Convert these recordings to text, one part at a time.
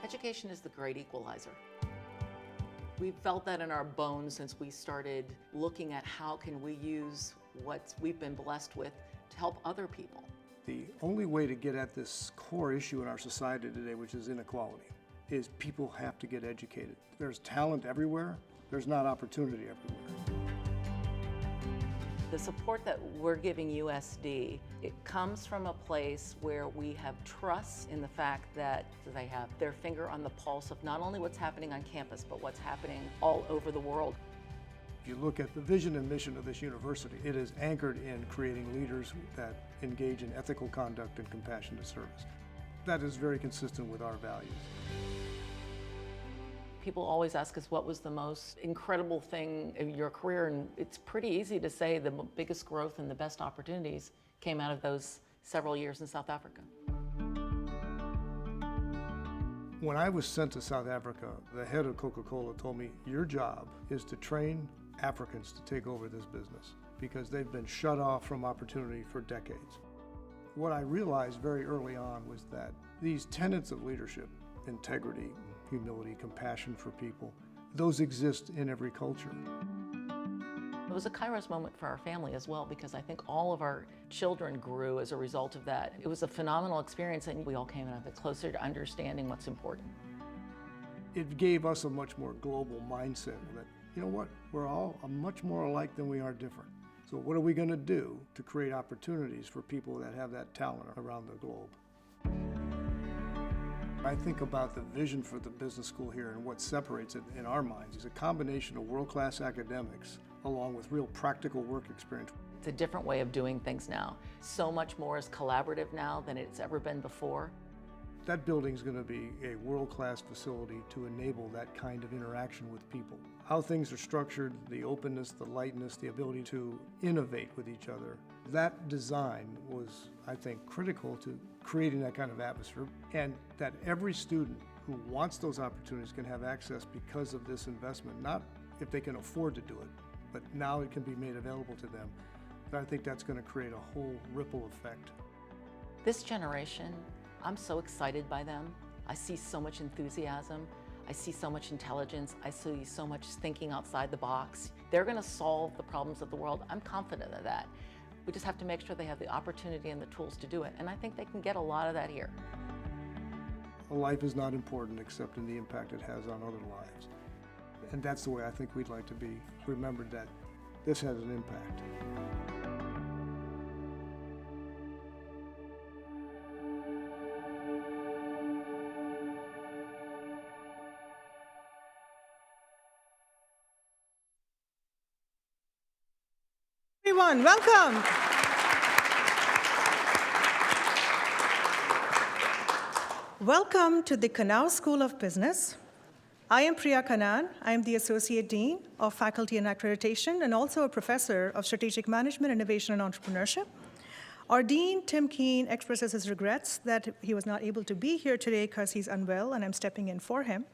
Education is the great equalizer. We've felt that in our bones since we started looking at how can we use what we've been blessed with to help other people. The only way to get at this core issue in our society today, which is inequality, is people have to get educated. There's talent everywhere, there's not opportunity everywhere. The support that we're giving USD, it comes from a place where we have trust in the fact that they have their finger on the pulse of not only what's happening on campus, but what's happening all over the world. If you look at the vision and mission of this university, it is anchored in creating leaders that engage in ethical conduct and compassionate service. That is very consistent with our values. People always ask us what was the most incredible thing in your career, and it's pretty easy to say the biggest growth and the best opportunities came out of those several years in South Africa. When I was sent to South Africa, the head of Coca-Cola told me, your job is to train Africans to take over this business because they've been shut off from opportunity for decades. What I realized very early on was that these tenets of leadership, integrity, humility, compassion for people, those exist in every culture. It was a Kairos moment for our family as well, because I think all of our children grew as a result of that. It was a phenomenal experience, and we all came a bit closer to understanding what's important. It gave us a much more global mindset that, you know what, we're all much more alike than we are different. So what are we going to do to create opportunities for people that have that talent around the globe? I think about the vision for the business school here and what separates it in our minds is a combination of world-class academics along with real practical work experience. It's a different way of doing things now. So much more is collaborative now than it's ever been before. That building is going to be a world-class facility to enable that kind of interaction with people. How things are structured, the openness, the lightness, the ability to innovate with each other. That design was, I think, critical to creating that kind of atmosphere, and that every student who wants those opportunities can have access because of this investment, not if they can afford to do it, but now it can be made available to them. And I think that's going to create a whole ripple effect. This generation, I'm so excited by them. I see so much enthusiasm. I see so much intelligence. I see so much thinking outside the box. They're going to solve the problems of the world. I'm confident of that. We just have to make sure they have the opportunity and the tools to do it. And I think they can get a lot of that here. A life is not important except in the impact it has on other lives. And that's the way I think we'd like to be remembered, that this has an impact. Everyone, welcome. Welcome to the Kanauj School of Business. I am Priya Kannan. I am the Associate Dean of Faculty and Accreditation and also a Professor of Strategic Management, Innovation, and Entrepreneurship. Our Dean, Tim Keene, expresses his regrets that he was not able to be here today because he's unwell, and I'm stepping in for him.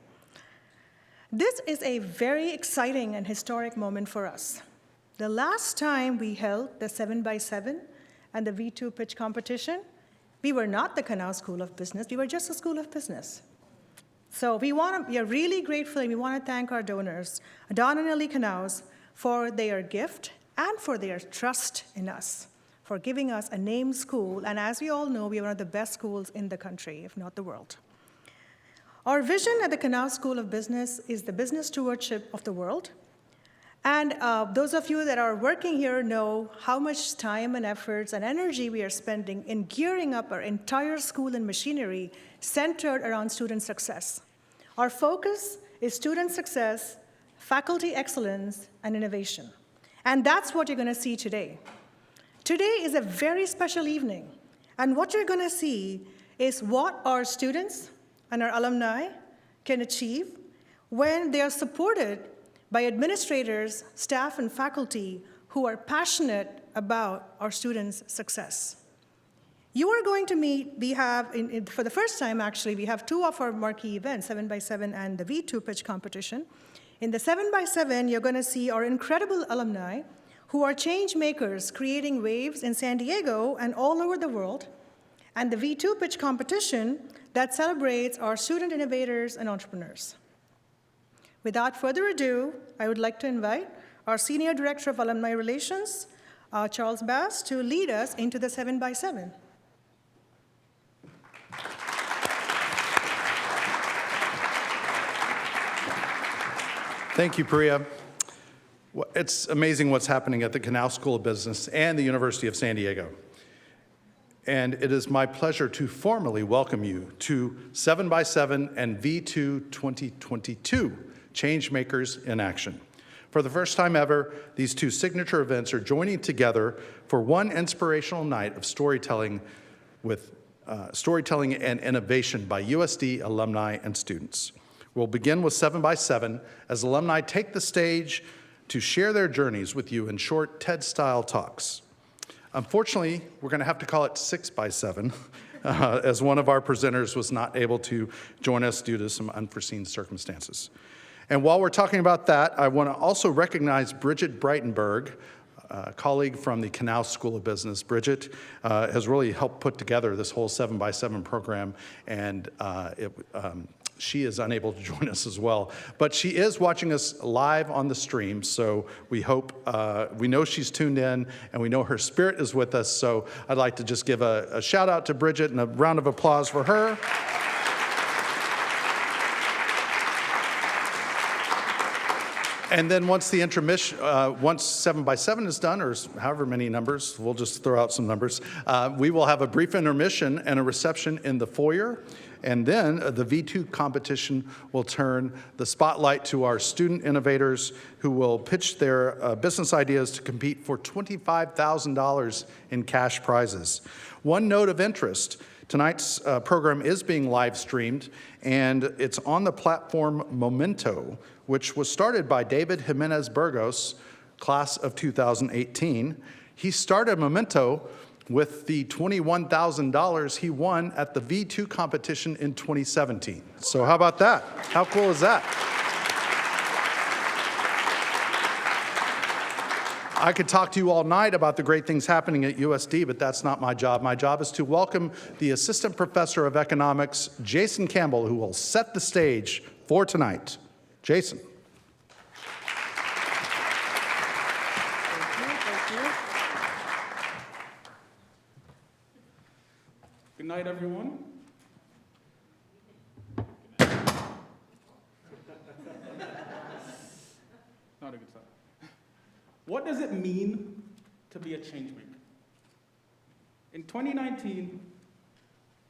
This is a very exciting and historic moment for us. The last time we held the 7x7 and the V2 pitch competition, we were not the Kanauj School of Business, we were just a school of business. So we are really grateful, and we want to thank our donors, Don and Ellie Kanauj, for their gift and for their trust in us, for giving us a named school, and as we all know, we are one of the best schools in the country, if not the world. Our vision at the Kanauj School of Business is the business stewardship of the world. And those of you that are working here know how much time and efforts and energy we are spending in gearing up our entire school and machinery centered around student success. Our focus is student success, faculty excellence, and innovation. And that's what you're going to see today. Today is a very special evening. And what you're going to see is what our students and our alumni can achieve when they are supported by administrators, staff, and faculty who are passionate about our students' success. You are going to meet, we have, for the first time actually, we have two of our marquee events, 7x7 and the V2 pitch competition. In the 7x7, you're going to see our incredible alumni who are change makers creating waves in San Diego and all over the world. And the V2 pitch competition, that celebrates our student innovators and entrepreneurs. Without further ado, I would like to invite our Senior Director of Alumni Relations, Charles Bass, to lead us into the 7x7. Thank you, Priya. It's amazing what's happening at the Canal School of Business and the University of San Diego. And it is my pleasure to formally welcome you to 7x7 and V2 2022, Changemakers in Action. For the first time ever, these two signature events are joining together for one inspirational night of storytelling with storytelling and innovation by USD alumni and students. We'll begin with 7x7 as alumni take the stage to share their journeys with you in short TED-style talks. Unfortunately, we're going to have to call it 6x7 as one of our presenters was not able to join us due to some unforeseen circumstances. And while we're talking about that, I want to also recognize Bridget Breitenberg, a colleague from the Canal School of Business. Bridget has really helped put together this whole 7x7 program, and she is unable to join us as well. But she is watching us live on the stream, so we hope, we know she's tuned in, and we know her spirit is with us, so I'd like to just give a shout out to Bridget and a round of applause for her. And then once the intermission, once 7x7 is done, or however many numbers, we'll just throw out some numbers, we will have a brief intermission and a reception in the foyer. And then the V2 competition will turn the spotlight to our student innovators who will pitch their business ideas to compete for $25,000 in cash prizes. One note of interest, tonight's program is being live streamed, and it's on the platform Momento, which was started by David Jimenez Burgos, class of 2018. He started Momento with the $21,000 he won at the V2 competition in 2017. So how about that? How cool is that? I could talk to you all night about the great things happening at USD, but that's not my job. My job is to welcome the Assistant Professor of Economics, Jason Campbell, who will set the stage for tonight. Jason. Good night, everyone. Not a good sign. What does it mean to be a change maker? In 2019,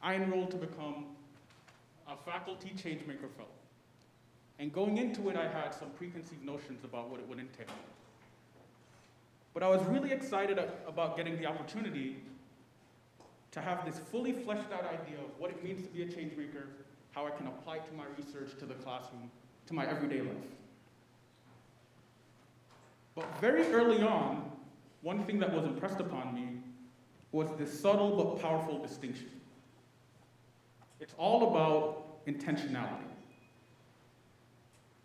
I enrolled to become a faculty change maker fellow. And going into it, I had some preconceived notions about what it would entail. But I was really excited about getting the opportunity to have this fully fleshed out idea of what it means to be a change maker, how I can apply it to my research, to the classroom, to my everyday life. But very early on, one thing that was impressed upon me was this subtle but powerful distinction. It's all about intentionality.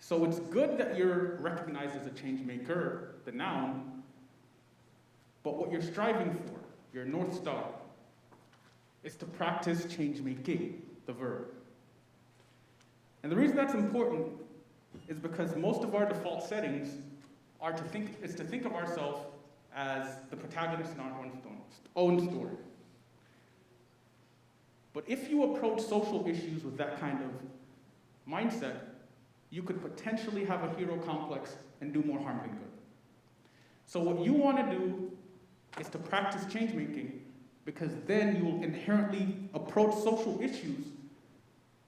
So it's good that you're recognized as a change maker, the noun, but what you're striving for, your North Star, is to practice change making, the verb. And the reason that's important is because most of our default settings is to think of ourselves as the protagonist in our own story. But if you approach social issues with that kind of mindset, you could potentially have a hero complex and do more harm than good. So what you want to do is to practice change making, because then you will inherently approach social issues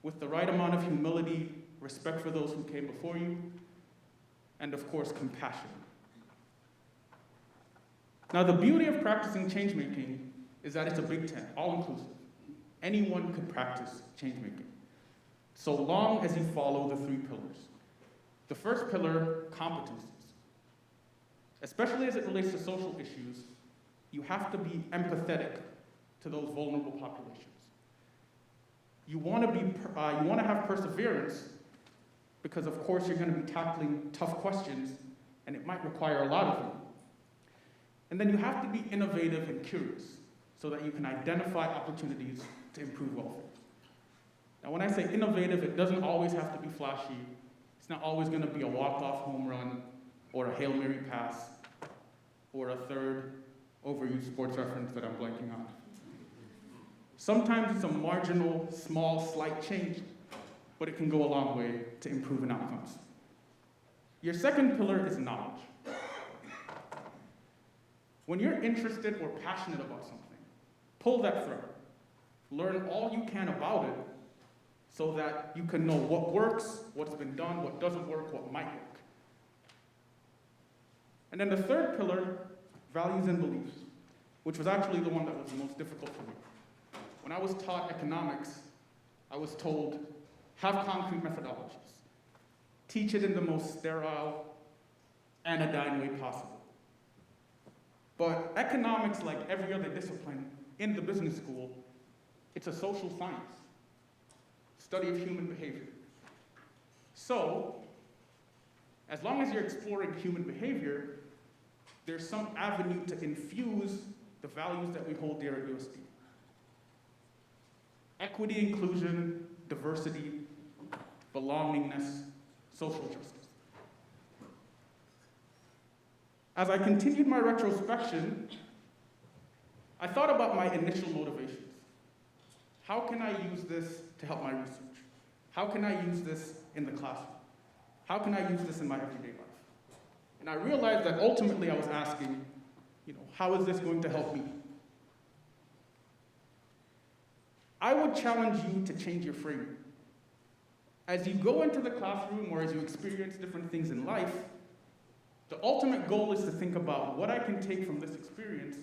with the right amount of humility, respect for those who came before you, and of course, compassion. Now, the beauty of practicing change making is that it's a big tent, all-inclusive. Anyone could practice change making, so long as you follow the 3 pillars. The first pillar, competencies. Especially as it relates to social issues, you have to be empathetic to those vulnerable populations. You want to have perseverance, because of course you're going to be tackling tough questions, and it might require a lot of you. And then you have to be innovative and curious, so that you can identify opportunities to improve welfare. Now, when I say innovative, it doesn't always have to be flashy. It's not always going to be a walk-off home run or a Hail Mary pass or a third overused sports reference that I'm blanking on. Sometimes it's a marginal, small, slight change, but it can go a long way to improving outcomes. Your second pillar is knowledge. When you're interested or passionate about something, pull that thread. Learn all you can about it so that you can know what works, what's been done, what doesn't work, what might work. And then the third pillar, values and beliefs, which was actually the one that was the most difficult for me. When I was taught economics, I was told, have concrete methodologies. Teach it in the most sterile, anodyne way possible. But economics, like every other discipline in the business school, it's a social science, study of human behavior. So, as long as you're exploring human behavior, there's some avenue to infuse the values that we hold dear at USD. Equity, inclusion, diversity, belongingness, social justice. As I continued my retrospection, I thought about my initial motivations. How can I use this to help my research? How can I use this in the classroom? How can I use this in my everyday life? And I realized that ultimately I was asking, how is this going to help me? I would challenge you to change your framing. As you go into the classroom or as you experience different things in life, the ultimate goal is to think about what I can take from this experience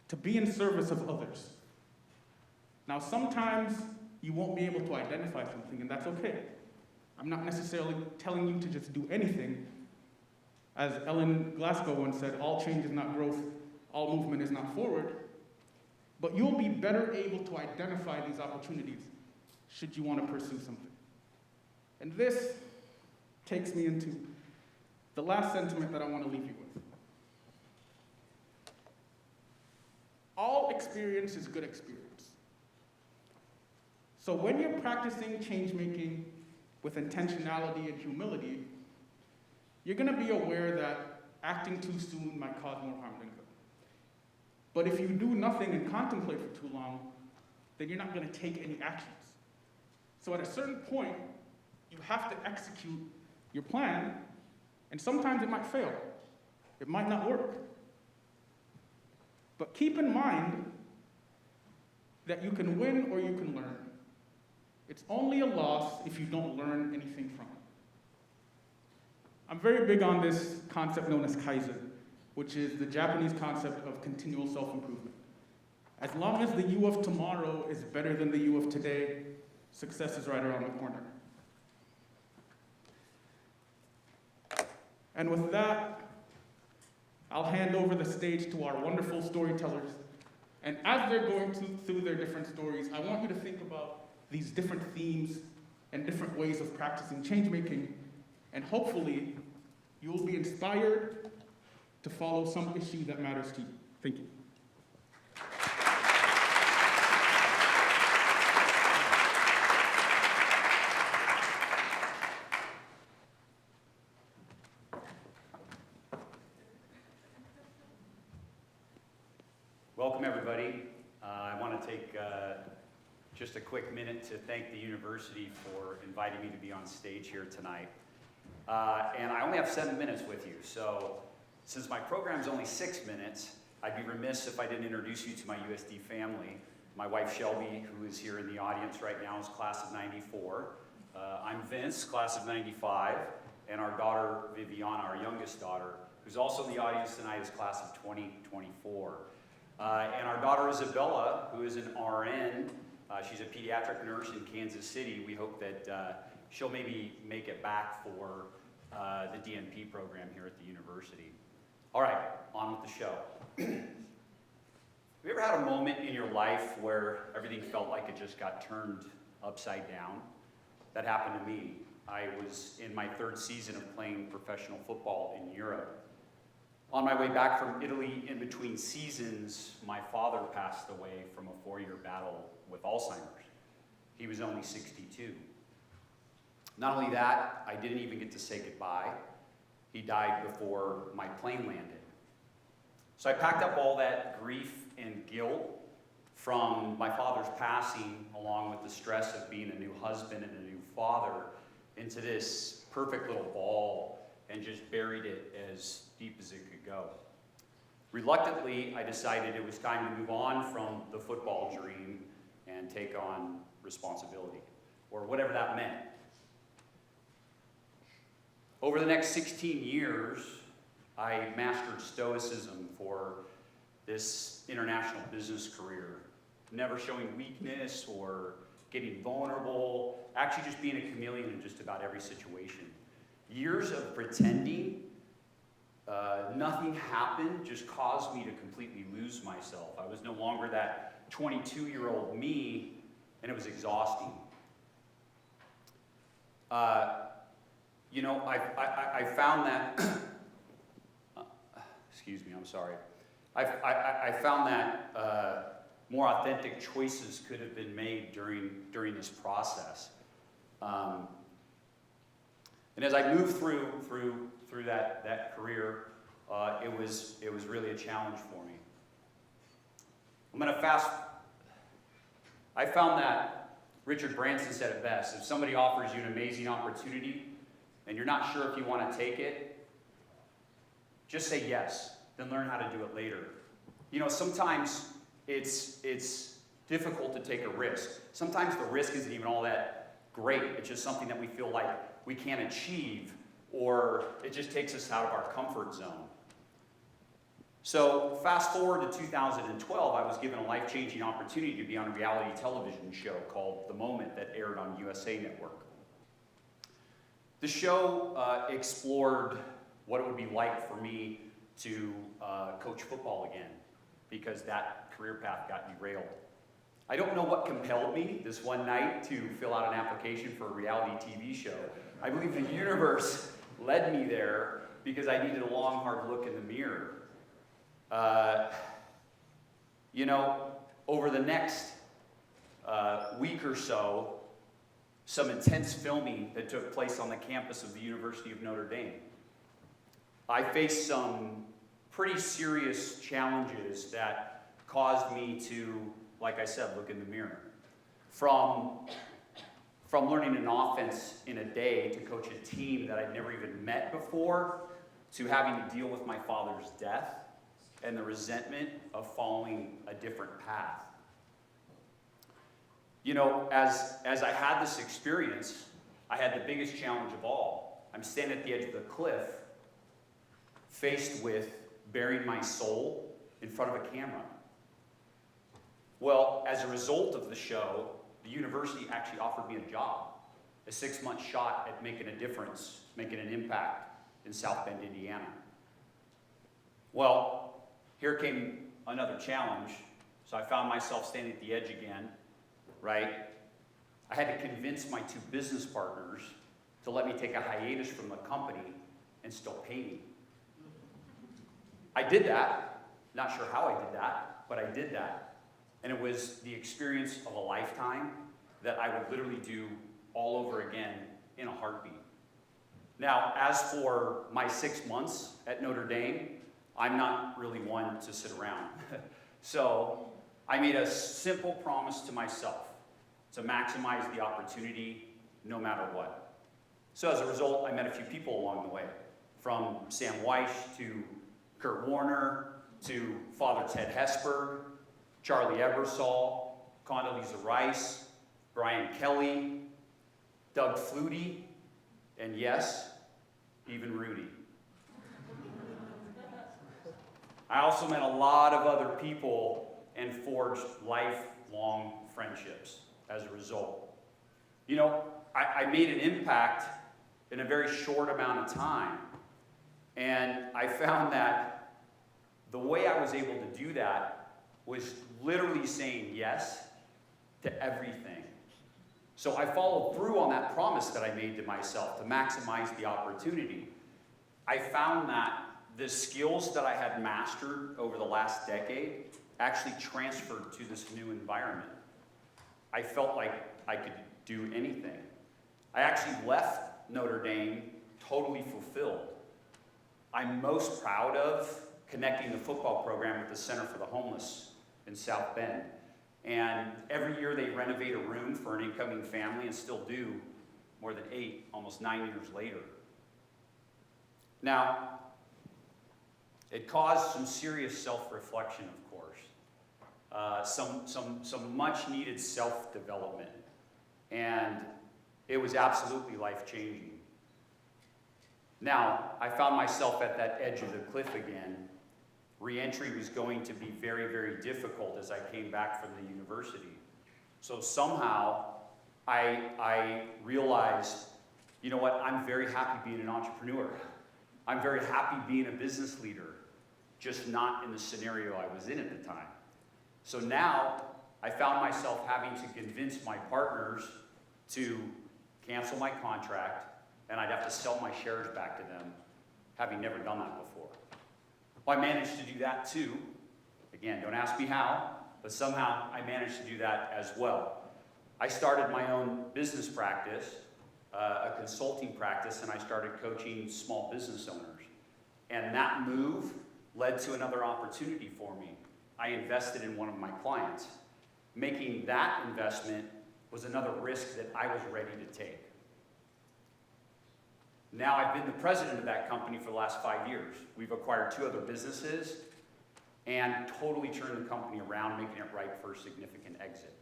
to be in service of others. Now, sometimes you won't be able to identify something, and that's okay. I'm not necessarily telling you to just do anything. As Ellen Glasgow once said, all change is not growth, all movement is not forward. But you'll be better able to identify these opportunities should you want to pursue something. And this takes me into the last sentiment that I want to leave you with. All experience is good experience. So when you're practicing change-making with intentionality and humility, you're going to be aware that acting too soon might cause more harm than good. But if you do nothing and contemplate for too long, then you're not going to take any actions. So at a certain point, you have to execute your plan, and sometimes it might fail. It might not work. But keep in mind that you can win or you can learn. It's only a loss if you don't learn anything from it. I'm very big on this concept known as Kaizen, which is the Japanese concept of continual self-improvement. As long as the you of tomorrow is better than the you of today, success is right around the corner. And with that, I'll hand over the stage to our wonderful storytellers. And as they're going through their different stories, I want you to think about these different themes and different ways of practicing change-making, and hopefully, you'll be inspired to follow some issue that matters to you. Thank you. Welcome, everybody. I want to take just a quick minute to thank the university for inviting me to be on stage here tonight. And I only have 7 minutes with you, so since my program's only 6 minutes, I'd be remiss if I didn't introduce you to my USD family. My wife Shelby, who is here in the audience right now, is class of 94. I'm Vince, class of 95, and our daughter Viviana, our youngest daughter, who's also in the audience tonight, is class of 2024. And our daughter Isabella, who is an RN, she's a pediatric nurse in Kansas City. We hope that she'll maybe make it back for the DNP program here at the university. All right, on with the show. Have you ever had a moment in your life where everything felt like it just got turned upside down? That happened to me. I was in my 3rd season of playing professional football in Europe. On my way back from Italy, in between seasons, my father passed away from a 4-year battle with Alzheimer's. he was only 62. Not only that, I didn't even get to say goodbye. He died before my plane landed. So I packed up all that grief and guilt from my father's passing, along with the stress of being a new husband and a new father, into this perfect little ball and just buried it as deep as it could go. Reluctantly, I decided it was time to move on from the football dream and take on responsibility, or whatever that meant. Over the next 16 years, I mastered stoicism for this international business career, never showing weakness or getting vulnerable, actually just being a chameleon in just about every situation. Years of pretending nothing happened just caused me to completely lose myself. I was no longer that 22-year-old me, and it was exhausting. You know, I found that, excuse me, I'm sorry. I found that more authentic choices could have been made during this process. And as I moved through that career, it was really a challenge for me. I found that Richard Branson said it best: if somebody offers you an amazing opportunity and you're not sure if you want to take it, just say yes, then learn how to do it later. You know, sometimes it's difficult to take a risk. Sometimes the risk isn't even all that great. It's just something that we feel like we can't achieve, or it just takes us out of our comfort zone. So fast forward to 2012, I was given a life-changing opportunity to be on a reality television show called The Moment that aired on USA Network. The show explored what it would be like for me to coach football again, because that career path got derailed. I don't know what compelled me this one night to fill out an application for a reality TV show. I believe the universe led me there because I needed a long, hard look in the mirror. You know, over the next week or so, some intense filming that took place on the campus of the University of Notre Dame. I faced some pretty serious challenges that caused me to, like I said, look in the mirror. From learning an offense in a day to coach a team that I'd never even met before, to having to deal with my father's death and the resentment of following a different path. You know, as I had this experience, I had the biggest challenge of all. I'm standing at the edge of the cliff, faced with burying my soul in front of a camera. Well, as a result of the show, the university actually offered me a job, a 6-month shot at making a difference, making an impact in South Bend, Indiana. Well, here came another challenge. So I found myself standing at the edge again, right? I had to convince my 2 business partners to let me take a hiatus from the company and still pay me. I did that. Not sure how I did that, but I did that. And it was the experience of a lifetime that I would literally do all over again in a heartbeat. Now, as for my 6 months at Notre Dame, I'm not really one to sit around. So I made a simple promise to myself to maximize the opportunity no matter what. So as a result, I met a few people along the way, from Sam Weish to Kurt Warner to Father Ted Hesburgh, Charlie Ebersol, Condoleezza Rice, Brian Kelly, Doug Flutie, and yes, even Rudy. I also met a lot of other people and forged lifelong friendships as a result. You know, I made an impact in a very short amount of time. And I found that the way I was able to do that was literally saying yes to everything. So I followed through on that promise that I made to myself to maximize the opportunity. I found that the skills that I had mastered over the last decade actually transferred to this new environment. I felt like I could do anything. I actually left Notre Dame totally fulfilled. I'm most proud of connecting the football program with the Center for the Homeless in South Bend. And every year they renovate a room for an incoming family and still do more than 8, almost 9 years later. Now, it caused some serious self-reflection, of course, some much needed self-development, and it was absolutely life-changing. Now, I found myself at that edge of the cliff again. Re-entry was going to be very, very difficult as I came back from the university. So somehow, I realized, you know what, I'm very happy being an entrepreneur. I'm very happy being a business leader, just not in the scenario I was in at the time. So now, I found myself having to convince my partners to cancel my contract, and I'd have to sell my shares back to them, having never done that before. Well, I managed to do that too. Again, don't ask me how, but somehow I managed to do that as well. I started my own business practice, a consulting practice, and I started coaching small business owners. And that move led to another opportunity for me. I invested in one of my clients. Making that investment was another risk that I was ready to take. Now I've been the president of that company for the last 5 years. We've acquired 2 other businesses and totally turned the company around, making it ripe for a significant exit.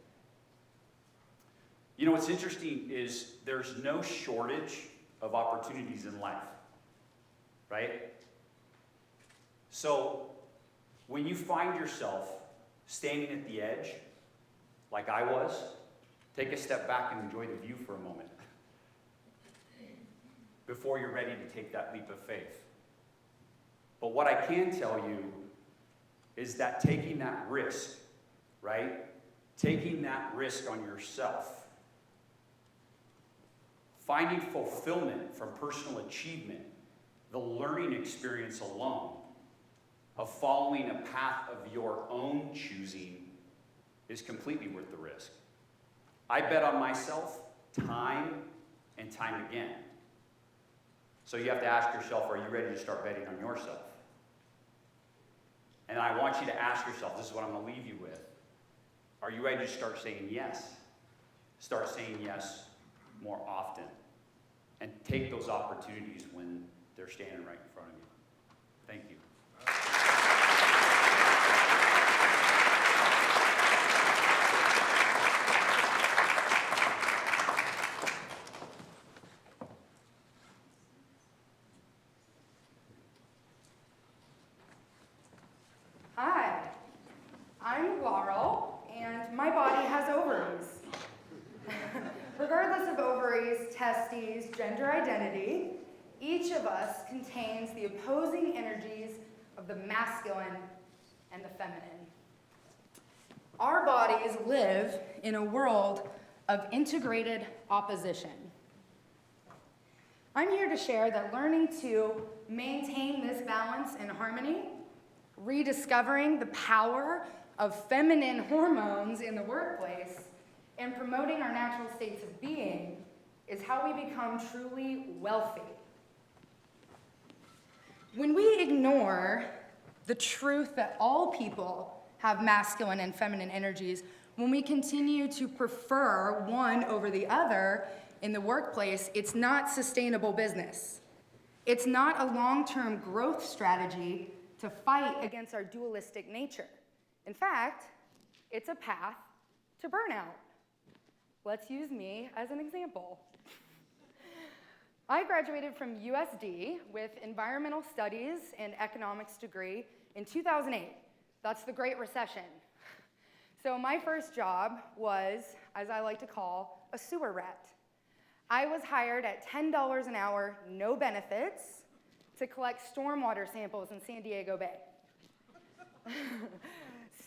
You know, what's interesting is there's no shortage of opportunities in life, right? So when you find yourself standing at the edge, like I was, take a step back and enjoy the view for a moment before you're ready to take that leap of faith. But what I can tell you is that taking that risk, right? Taking that risk on yourself, finding fulfillment from personal achievement, the learning experience alone of following a path of your own choosing is completely worth the risk. I bet on myself time and time again. So you have to ask yourself, are you ready to start betting on yourself? And I want you to ask yourself, this is what I'm going to leave you with. Are you ready to start saying yes? Start saying yes more often. And take those opportunities when they're standing right in front of you. Thank you. Hi, I'm Laurel, and my body has ovaries. Regardless of ovaries, testes, gender identity, each of us contains the opposing energies of the masculine and the feminine. Our bodies live in a world of integrated opposition. I'm here to share that learning to maintain this balance and harmony, rediscovering the power of feminine hormones in the workplace, and promoting our natural states of being is how we become truly wealthy. When we ignore the truth that all people have masculine and feminine energies, when we continue to prefer one over the other in the workplace, it's not sustainable business. It's not a long-term growth strategy to fight against our dualistic nature. In fact, it's a path to burnout. Let's use me as an example. I graduated from USD with environmental studies and economics degree in 2008. That's the Great Recession. So my first job was, as I like to call, a sewer rat. I was hired at $10 an hour, no benefits, to collect stormwater samples in San Diego Bay.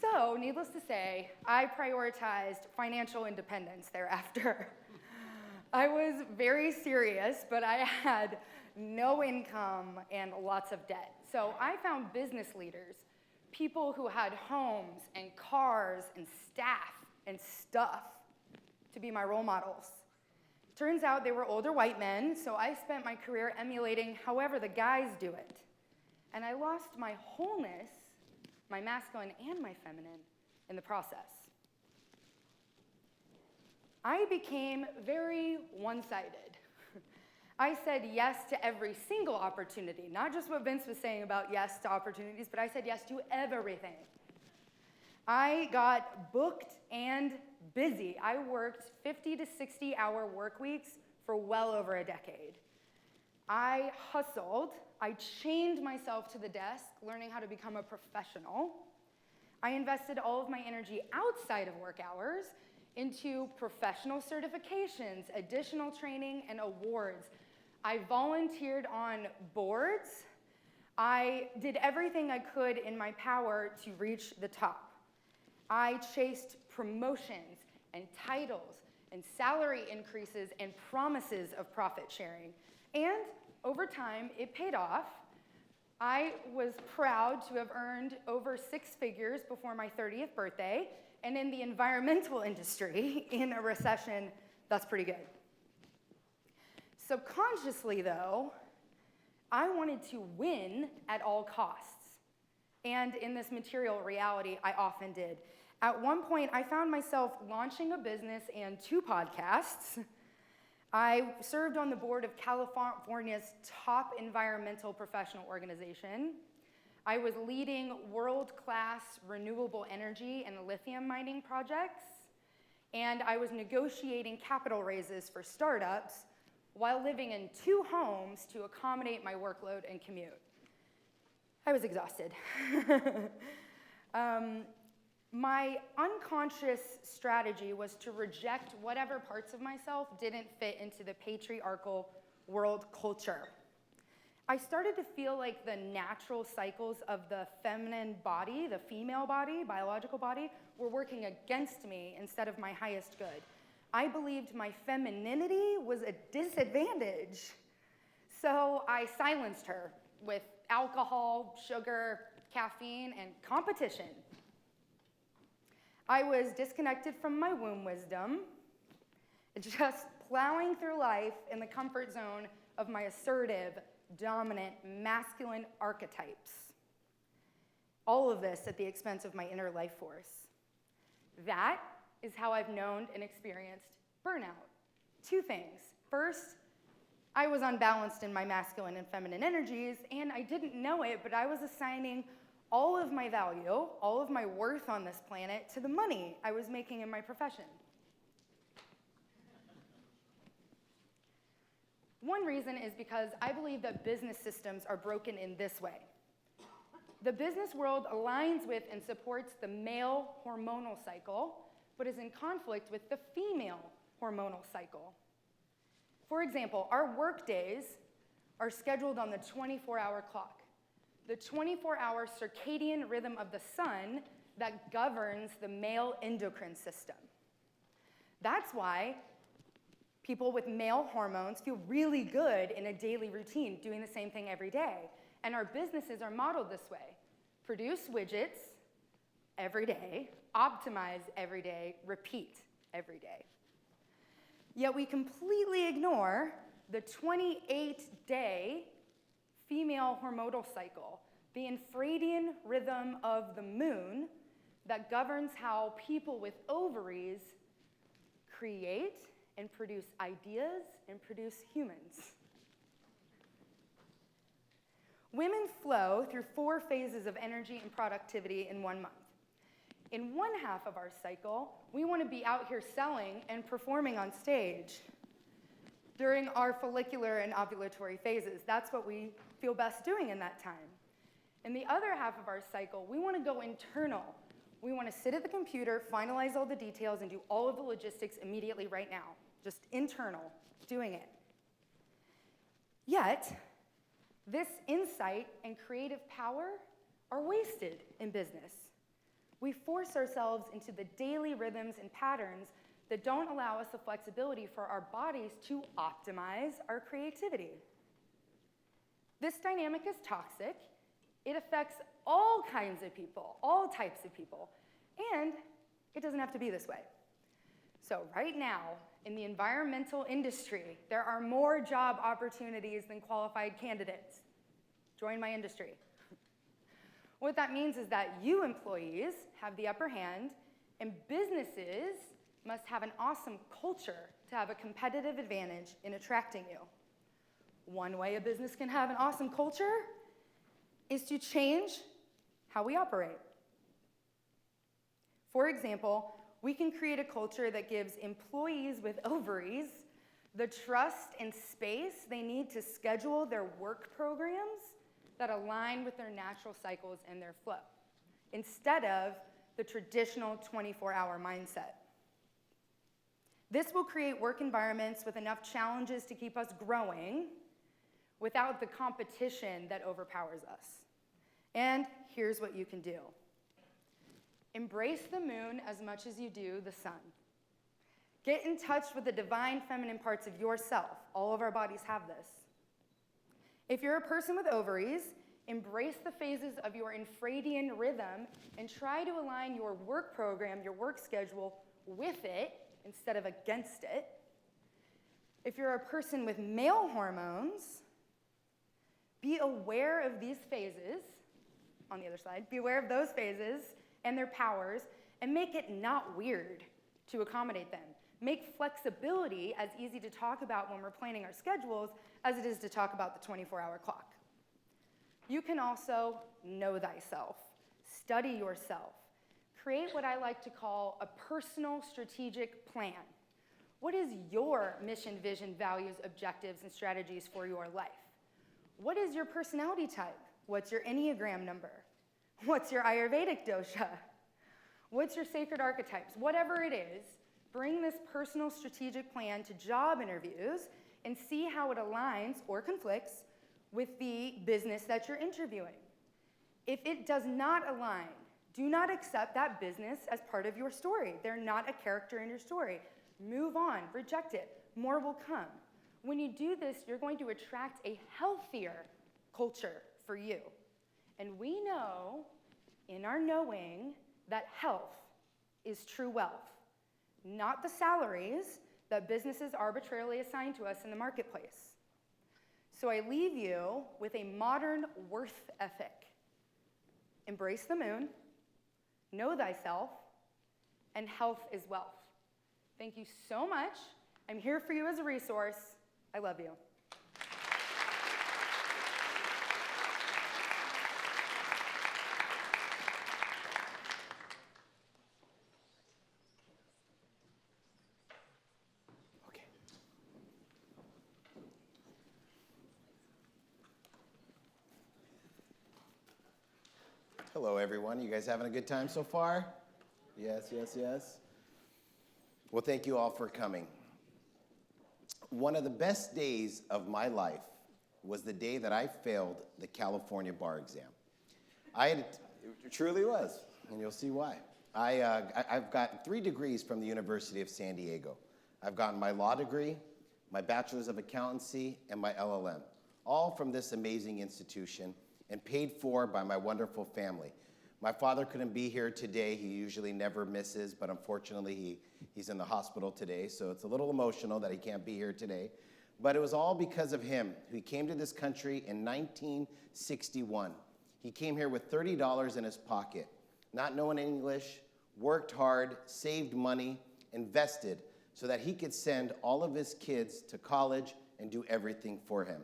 So, needless to say, I prioritized financial independence thereafter. I was very serious, but I had no income and lots of debt. So I found business leaders, people who had homes and cars and staff and stuff. be my role models. Turns out they were older white men, so I spent my career emulating however the guys do it. And I lost my wholeness, my masculine and my feminine, in the process. I became very one-sided. I said yes to every single opportunity, not just what Vince was saying about yes to opportunities, but I said yes to everything. I got booked and busy. I worked 50 to 60-hour work weeks for well over a decade. I hustled. I chained myself to the desk, learning how to become a professional. I invested all of my energy outside of work hours into professional certifications, additional training, and awards. I volunteered on boards. I did everything I could in my power to reach the top. I chased promotions and titles and salary increases and promises of profit sharing. And over time, it paid off. I was proud to have earned over 6 figures before my 30th birthday, and in the environmental industry, in a recession, that's pretty good. Subconsciously, though, I wanted to win at all costs. And in this material reality, I often did. At one point, I found myself launching a business and 2 podcasts. I served on the board of California's top environmental professional organization. I was leading world-class renewable energy and lithium mining projects. And I was negotiating capital raises for startups while living in 2 homes to accommodate my workload and commute. I was exhausted. My unconscious strategy was to reject whatever parts of myself didn't fit into the patriarchal world culture. I started to feel like the natural cycles of the feminine body, the female body, biological body, were working against me instead of my highest good. I believed my femininity was a disadvantage. So I silenced her with alcohol, sugar, caffeine, and competition. I was disconnected from my womb wisdom, just plowing through life in the comfort zone of my assertive, dominant, masculine archetypes. All of this at the expense of my inner life force. That is how I've known and experienced burnout. 2 things. First, I was unbalanced in my masculine and feminine energies, and I didn't know it, but I was assigning all of my value, all of my worth on this planet to the money I was making in my profession. One reason is because I believe that business systems are broken in this way. The business world aligns with and supports the male hormonal cycle, but is in conflict with the female hormonal cycle. For example, our work days are scheduled on the 24-hour clock, the 24-hour circadian rhythm of the sun that governs the male endocrine system. That's why people with male hormones feel really good in a daily routine, doing the same thing every day. And our businesses are modeled this way. Produce widgets every day, optimize every day, repeat every day. Yet we completely ignore the 28-day female hormonal cycle, the infradian rhythm of the moon that governs how people with ovaries create and produce ideas and produce humans. Women flow through 4 phases of energy and productivity in 1 month. In one half of our cycle, we want to be out here selling and performing on stage. During our follicular and ovulatory phases, that's what we feel best doing in that time. In the other half of our cycle, we want to go internal. We want to sit at the computer, finalize all the details, and do all of the logistics immediately right now. Just internal, doing it. Yet, this insight and creative power are wasted in business. We force ourselves into the daily rhythms and patterns that don't allow us the flexibility for our bodies to optimize our creativity. This dynamic is toxic. It affects all kinds of people, all types of people, and it doesn't have to be this way. So right now, in the environmental industry, there are more job opportunities than qualified candidates. Join my industry. What that means is that you employees have the upper hand, and businesses must have an awesome culture to have a competitive advantage in attracting you. One way a business can have an awesome culture is to change how we operate. For example, we can create a culture that gives employees with ovaries the trust and space they need to schedule their work programs that align with their natural cycles and their flow, instead of the traditional 24-hour mindset. This will create work environments with enough challenges to keep us growing without the competition that overpowers us. And here's what you can do. Embrace the moon as much as you do the sun. Get in touch with the divine feminine parts of yourself. All of our bodies have this. If you're a person with ovaries, embrace the phases of your infradian rhythm and try to align your work program, your work schedule, with it instead of against it. If you're a person with male hormones, be aware of these phases, on the other side, be aware of those phases and their powers, and make it not weird to accommodate them. Make flexibility as easy to talk about when we're planning our schedules as it is to talk about the 24-hour clock. You can also know thyself, study yourself, create what I like to call a personal strategic plan. What is your mission, vision, values, objectives, and strategies for your life? What is your personality type? What's your Enneagram number? What's your Ayurvedic dosha? What's your sacred archetypes? Whatever it is, bring this personal strategic plan to job interviews and see how it aligns or conflicts with the business that you're interviewing. If it does not align, do not accept that business as part of your story. They're not a character in your story. Move on, reject it. More will come. When you do this, you're going to attract a healthier culture for you. And we know, in our knowing, that health is true wealth, not the salaries that businesses arbitrarily assign to us in the marketplace. So I leave you with a modern worth ethic. Embrace the moon, know thyself, and health is wealth. Thank you so much. I'm here for you as a resource. I love you. Hello, everyone. You guys having a good time so far? Yes, yes, yes. Well, thank you all for coming. One of the best days of my life was the day that I failed the California bar exam. It truly was, and you'll see why. I've gotten 3 degrees from the University of San Diego. I've gotten my law degree, my bachelor's of accountancy, and my LLM, all from this amazing institution and paid for by my wonderful family. My father couldn't be here today. He usually never misses, but unfortunately he's in the hospital today, so it's a little emotional that he can't be here today. But it was all because of him. He came to this country in 1961. He came here with $30 in his pocket, not knowing English, worked hard, saved money, invested so that he could send all of his kids to college and do everything for him.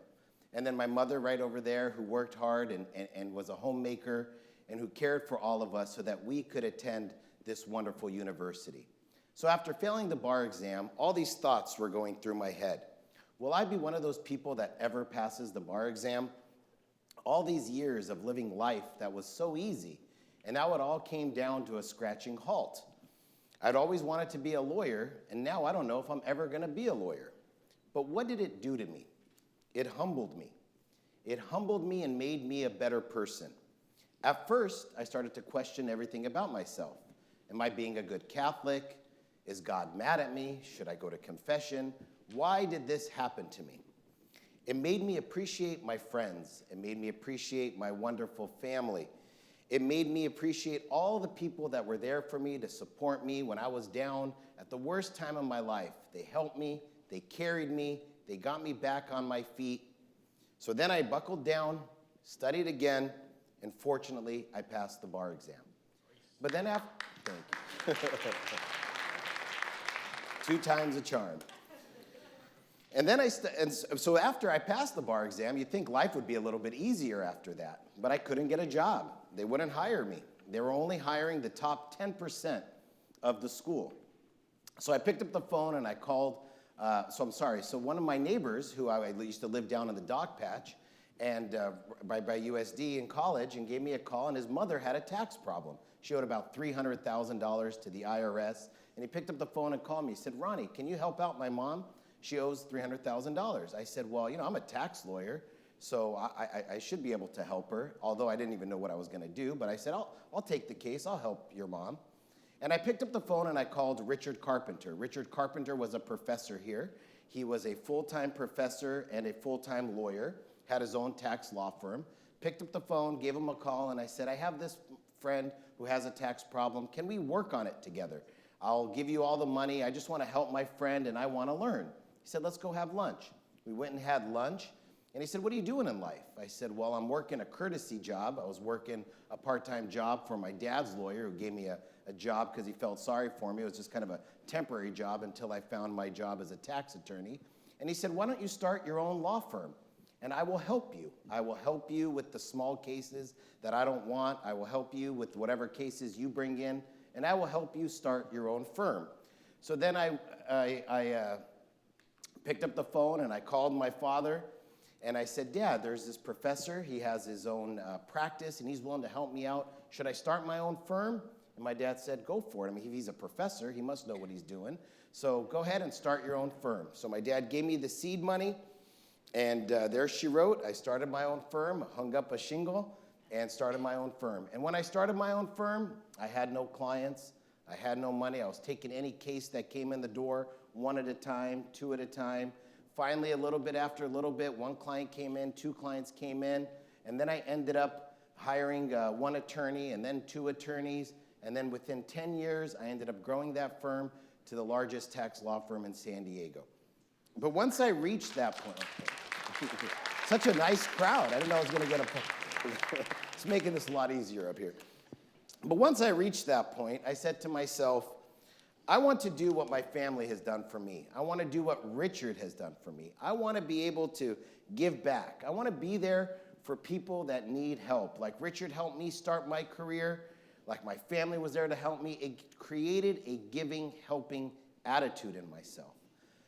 And then my mother right over there who worked hard and was a homemaker and who cared for all of us so that we could attend this wonderful university. So after failing the bar exam, all these thoughts were going through my head. Will I be one of those people that ever passes the bar exam? All these years of living life that was so easy, and now it all came down to a scratching halt. I'd always wanted to be a lawyer, and now I don't know if I'm ever gonna be a lawyer. But what did it do to me? It humbled me. It humbled me and made me a better person. At first, I started to question everything about myself. Am I being a good Catholic? Is God mad at me? Should I go to confession? Why did this happen to me? It made me appreciate my friends. It made me appreciate my wonderful family. It made me appreciate all the people that were there for me to support me when I was down at the worst time of my life. They helped me, they carried me, they got me back on my feet. So then I buckled down, studied again, and fortunately, I passed the bar exam. But then after, thank you. 2 times a charm. And then so after I passed the bar exam, you'd think life would be a little bit easier after that. But I couldn't get a job. They wouldn't hire me. They were only hiring the top 10% of the school. So I picked up the phone and I called, so one of my neighbors, who I used to live down in the dog patch, and by USD in college, and gave me a call, and his mother had a tax problem. She owed about $300,000 to the IRS, and he picked up the phone and called me. He said, Ronnie, can you help out my mom? She owes $300,000. I said, well, I'm a tax lawyer, so I should be able to help her, although I didn't even know what I was going to do. But I said, I'll take the case. I'll help your mom. And I picked up the phone and I called Richard Carpenter. Richard Carpenter was a professor here. He was a full-time professor and a full-time lawyer, had his own tax law firm. Picked up the phone, gave him a call, and I said, I have this friend who has a tax problem. Can we work on it together? I'll give you all the money. I just want to help my friend and I want to learn. He said, let's go have lunch. We went and had lunch. And he said, what are you doing in life? I said, well, I'm working a courtesy job. I was working a part-time job for my dad's lawyer, who gave me a job because he felt sorry for me. It was just kind of a temporary job until I found my job as a tax attorney. And he said, why don't you start your own law firm? And I will help you. I will help you with the small cases that I don't want. I will help you with whatever cases you bring in. And I will help you start your own firm. So then I picked up the phone and I called my father. And I said, Dad, there's this professor. He has his own practice, and he's willing to help me out. Should I start my own firm? And my dad said, go for it. I mean, if he's a professor, he must know what he's doing. So go ahead and start your own firm. So my dad gave me the seed money, and there she wrote. I started my own firm, hung up a shingle, and started my own firm. And when I started my own firm, I had no clients. I had no money. I was taking any case that came in the door, 1 at a time, 2 at a time. Finally, a little bit after a little bit, 1 client came in, 2 clients came in, and then I ended up hiring 1 attorney and then 2 attorneys, and then within 10 years, I ended up growing that firm to the largest tax law firm in San Diego. But once I reached that point, such a nice crowd. I didn't know I was going to get it's making this a lot easier up here. But once I reached that point, I said to myself, I want to do what my family has done for me. I want to do what Richard has done for me. I want to be able to give back. I want to be there for people that need help. Like Richard helped me start my career, like my family was there to help me. It created a giving, helping attitude in myself.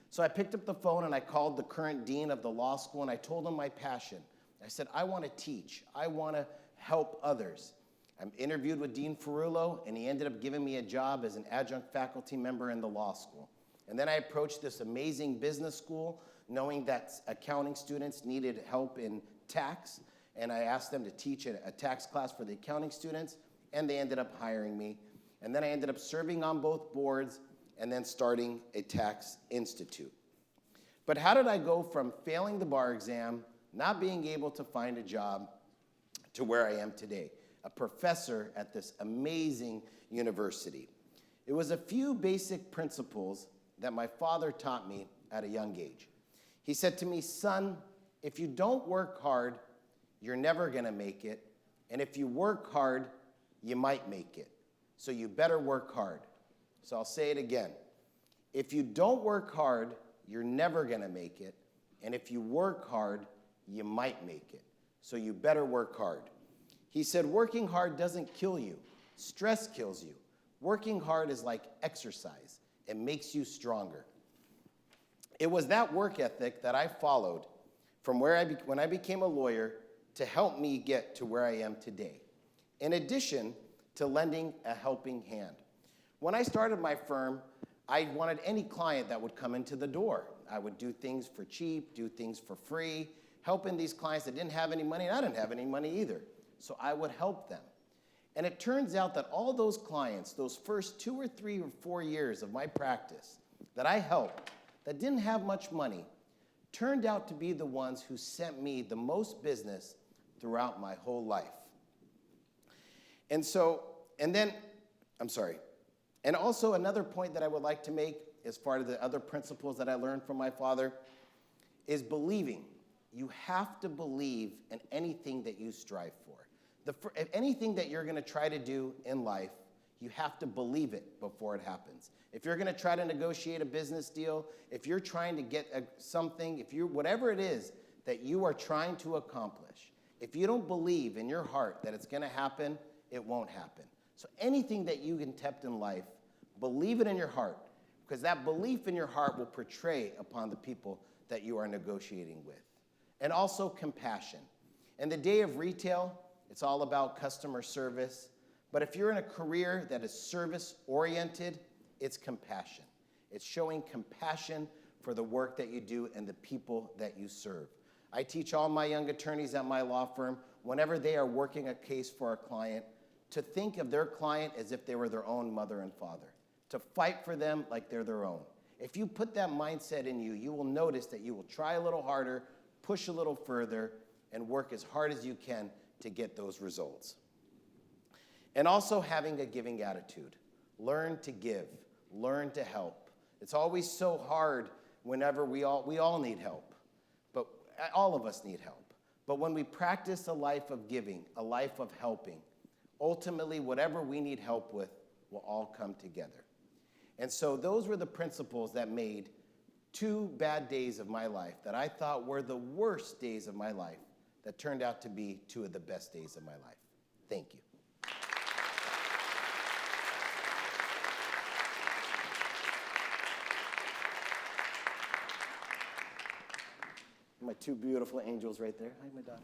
So I picked up the phone and I called the current dean of the law school and I told him my passion. I said, I want to teach. I want to help others. I interviewed with Dean Ferrullo, and he ended up giving me a job as an adjunct faculty member in the law school. And then I approached this amazing business school, knowing that accounting students needed help in tax, and I asked them to teach a tax class for the accounting students, and they ended up hiring me. And then I ended up serving on both boards and then starting a tax institute. But how did I go from failing the bar exam, not being able to find a job, to where I am today? A professor at this amazing university. It was a few basic principles that my father taught me at a young age. He said to me, son, if you don't work hard, you're never gonna make it. And if you work hard, you might make it. So you better work hard. So I'll say it again. If you don't work hard, you're never gonna make it. And if you work hard, you might make it. So you better work hard. He said, working hard doesn't kill you. Stress kills you. Working hard is like exercise. It makes you stronger. It was that work ethic that I followed from when I became a lawyer to help me get to where I am today, in addition to lending a helping hand. When I started my firm, I wanted any client that would come into the door. I would do things for cheap, do things for free, helping these clients that didn't have any money, and I didn't have any money either. So I would help them. And it turns out that all those clients, those first 2 or 3 or 4 years of my practice that I helped, that didn't have much money, turned out to be the ones who sent me the most business throughout my whole life. And so, and then, I'm sorry. And also another point that I would like to make as far as the other principles that I learned from my father is believing. You have to believe in anything that you strive for. Anything that you're gonna try to do in life, you have to believe it before it happens. If you're gonna try to negotiate a business deal, if you're trying to get something, whatever it is that you are trying to accomplish, if you don't believe in your heart that it's gonna happen, it won't happen. So anything that you attempt in life, believe it in your heart, because that belief in your heart will portray upon the people that you are negotiating with. And also compassion. In the day of retail, it's all about customer service. But if you're in a career that is service-oriented, it's compassion. It's showing compassion for the work that you do and the people that you serve. I teach all my young attorneys at my law firm, whenever they are working a case for a client, to think of their client as if they were their own mother and father, to fight for them like they're their own. If you put that mindset in you, you will notice that you will try a little harder, push a little further, and work as hard as you can to get those results. And also having a giving attitude. Learn to give, learn to help. It's always so hard whenever we all need help, but all of us need help. But when we practice a life of giving, a life of helping, ultimately whatever we need help with will all come together. And so those were the principles that made 2 bad days of my life that I thought were the worst days of my life that turned out to be 2 of the best days of my life. Thank you. My 2 beautiful angels right there. Hi, my daughters.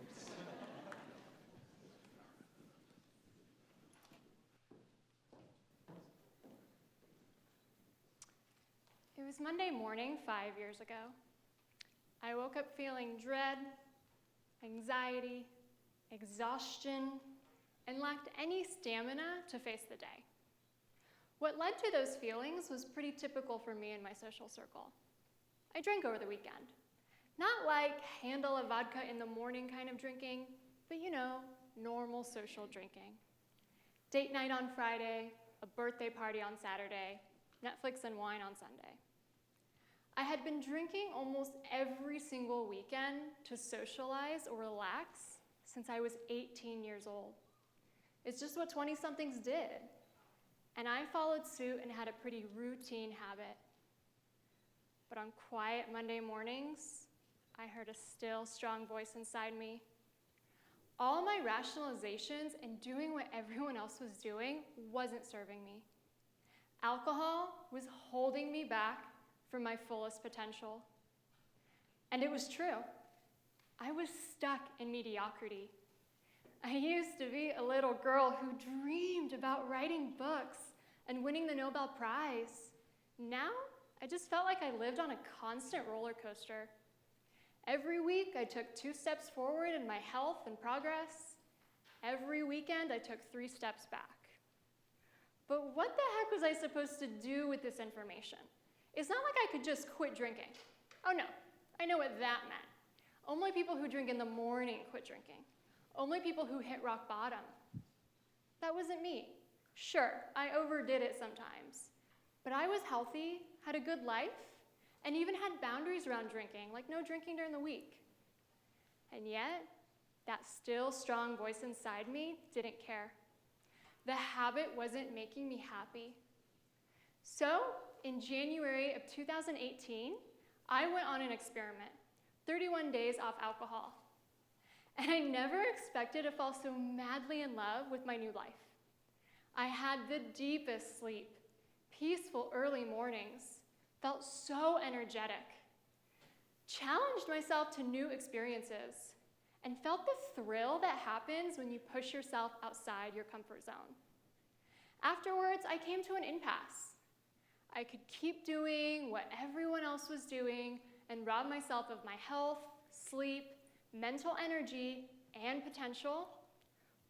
It was Monday morning 5 years ago. I woke up feeling dread, anxiety, exhaustion, and lacked any stamina to face the day. What led to those feelings was pretty typical for me and my social circle. I drank over the weekend. Not like handle of vodka in the morning kind of drinking, but normal social drinking. Date night on Friday, a birthday party on Saturday, Netflix and wine on Sunday. I had been drinking almost every single weekend to socialize or relax since I was 18 years old. It's just what 20-somethings did. And I followed suit and had a pretty routine habit. But on quiet Monday mornings, I heard a still, strong voice inside me. All my rationalizations and doing what everyone else was doing wasn't serving me. Alcohol was holding me back from my fullest potential. And it was true. I was stuck in mediocrity. I used to be a little girl who dreamed about writing books and winning the Nobel Prize. Now, I just felt like I lived on a constant roller coaster. Every week, I took 2 steps forward in my health and progress. Every weekend, I took 3 steps back. But what the heck was I supposed to do with this information? It's not like I could just quit drinking. Oh no, I know what that meant. Only people who drink in the morning quit drinking. Only people who hit rock bottom. That wasn't me. Sure, I overdid it sometimes. But I was healthy, had a good life, and even had boundaries around drinking, like no drinking during the week. And yet, that still strong voice inside me didn't care. The habit wasn't making me happy. So, in January of 2018, I went on an experiment, 31 days off alcohol. And I never expected to fall so madly in love with my new life. I had the deepest sleep, peaceful early mornings, felt so energetic, challenged myself to new experiences, and felt the thrill that happens when you push yourself outside your comfort zone. Afterwards, I came to an impasse. I could keep doing what everyone else was doing and rob myself of my health, sleep, mental energy, and potential,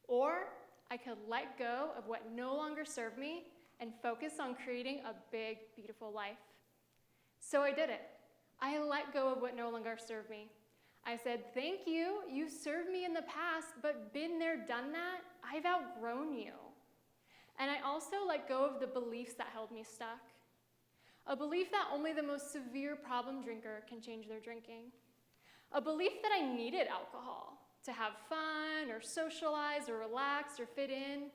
or I could let go of what no longer served me and focus on creating a big, beautiful life. So I did it. I let go of what no longer served me. I said, thank you, you served me in the past, but been there, done that, I've outgrown you. And I also let go of the beliefs that held me stuck. A belief that only the most severe problem drinker can change their drinking. A belief that I needed alcohol to have fun or socialize or relax or fit in.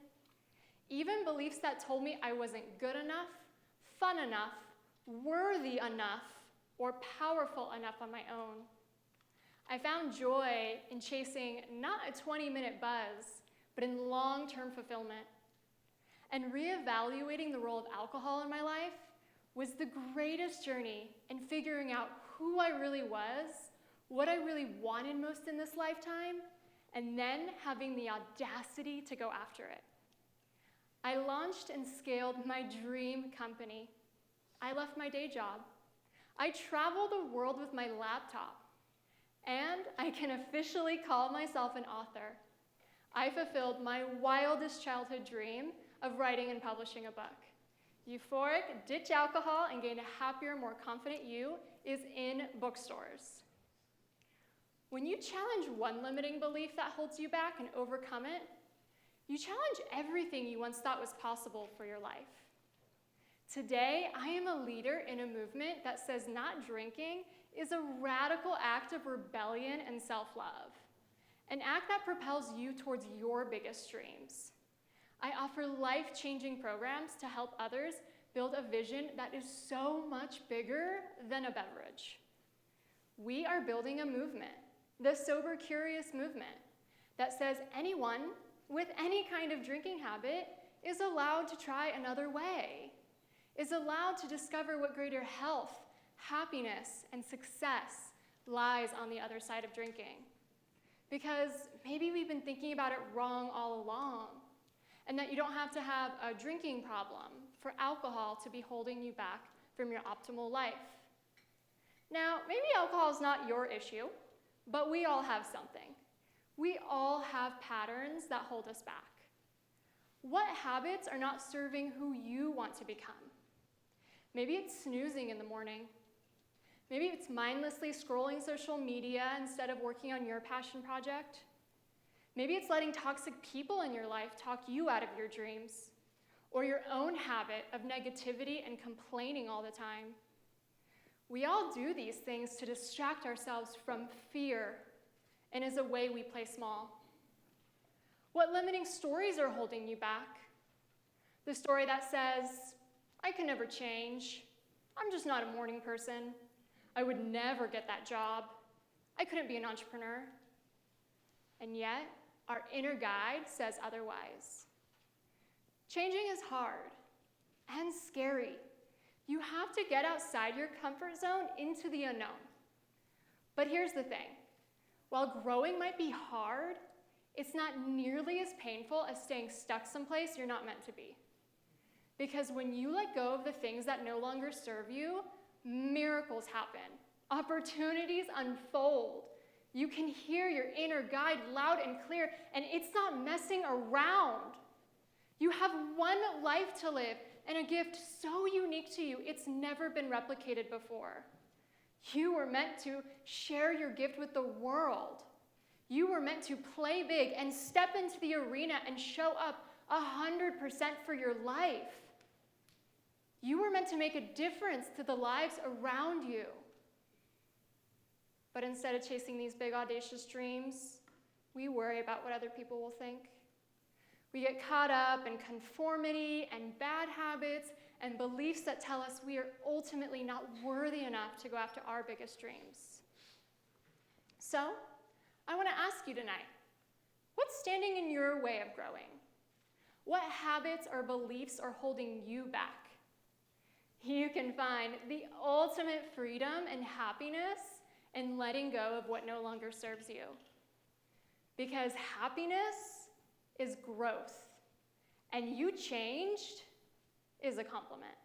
Even beliefs that told me I wasn't good enough, fun enough, worthy enough, or powerful enough on my own. I found joy in chasing not a 20-minute buzz, but in long-term fulfillment. And reevaluating the role of alcohol in my life was the greatest journey in figuring out who I really was, what I really wanted most in this lifetime, and then having the audacity to go after it. I launched and scaled my dream company. I left my day job. I traveled the world with my laptop. And I can officially call myself an author. I fulfilled my wildest childhood dream of writing and publishing a book. Euphoric, Ditch Alcohol and Gain a Happier, More Confident You is in bookstores. When you challenge one limiting belief that holds you back and overcome it, you challenge everything you once thought was possible for your life. Today, I am a leader in a movement that says not drinking is a radical act of rebellion and self-love, an act that propels you towards your biggest dreams. I offer life-changing programs to help others build a vision that is so much bigger than a beverage. We are building a movement, the Sober Curious movement, that says anyone with any kind of drinking habit is allowed to try another way, is allowed to discover what greater health, happiness, and success lies on the other side of drinking. Because maybe we've been thinking about it wrong all along, and that you don't have to have a drinking problem for alcohol to be holding you back from your optimal life. Now, maybe alcohol is not your issue, but we all have something. We all have patterns that hold us back. What habits are not serving who you want to become? Maybe it's snoozing in the morning. Maybe it's mindlessly scrolling social media instead of working on your passion project. Maybe it's letting toxic people in your life talk you out of your dreams, or your own habit of negativity and complaining all the time. We all do these things to distract ourselves from fear and as a way we play small. What limiting stories are holding you back? The story that says, I can never change. I'm just not a morning person. I would never get that job. I couldn't be an entrepreneur. And yet, our inner guide says otherwise. Changing is hard and scary. You have to get outside your comfort zone into the unknown. But here's the thing. While growing might be hard, it's not nearly as painful as staying stuck someplace you're not meant to be. Because when you let go of the things that no longer serve you, miracles happen. Opportunities unfold. You can hear your inner guide loud and clear, and it's not messing around. You have one life to live and a gift so unique to you, it's never been replicated before. You were meant to share your gift with the world. You were meant to play big and step into the arena and show up 100% for your life. You were meant to make a difference to the lives around you. But instead of chasing these big, audacious dreams, we worry about what other people will think. We get caught up in conformity and bad habits and beliefs that tell us we are ultimately not worthy enough to go after our biggest dreams. So, I want to ask you tonight, what's standing in your way of growing? What habits or beliefs are holding you back? You can find the ultimate freedom and happiness in letting go of what no longer serves you. Because happiness is growth, and you changed is a compliment.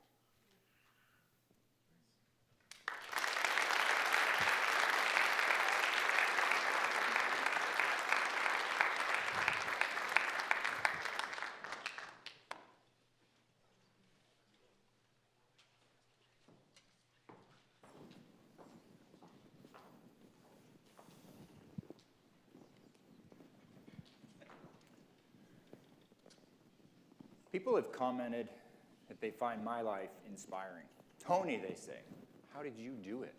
People have commented that they find my life inspiring. Tony, they say, how did you do it?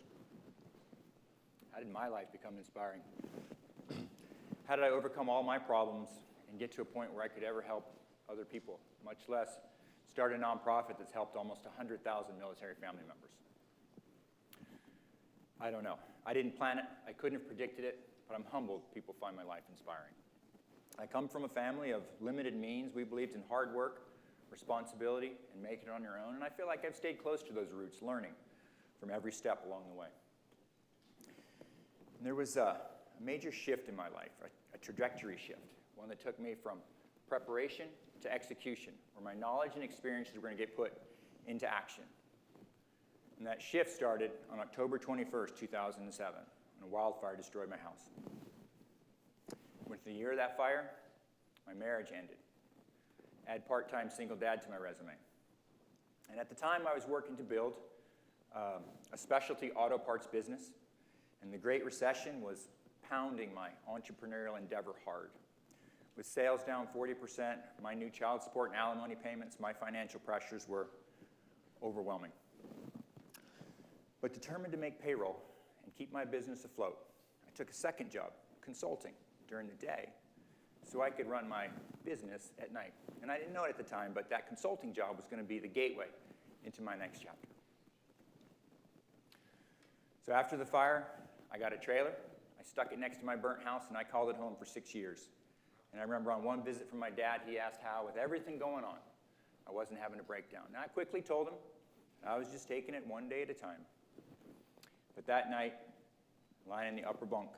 How did my life become inspiring? How did I overcome all my problems and get to a point where I could ever help other people, much less start a nonprofit that's helped almost 100,000 military family members? I don't know. I didn't plan it. I couldn't have predicted it, but I'm humbled people find my life inspiring. I come from a family of limited means. We believed in hard work, responsibility, and making it on your own, and I feel like I've stayed close to those roots, learning from every step along the way. And there was a major shift in my life, a trajectory shift, one that took me from preparation to execution, where my knowledge and experiences were going to get put into action. And that shift started on October 21st, 2007, when a wildfire destroyed my house. Within a year of that fire, my marriage ended. Add part-time single dad to my resume. And at the time, I was working to build a specialty auto parts business, and the Great Recession was pounding my entrepreneurial endeavor hard. With sales down 40%, my new child support and alimony payments, my financial pressures were overwhelming. But determined to make payroll and keep my business afloat, I took a second job, consulting, during the day, so I could run my business at night. And I didn't know it at the time, but that consulting job was going to be the gateway into my next chapter. So after the fire, I got a trailer, I stuck it next to my burnt house, and I called it home for 6 years. And I remember on one visit from my dad, he asked how, with everything going on, I wasn't having a breakdown. And I quickly told him I was just taking it one day at a time. But that night, lying in the upper bunk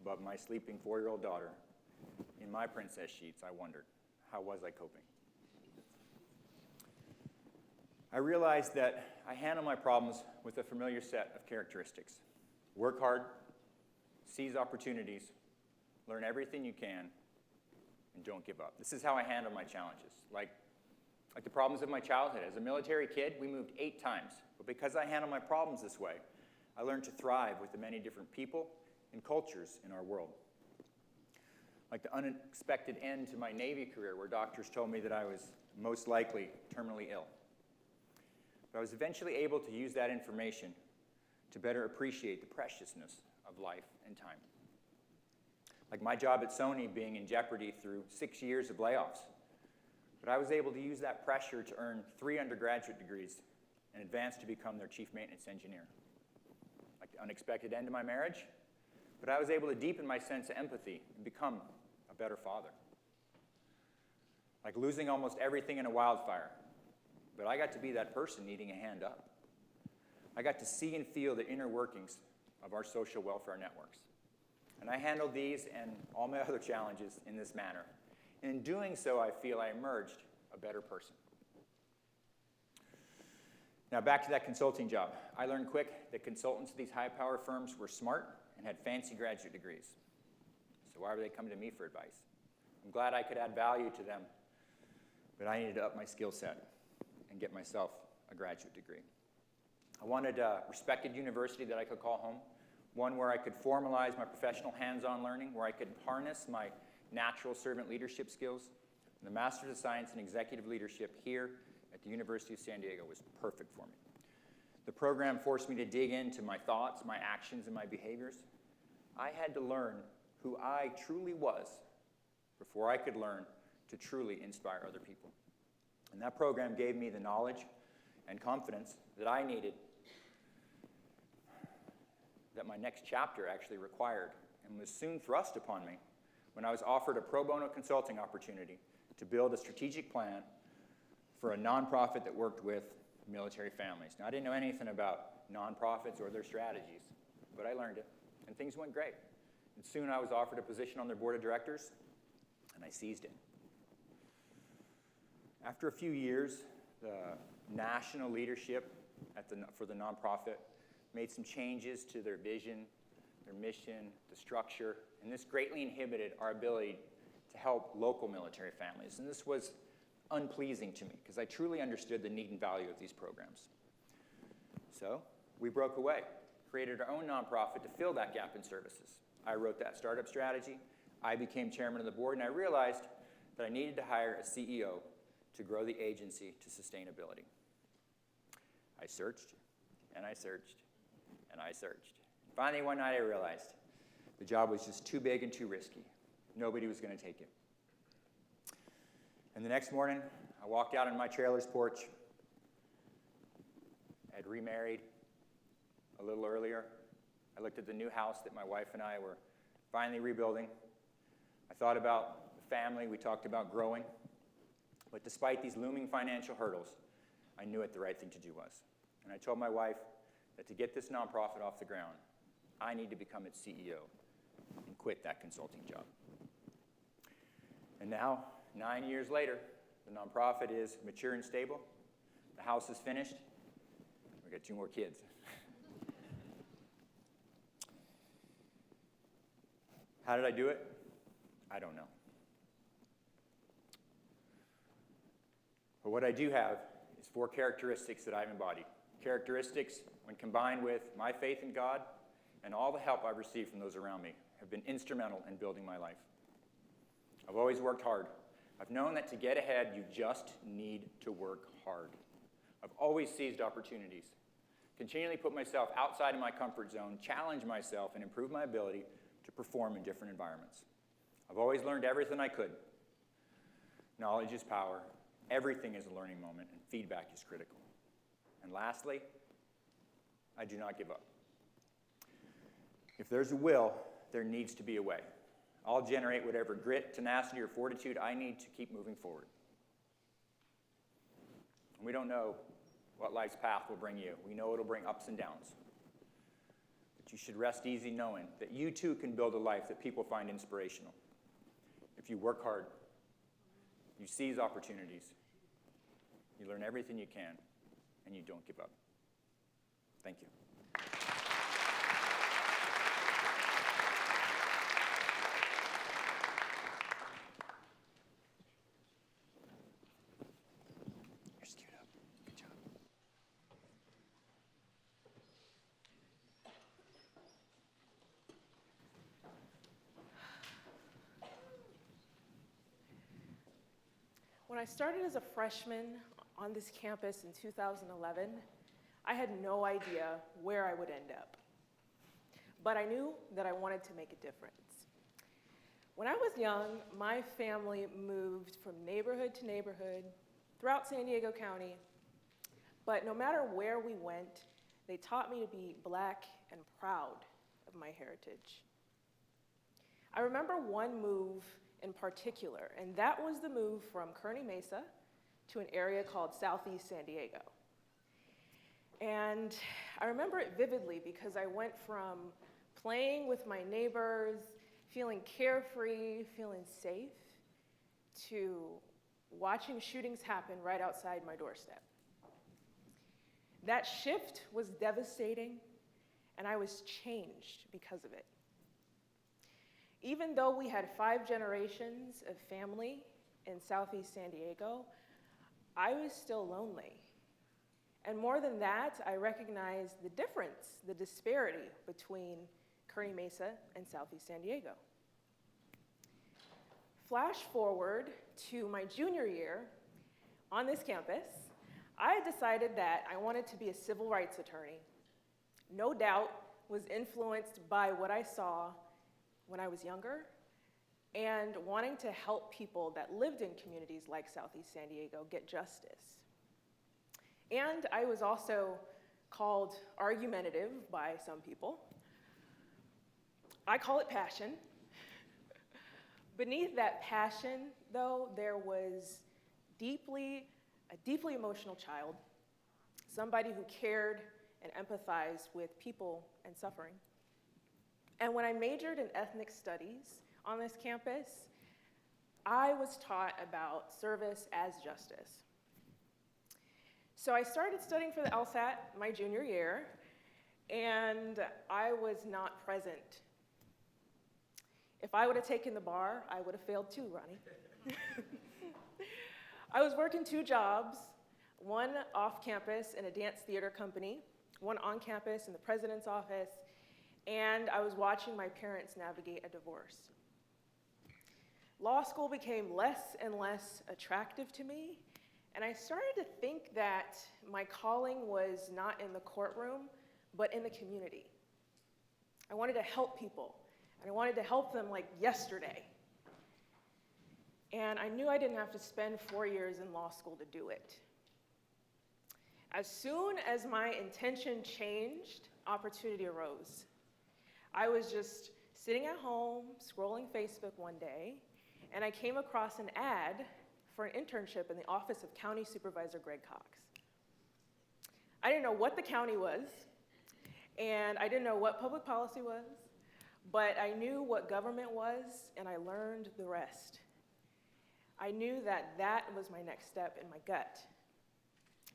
above my sleeping 4-year-old daughter, in my princess sheets, I wondered, how was I coping? I realized that I handle my problems with a familiar set of characteristics. Work hard, seize opportunities, learn everything you can, and don't give up. This is how I handle my challenges. Like the problems of my childhood. As a military kid, we moved 8 times. But because I handle my problems this way, I learned to thrive with the many different people and cultures in our world. Like the unexpected end to my Navy career, where doctors told me that I was most likely terminally ill. But I was eventually able to use that information to better appreciate the preciousness of life and time. Like my job at Sony being in jeopardy through 6 years of layoffs. But I was able to use that pressure to earn 3 undergraduate degrees and advance to become their chief maintenance engineer. Like the unexpected end to my marriage, but I was able to deepen my sense of empathy and become a better father. Like losing almost everything in a wildfire, but I got to be that person needing a hand up. I got to see and feel the inner workings of our social welfare networks. And I handled these and all my other challenges in this manner. And in doing so, I feel I emerged a better person. Now back to that consulting job. I learned quick that consultants at these high-power firms were smart and had fancy graduate degrees. So why were they coming to me for advice? I'm glad I could add value to them, but I needed to up my skill set and get myself a graduate degree. I wanted a respected university that I could call home, one where I could formalize my professional hands-on learning, where I could harness my natural servant leadership skills. And the Master's of Science in Executive Leadership here at the University of San Diego was perfect for me. The program forced me to dig into my thoughts, my actions, and my behaviors. I had to learn who I truly was before I could learn to truly inspire other people. And that program gave me the knowledge and confidence that I needed, that my next chapter actually required, and was soon thrust upon me when I was offered a pro bono consulting opportunity to build a strategic plan for a nonprofit that worked with military families. Now, I didn't know anything about nonprofits or their strategies, but I learned it, and things went great. And soon I was offered a position on their board of directors, and I seized it. After a few years, the national leadership for the nonprofit made some changes to their vision, their mission, the structure, and this greatly inhibited our ability to help local military families. And this was unpleasing to me because I truly understood the need and value of these programs. So we broke away, created our own nonprofit to fill that gap in services. I wrote that startup strategy. I became chairman of the board, and I realized that I needed to hire a CEO to grow the agency to sustainability. I searched, and I searched, and I searched. Finally, one night I realized the job was just too big and too risky. Nobody was going to take it. And the next morning, I walked out on my trailer's porch. I'd remarried a little earlier. I looked at the new house that my wife and I were finally rebuilding. I thought about the family. We talked about growing. But despite these looming financial hurdles, I knew what the right thing to do was. And I told my wife that to get this nonprofit off the ground, I need to become its CEO and quit that consulting job. And now, 9 years later, the nonprofit is mature and stable. The house is finished. We got 2 more kids. How did I do it? I don't know. But what I do have is 4 characteristics that I've embodied. Characteristics, when combined with my faith in God and all the help I've received from those around me, have been instrumental in building my life. I've always worked hard. I've known that to get ahead, you just need to work hard. I've always seized opportunities, continually put myself outside of my comfort zone, challenge myself, and improve my ability to perform in different environments. I've always learned everything I could. Knowledge is power. Everything is a learning moment, and feedback is critical. And lastly, I do not give up. If there's a will, there needs to be a way. I'll generate whatever grit, tenacity, or fortitude I need to keep moving forward. And we don't know what life's path will bring you. We know it'll bring ups and downs. But you should rest easy knowing that you too can build a life that people find inspirational. If you work hard, you seize opportunities, you learn everything you can, and you don't give up. Thank you. You're skewed up. Good job. When I started as a freshman on this campus in 2011, I had no idea where I would end up. But I knew that I wanted to make a difference. When I was young, my family moved from neighborhood to neighborhood throughout San Diego County. But no matter where we went, they taught me to be Black and proud of my heritage. I remember one move in particular, and that was the move from Kearny Mesa to an area called Southeast San Diego. And I remember it vividly because I went from playing with my neighbors, feeling carefree, feeling safe, to watching shootings happen right outside my doorstep. That shift was devastating, and I was changed because of it. Even though we had 5 generations of family in Southeast San Diego, I was still lonely. And more than that, I recognized the difference, the disparity between Kearny Mesa and Southeast San Diego. Flash forward to my junior year on this campus, I decided that I wanted to be a civil rights attorney. No doubt was influenced by what I saw when I was younger and wanting to help people that lived in communities like Southeast San Diego get justice. And I was also called argumentative by some people. I call it passion. Beneath that passion, though, there was a deeply emotional child, somebody who cared and empathized with people and suffering. And when I majored in ethnic studies on this campus, I was taught about service as justice. So I started studying for the LSAT my junior year, and I was not present. If I would have taken the bar, I would have failed too, Ronnie. I was working 2 jobs, one off campus in a dance theater company, one on campus in the president's office, and I was watching my parents navigate a divorce. Law school became less and less attractive to me, And I started to think that my calling was not in the courtroom, but in the community. I wanted to help people, and I wanted to help them like yesterday. And I knew I didn't have to spend 4 years in law school to do it. As soon as my intention changed, opportunity arose. I was just sitting at home, scrolling Facebook one day, and I came across an ad for an internship in the office of County Supervisor Greg Cox. I didn't know what the county was, and I didn't know what public policy was, but I knew what government was, and I learned the rest. I knew that that was my next step in my gut.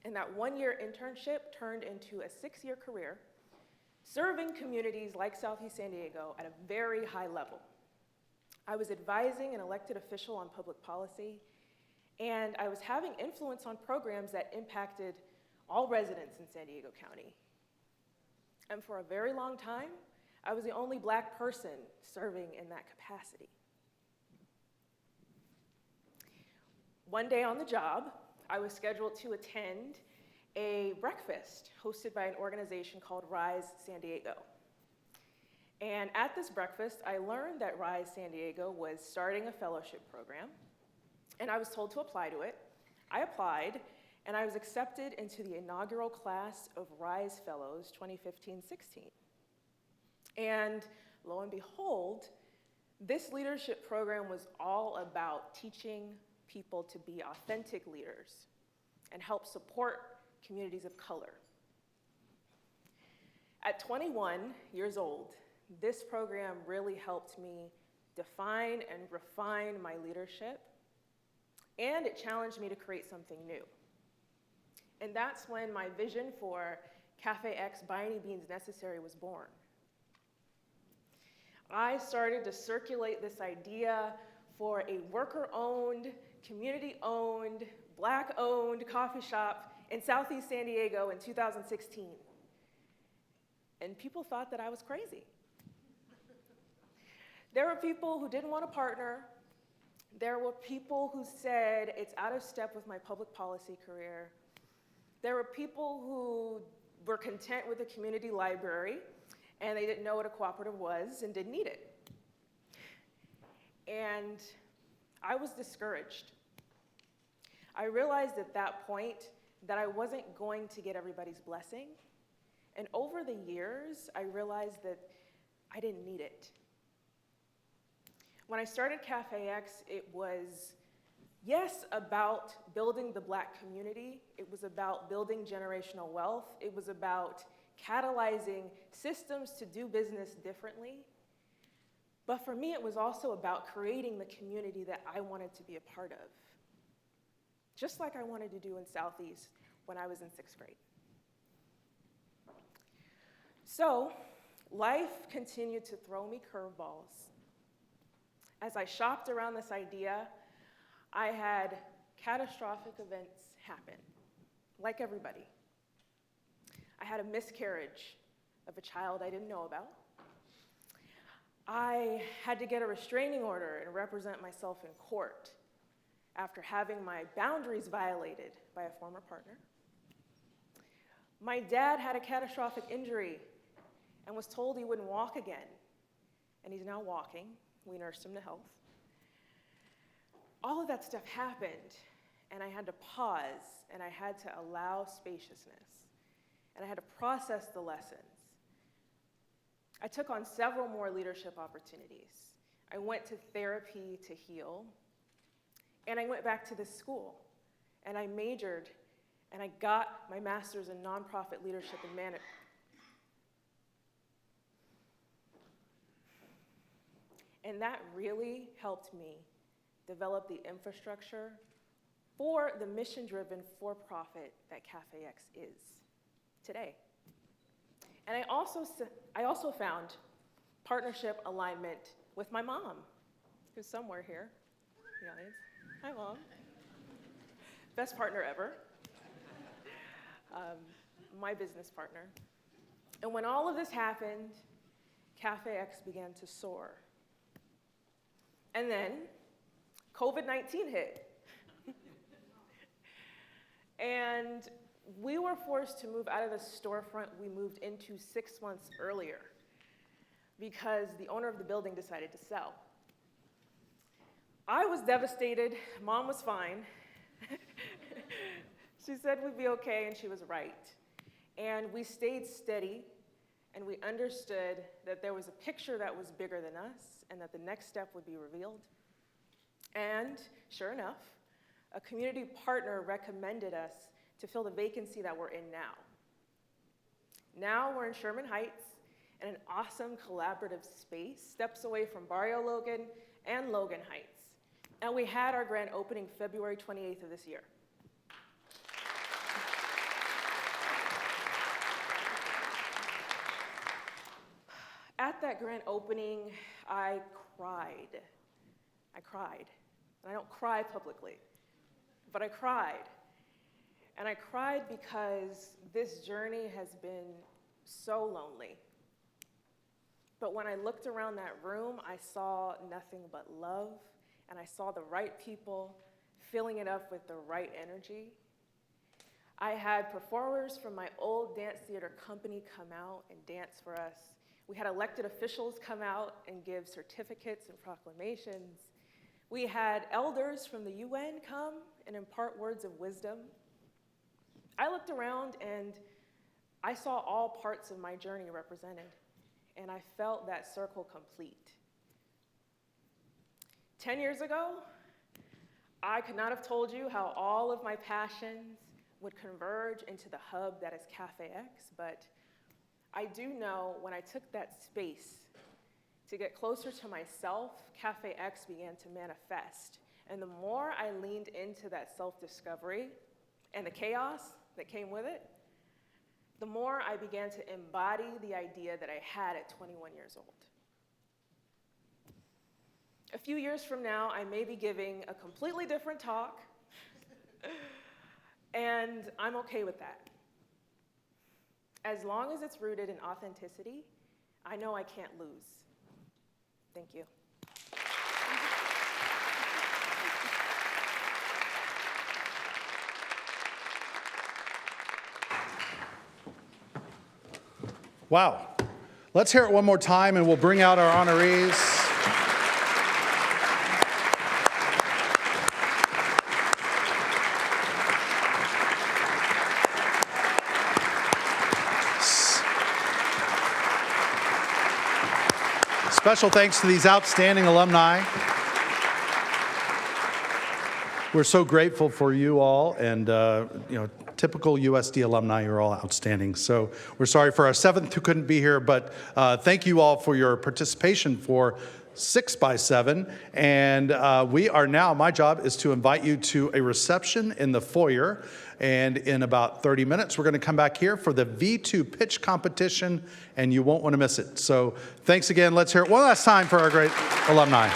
And that one-year internship turned into a 6-year career serving communities like Southeast San Diego at a very high level. I was advising an elected official on public policy, and I was having influence on programs that impacted all residents in San Diego County. And for a very long time, I was the only Black person serving in that capacity. One day on the job, I was scheduled to attend a breakfast hosted by an organization called Rise San Diego. And at this breakfast, I learned that Rise San Diego was starting a fellowship program, and I was told to apply to it. I applied, and I was accepted into the inaugural class of Rise Fellows 2015-16. And lo and behold, this leadership program was all about teaching people to be authentic leaders and help support communities of color. At 21 years old, this program really helped me define and refine my leadership, and it challenged me to create something new. And that's when my vision for Cafe X By Any Means Necessary was born. I started to circulate this idea for a worker-owned, community-owned, Black-owned coffee shop in Southeast San Diego in 2016. And people thought that I was crazy. There were people who didn't want to partner. There were people who said it's out of step with my public policy career. There were people who were content with a community library, and they didn't know what a cooperative was and didn't need it. And I was discouraged. I realized at that point that I wasn't going to get everybody's blessing. And over the years, I realized that I didn't need it. When I started Cafe X, it was, yes, about building the Black community. It was about building generational wealth. It was about catalyzing systems to do business differently. But for me, it was also about creating the community that I wanted to be a part of, just like I wanted to do in Southeast when I was in 6th grade. So life continued to throw me curveballs. As I shopped around this idea, I had catastrophic events happen, like everybody. I had a miscarriage of a child I didn't know about. I had to get a restraining order and represent myself in court after having my boundaries violated by a former partner. My dad had a catastrophic injury and was told he wouldn't walk again, and he's now walking. We nursed him to health. All of that stuff happened, and I had to pause, and I had to allow spaciousness, and I had to process the lessons. I took on several more leadership opportunities. I went to therapy to heal, and I went back to this school, and I majored, and I got my master's in nonprofit leadership and management. And that really helped me develop the infrastructure for the mission-driven for-profit that Cafe X is today. And I also found partnership alignment with my mom, who's somewhere here in the audience. Hi, Mom. Best partner ever. My business partner. And when all of this happened, Cafe X began to soar. And then COVID-19 hit. And we were forced to move out of the storefront we moved into 6 months earlier because the owner of the building decided to sell. I was devastated. Mom was fine. She said we'd be okay, and she was right. And we stayed steady, and we understood that there was a picture that was bigger than us, and that the next step would be revealed. And sure enough, a community partner recommended us to fill the vacancy that we're in now. Now we're in Sherman Heights, in an awesome collaborative space, steps away from Barrio Logan and Logan Heights. And we had our grand opening February 28th of this year. At that grand opening, I cried. And I don't cry publicly, but I cried. And I cried because this journey has been so lonely. But when I looked around that room, I saw nothing but love, and I saw the right people filling it up with the right energy. I had performers from my old dance theater company come out and dance for us. We had elected officials come out and give certificates and proclamations. We had elders from the UN come and impart words of wisdom. I looked around and I saw all parts of my journey represented, and I felt that circle complete. 10 years ago, I could not have told you how all of my passions would converge into the hub that is Cafe X, but I do know when I took that space to get closer to myself, Cafe X began to manifest. And the more I leaned into that self-discovery and the chaos that came with it, the more I began to embody the idea that I had at 21 years old. A few years from now, I may be giving a completely different talk, and I'm okay with that. As long as it's rooted in authenticity, I know I can't lose. Thank you. Wow. Let's hear it one more time, and we'll bring out our honorees. Special thanks to these outstanding alumni. We're so grateful for you all, and typical USD alumni, you're all outstanding. So we're sorry for our seventh who couldn't be here, but thank you all for your participation for 6x7. And we are now, my job is to invite you to a reception in the foyer. And in about 30 minutes, we're going to come back here for the V2 pitch competition, and you won't want to miss it. So thanks again. Let's hear it one last time for our great alumni.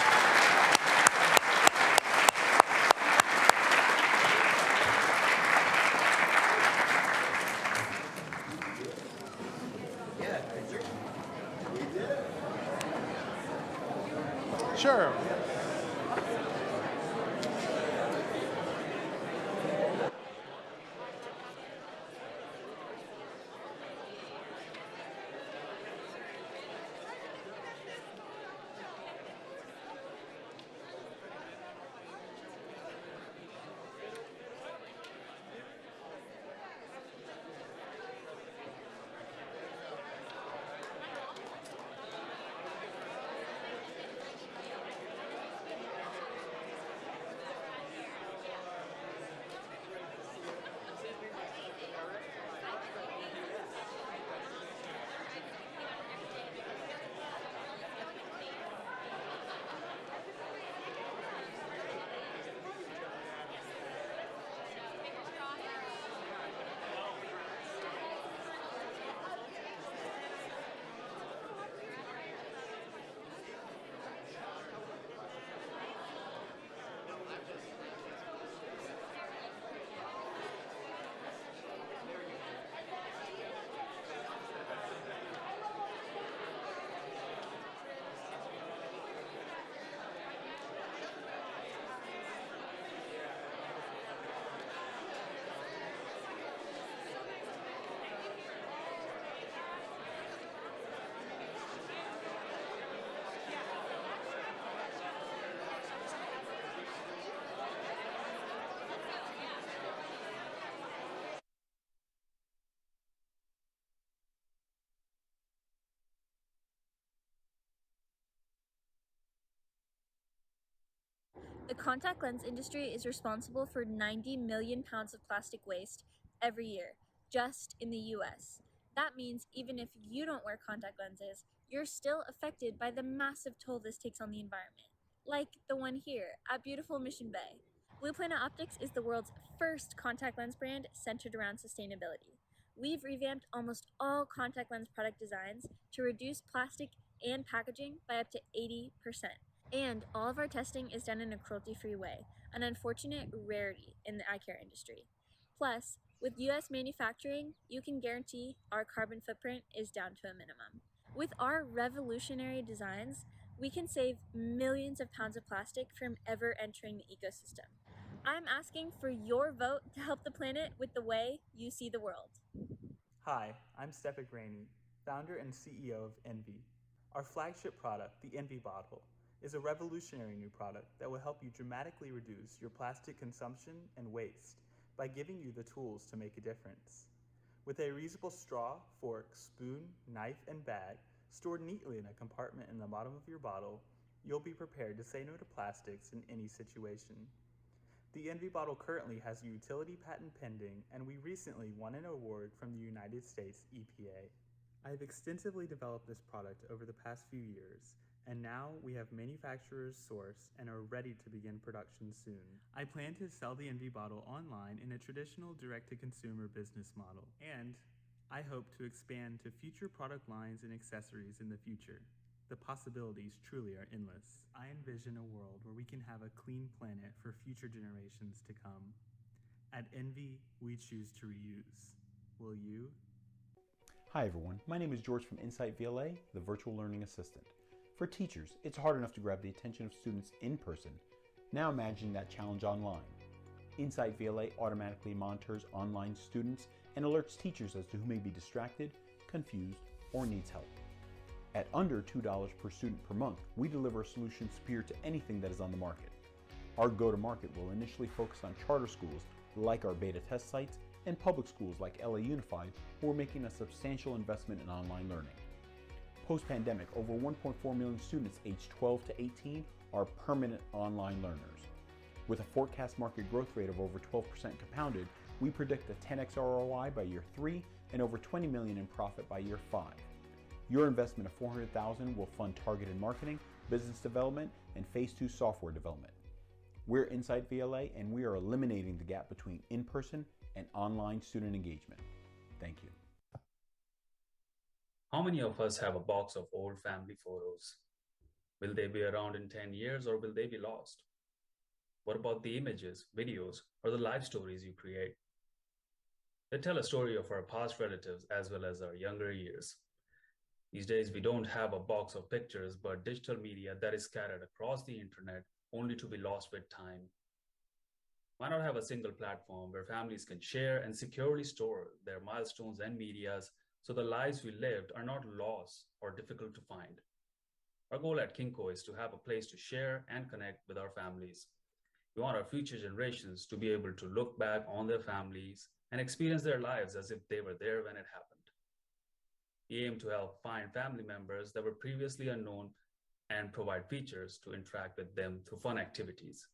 Sure. The contact lens industry is responsible for 90 million pounds of plastic waste every year, just in the US. That means even if you don't wear contact lenses, you're still affected by the massive toll this takes on the environment. Like the one here at beautiful Mission Bay. Blue Planet Optics is the world's first contact lens brand centered around sustainability. We've revamped almost all contact lens product designs to reduce plastic and packaging by up to 80%. And all of our testing is done in a cruelty-free way, an unfortunate rarity in the eye care industry. Plus, with US manufacturing, you can guarantee our carbon footprint is down to a minimum. With our revolutionary designs, we can save millions of pounds of plastic from ever entering the ecosystem. I'm asking for your vote to help the planet with the way you see the world. Hi, I'm Stepik Rainey, founder and CEO of Envy. Our flagship product, the Envy Bottle, is a revolutionary new product that will help you dramatically reduce your plastic consumption and waste by giving you the tools to make a difference. With a reusable straw, fork, spoon, knife, and bag stored neatly in a compartment in the bottom of your bottle, you'll be prepared to say no to plastics in any situation. The Envy Bottle currently has a utility patent pending, and we recently won an award from the United States EPA. I have extensively developed this product over the past few years, and now we have manufacturers sourced and are ready to begin production soon. I plan to sell the Envy Bottle online in a traditional direct-to-consumer business model, and I hope to expand to future product lines and accessories in the future. The possibilities truly are endless. I envision a world where we can have a clean planet for future generations to come. At Envy, we choose to reuse. Will you? Hi everyone, my name is George from Insight VLA, the virtual learning assistant. For teachers, it's hard enough to grab the attention of students in person. Now imagine that challenge online. Insight VLA automatically monitors online students and alerts teachers as to who may be distracted, confused, or needs help. At under $2 per student per month, we deliver a solution superior to anything that is on the market. Our go-to-market will initially focus on charter schools like our beta test sites and public schools like LA Unified, who are making a substantial investment in online learning. Post-pandemic, over 1.4 million students aged 12 to 18 are permanent online learners. With a forecast market growth rate of over 12% compounded, we predict a 10x ROI by year 3 and over $20 million in profit by year 5. Your investment of $400,000 will fund targeted marketing, business development, and phase 2 software development. We're Insight VLA, and we are eliminating the gap between in-person and online student engagement. Thank you. How many of us have a box of old family photos? Will they be around in 10 years or will they be lost? What about the images, videos, or the life stories you create? They tell a story of our past relatives as well as our younger years. These days, we don't have a box of pictures, but digital media that is scattered across the internet only to be lost with time. Why not have a single platform where families can share and securely store their milestones and medias so the lives we lived are not lost or difficult to find? Our goal at Kinko is to have a place to share and connect with our families. We want our future generations to be able to look back on their families and experience their lives as if they were there when it happened. We aim to help find family members that were previously unknown and provide features to interact with them through fun activities.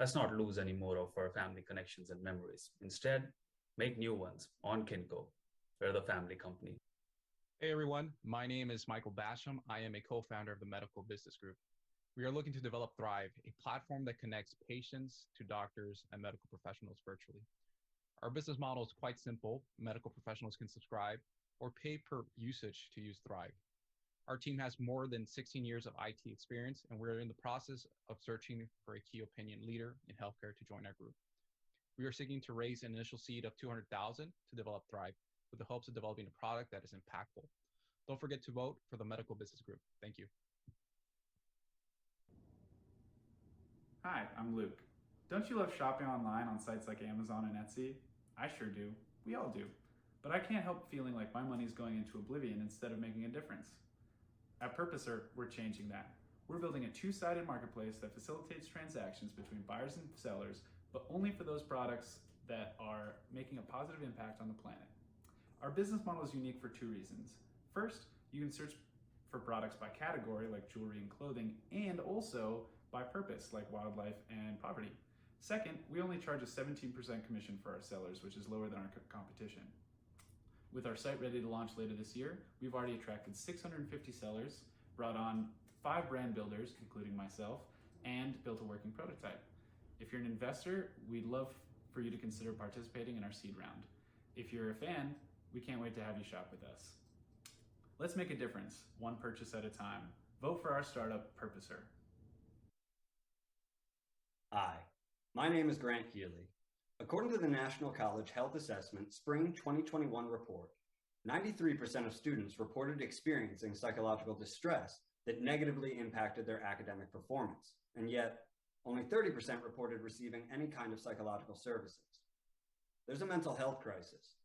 Let's not lose any more of our family connections and memories. Instead, make new ones on Kinko. We're the family company. Hey everyone, my name is Michael Basham. I am a co-founder of the Medical Business Group. We are looking to develop Thrive, a platform that connects patients to doctors and medical professionals virtually. Our business model is quite simple. Medical professionals can subscribe or pay per usage to use Thrive. Our team has more than 16 years of IT experience, and we're in the process of searching for a key opinion leader in healthcare to join our group. We are seeking to raise an initial seed of $200,000 to develop Thrive, with the hopes of developing a product that is impactful. Don't forget to vote for the Medical Business Group. Thank you. Hi, I'm Luke. Don't you love shopping online on sites like Amazon and Etsy? I sure do. We all do. But I can't help feeling like my money's going into oblivion instead of making a difference. At Purposer, we're changing that. We're building a two-sided marketplace that facilitates transactions between buyers and sellers, but only for those products that are making a positive impact on the planet. Our business model is unique for 2 reasons. First, you can search for products by category like jewelry and clothing, and also by purpose, like wildlife and poverty. Second, we only charge a 17% commission for our sellers, which is lower than our competition. With our site ready to launch later this year, we've already attracted 650 sellers, brought on 5 brand builders, including myself, and built a working prototype. If you're an investor, we'd love for you to consider participating in our seed round. If you're a fan, we can't wait to have you shop with us. Let's make a difference, one purchase at a time. Vote for our startup, Purposer. Hi, my name is Grant Healy. According to the National College Health Assessment Spring 2021 report, 93% of students reported experiencing psychological distress that negatively impacted their academic performance, and yet only 30% reported receiving any kind of psychological services. There's a mental health crisis,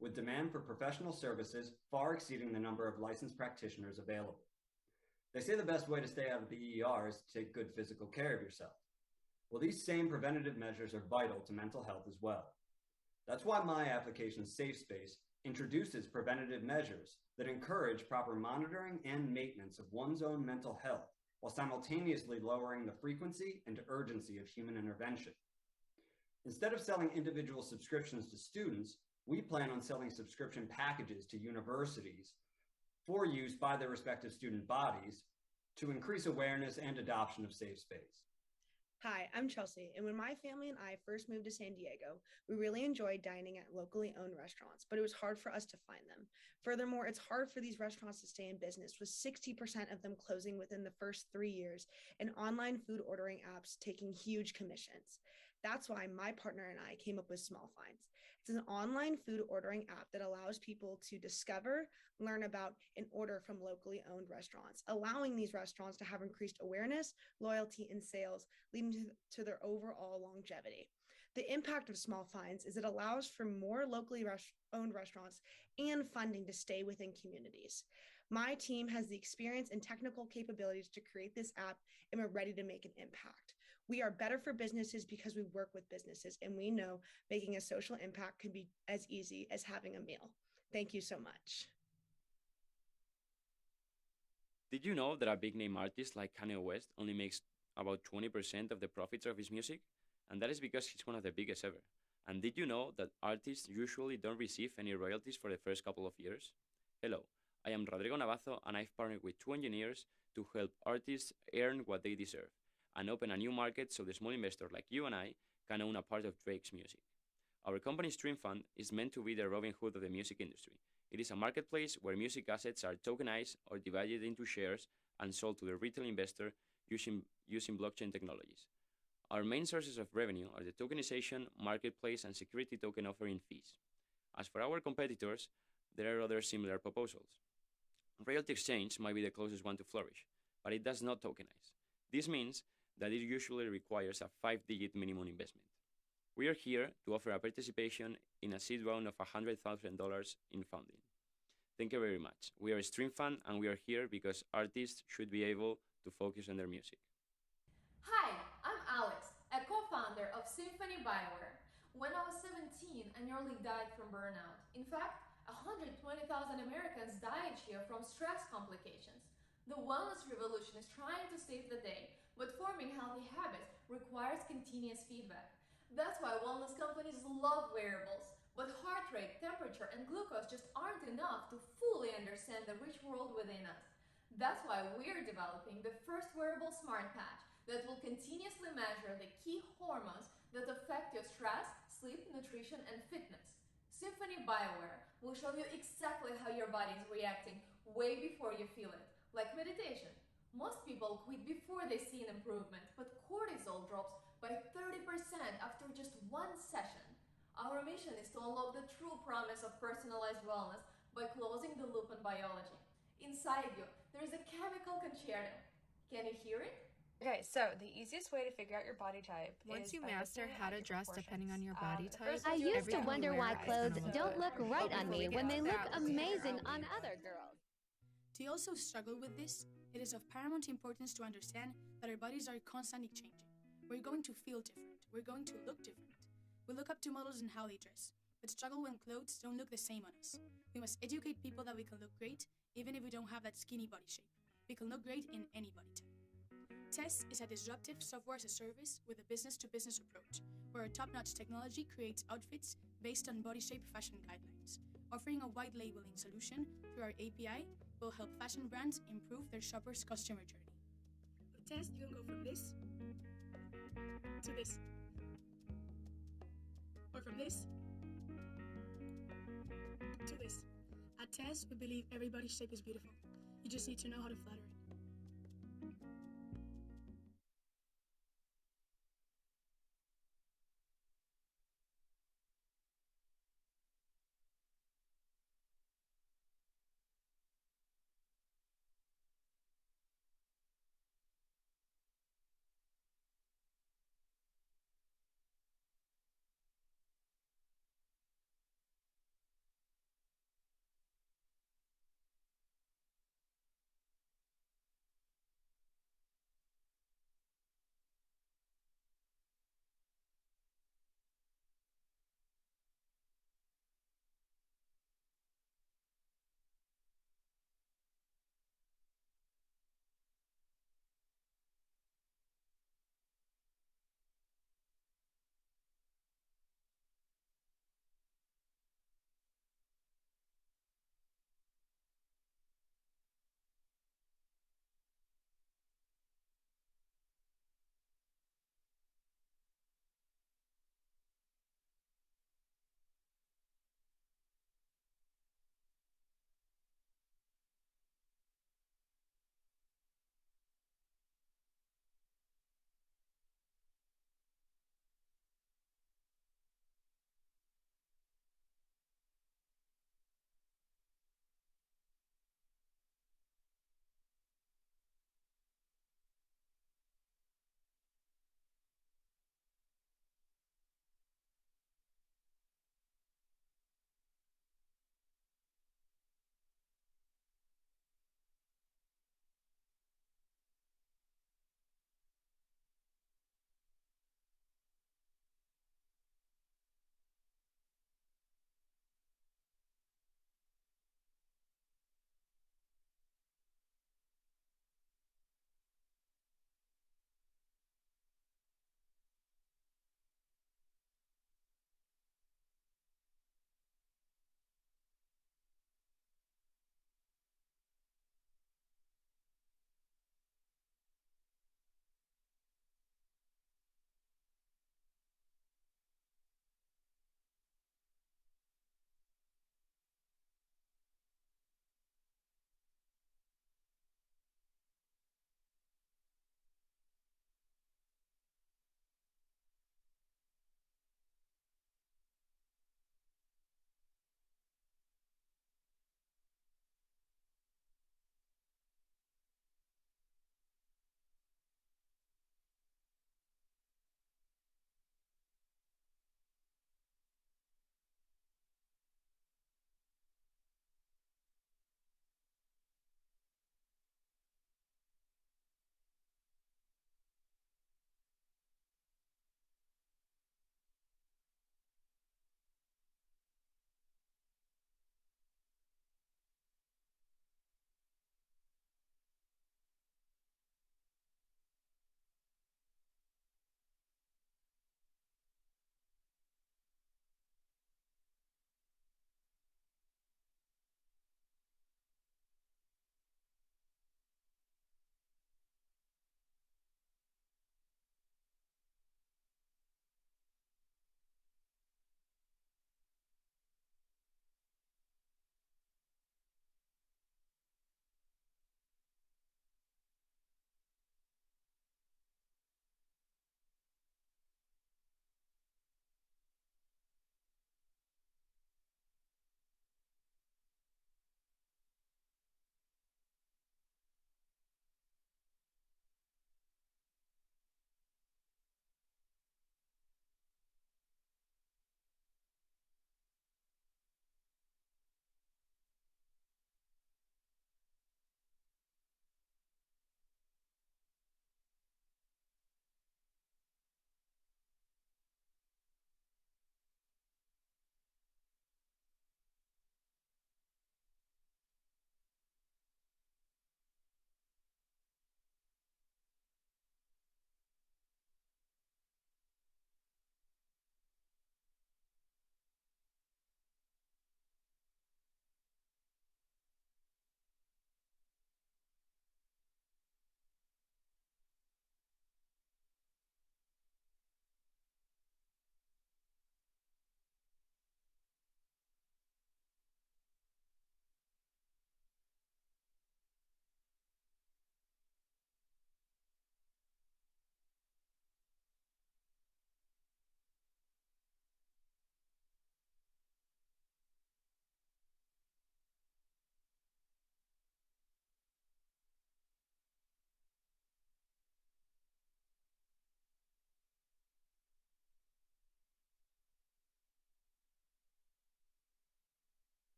with demand for professional services far exceeding the number of licensed practitioners available. They say the best way to stay out of the ER is to take good physical care of yourself. Well, these same preventative measures are vital to mental health as well. That's why my application, SafeSpace, introduces preventative measures that encourage proper monitoring and maintenance of one's own mental health, while simultaneously lowering the frequency and urgency of human intervention. Instead of selling individual subscriptions to students, we plan on selling subscription packages to universities for use by their respective student bodies to increase awareness and adoption of SafeSpace. Hi, I'm Chelsea, and when my family and I first moved to San Diego, we really enjoyed dining at locally owned restaurants, but it was hard for us to find them. Furthermore, it's hard for these restaurants to stay in business, with 60% of them closing within the first 3 years and online food ordering apps taking huge commissions. That's why my partner and I came up with Small Finds. It's an online food ordering app that allows people to discover, learn about, and order from locally owned restaurants, allowing these restaurants to have increased awareness, loyalty, and sales, leading to their overall longevity. The impact of Small Finds is it allows for more locally owned restaurants and funding to stay within communities. My team has the experience and technical capabilities to create this app, and we're ready to make an impact. We are better for businesses because we work with businesses, and we know making a social impact can be as easy as having a meal. Thank you so much. Did you know that a big name artist like Kanye West only makes about 20% of the profits of his music? And that is because he's one of the biggest ever. And did you know that artists usually don't receive any royalties for the first couple of years? Hello, I am Rodrigo Navazo, and I've partnered with 2 engineers to help artists earn what they deserve and open a new market so the small investor like you and I can own a part of Drake's music. Our company StreamFund is meant to be the Robin Hood of the music industry. It is a marketplace where music assets are tokenized or divided into shares and sold to the retail investor using blockchain technologies. Our main sources of revenue are the tokenization, marketplace, and security token offering fees. As for our competitors, there are other similar proposals. Royalty Exchange might be the closest one to flourish, but it does not tokenize. This means that it usually requires a 5-digit minimum investment. We are here to offer a participation in a seed round of $100,000 in funding. Thank you very much. We are StreamFund, and we are here because artists should be able to focus on their music. Hi, I'm Alex, a co-founder of Symphony Bioware. When I was 17, I nearly died from burnout. In fact, 120,000 Americans die each year from stress complications. The wellness revolution is trying to save the day, but forming healthy habits requires continuous feedback. That's why wellness companies love wearables, but heart rate, temperature, and glucose just aren't enough to fully understand the rich world within us. That's why we're developing the first wearable smart patch that will continuously measure the key hormones that affect your stress, sleep, nutrition, and fitness. Symphony Bioware will show you exactly how your body is reacting way before you feel it, like meditation. Most people quit before they see an improvement, but cortisol drops by 30% after just one session. Our mission is to unlock the true promise of personalized wellness by closing the loop on biology. Inside you, there is a chemical concerto. Can you hear it? Okay, so the easiest way to figure out your body type Once is you by master looking how at to your dress proportions. depending on your body type, first I thing used to everyone wonder wear why eyes clothes and don't look look right on me when they look amazing on on other girls. Do you also struggle with this? It is of paramount importance to understand that our bodies are constantly changing. We're going to feel different. We're going to look different. We look up to models and how they dress, but struggle when clothes don't look the same on us. We must educate people that we can look great, even if we don't have that skinny body shape. We can look great in any body type. Tess is a disruptive software as a service with a business-to-business approach, where our top-notch technology creates outfits based on body shape fashion guidelines. Offering a white labeling solution through our API will help fashion brands improve their shoppers' customer journey. With Tess, you can go from this to this, or from this to this. At Tess, we believe every body shape is beautiful. You just need to know how to flatter it.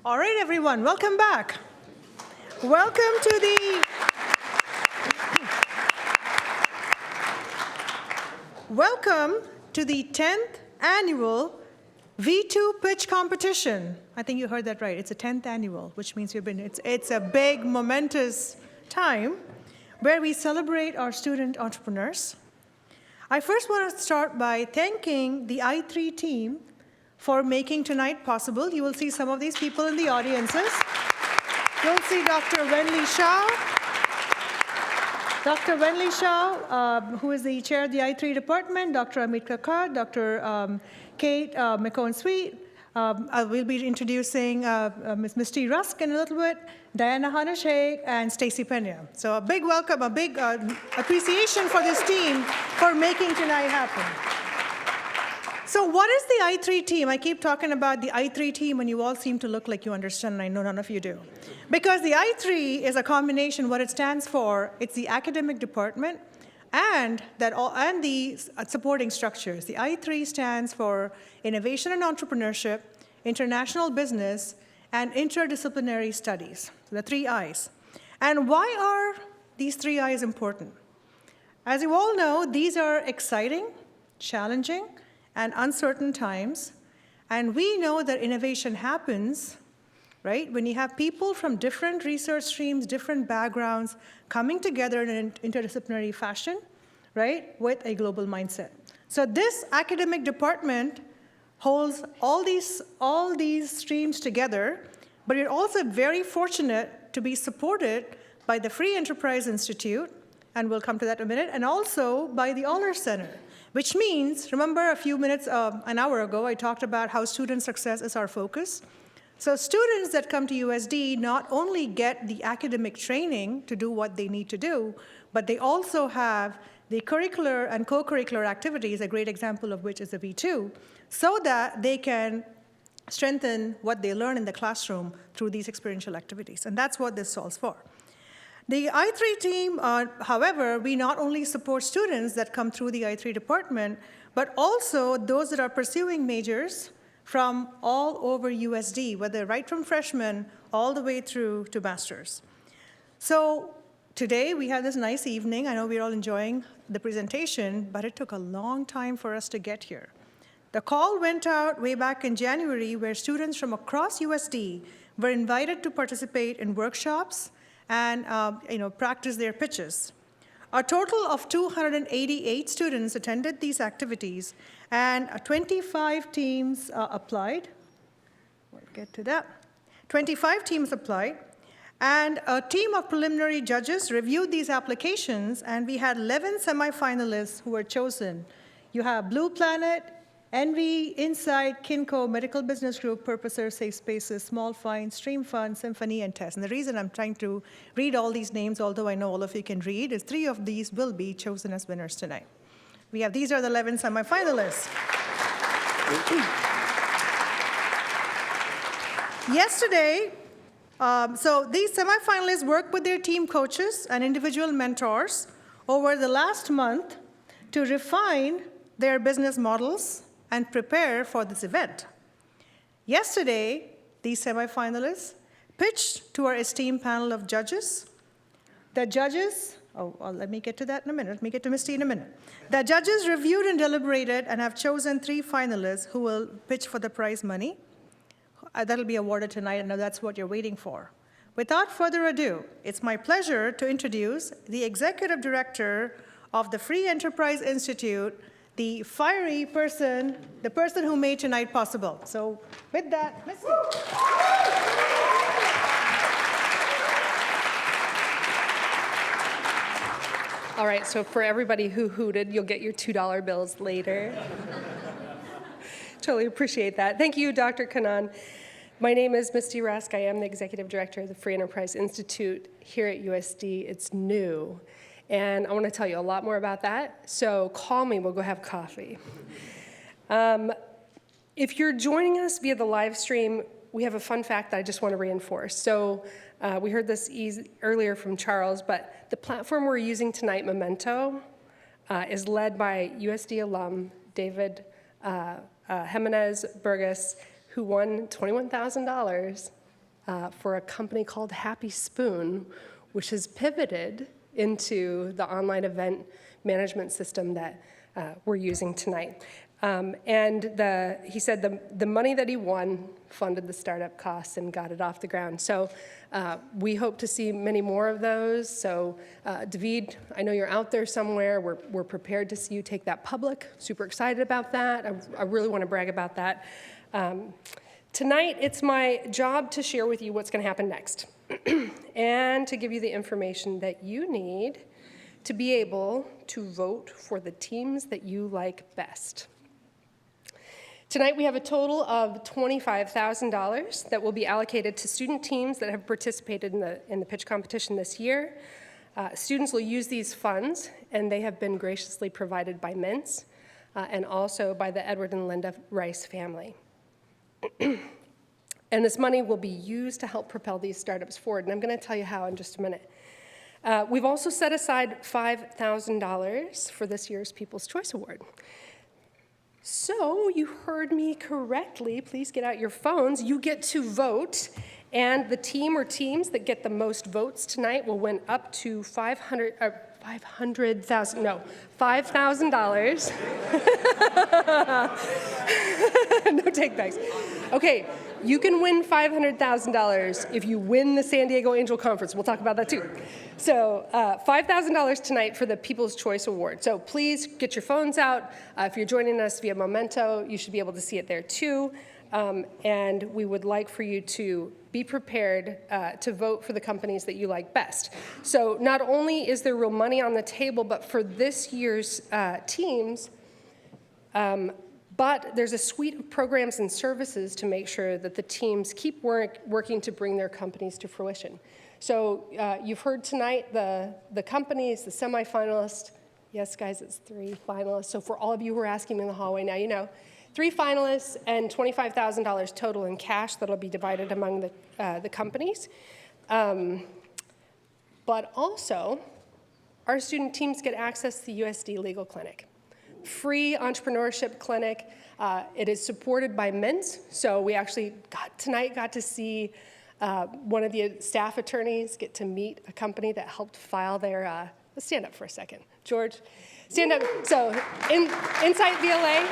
All right, everyone, welcome back. Welcome to the 10th annual V2 Pitch Competition. I think you heard that right. It's a 10th annual, which means it's a big, momentous time where we celebrate our student entrepreneurs. I first want to start by thanking the I3 team for making tonight possible. You will see some of these people in the audiences. You'll see Dr. Wenli Shah, who is the chair of the I3 department, Dr. Amit Kakar, Dr. Kate McCone-Sweet. We'll be introducing Ms. Misty Rusk in a little bit, Diana Hanna-Sheikh, and Stacy Pena. So a big welcome, a big appreciation for this team for making tonight happen. So what is the I3 team? I keep talking about the I3 team, and you all seem to look like you understand, and I know none of you do. Because the I3 is a combination, what it stands for, it's the academic department and the supporting structures. The I3 stands for Innovation and Entrepreneurship, International Business, and Interdisciplinary Studies, the 3 I's. And why are these 3 I's important? As you all know, these are exciting, challenging, and uncertain times. And we know that innovation happens, right, when you have people from different research streams, different backgrounds, coming together in an interdisciplinary fashion, right, with a global mindset. So this academic department holds all these streams together, but we're also very fortunate to be supported by the Free Enterprise Institute, and we'll come to that in a minute, and also by the Honors Center. Which means, remember an hour ago, I talked about how student success is our focus. So students that come to USD not only get the academic training to do what they need to do, but they also have the curricular and co-curricular activities, a great example of which is the V2, so that they can strengthen what they learn in the classroom through these experiential activities. And that's what this solves for. The I3 team, however, we not only support students that come through the I3 department, but also those that are pursuing majors from all over USD, whether right from freshmen all the way through to masters. So today we have this nice evening. I know we're all enjoying the presentation, but it took a long time for us to get here. The call went out way back in January where students from across USD were invited to participate in workshops and practice their pitches. A total of 288 students attended these activities, and 25 teams applied. We'll get to that. 25 teams applied, and a team of preliminary judges reviewed these applications, and we had 11 semifinalists who were chosen. You have Blue Planet, Envy, Insight, Kinco, Medical Business Group, Purposer, Safe Spaces, Small Fine, Stream Fund, Symphony, and TESS. And the reason I'm trying to read all these names, although I know all of you can read, is 3 of these will be chosen as winners tonight. These are the 11 semifinalists. Yesterday, so these semifinalists worked with their team coaches and individual mentors over the last month to refine their business models and prepare for this event. Yesterday, these semifinalists pitched to our esteemed panel of judges. The judges, let me get to that in a minute. Let me get to Misty in a minute. The judges reviewed and deliberated and have chosen 3 finalists who will pitch for the prize money. That'll be awarded tonight. I know that's what you're waiting for. Without further ado, it's my pleasure to introduce the executive director of the Free Enterprise Institute, the fiery person, the person who made tonight possible. So with that, Misty. All right, so for everybody who hooted, you'll get your $2 bills later. Totally appreciate that. Thank you, Dr. Kannan. My name is Misty Rusk. I am the executive director of the Free Enterprise Institute here at USD. It's new. And I want to tell you a lot more about that. So call me, we'll go have coffee. If you're joining us via the live stream, we have a fun fact that I just want to reinforce. So we heard this earlier from Charles, but the platform we're using tonight, Memento, is led by USD alum David Jimenez Burgess, who won $21,000 for a company called Happy Spoon, which has pivoted into the online event management system that we're using tonight. He said the money that he won funded the startup costs and got it off the ground. So we hope to see many more of those. So David, I know you're out there somewhere. We're prepared to see you take that public. Super excited about that. I really want to brag about that. Tonight, it's my job to share with you what's going to happen next and to give you the information that you need to be able to vote for the teams that you like best. Tonight, we have a total of $25,000 that will be allocated to student teams that have participated in the pitch competition this year. Students will use these funds, and they have been graciously provided by Mintz and also by the Edward and Linda Rice family. And this money will be used to help propel these startups forward, and I'm going to tell you how in just a minute. We've also set aside $5,000 for this year's People's Choice Award. So you heard me correctly. Please get out your phones. You get to vote, and the team or teams that get the most votes tonight will win up to $5,000. No take backs. Okay, you can win $500,000 if you win the San Diego Angel Conference. We'll talk about that too. So $5,000 tonight for the People's Choice Award. So please get your phones out. If you're joining us via Memento, you should be able to see it there too. And we would like for you to be prepared to vote for the companies that you like best. So not only is there real money on the table, but for this year's teams, but there's a suite of programs and services to make sure that the teams keep working to bring their companies to fruition. So you've heard tonight the companies, the semifinalists. Yes, guys, it's 3 finalists. So for all of you who are asking me in the hallway, now you know. 3 finalists and $25,000 total in cash that'll be divided among the companies. But also, our student teams get access to the USD Legal Clinic. Free entrepreneurship clinic. It is supported by Mintz. So we actually got to see one of the staff attorneys get to meet a company that helped file their, let's stand up for a second. George, stand up. So Insight VLA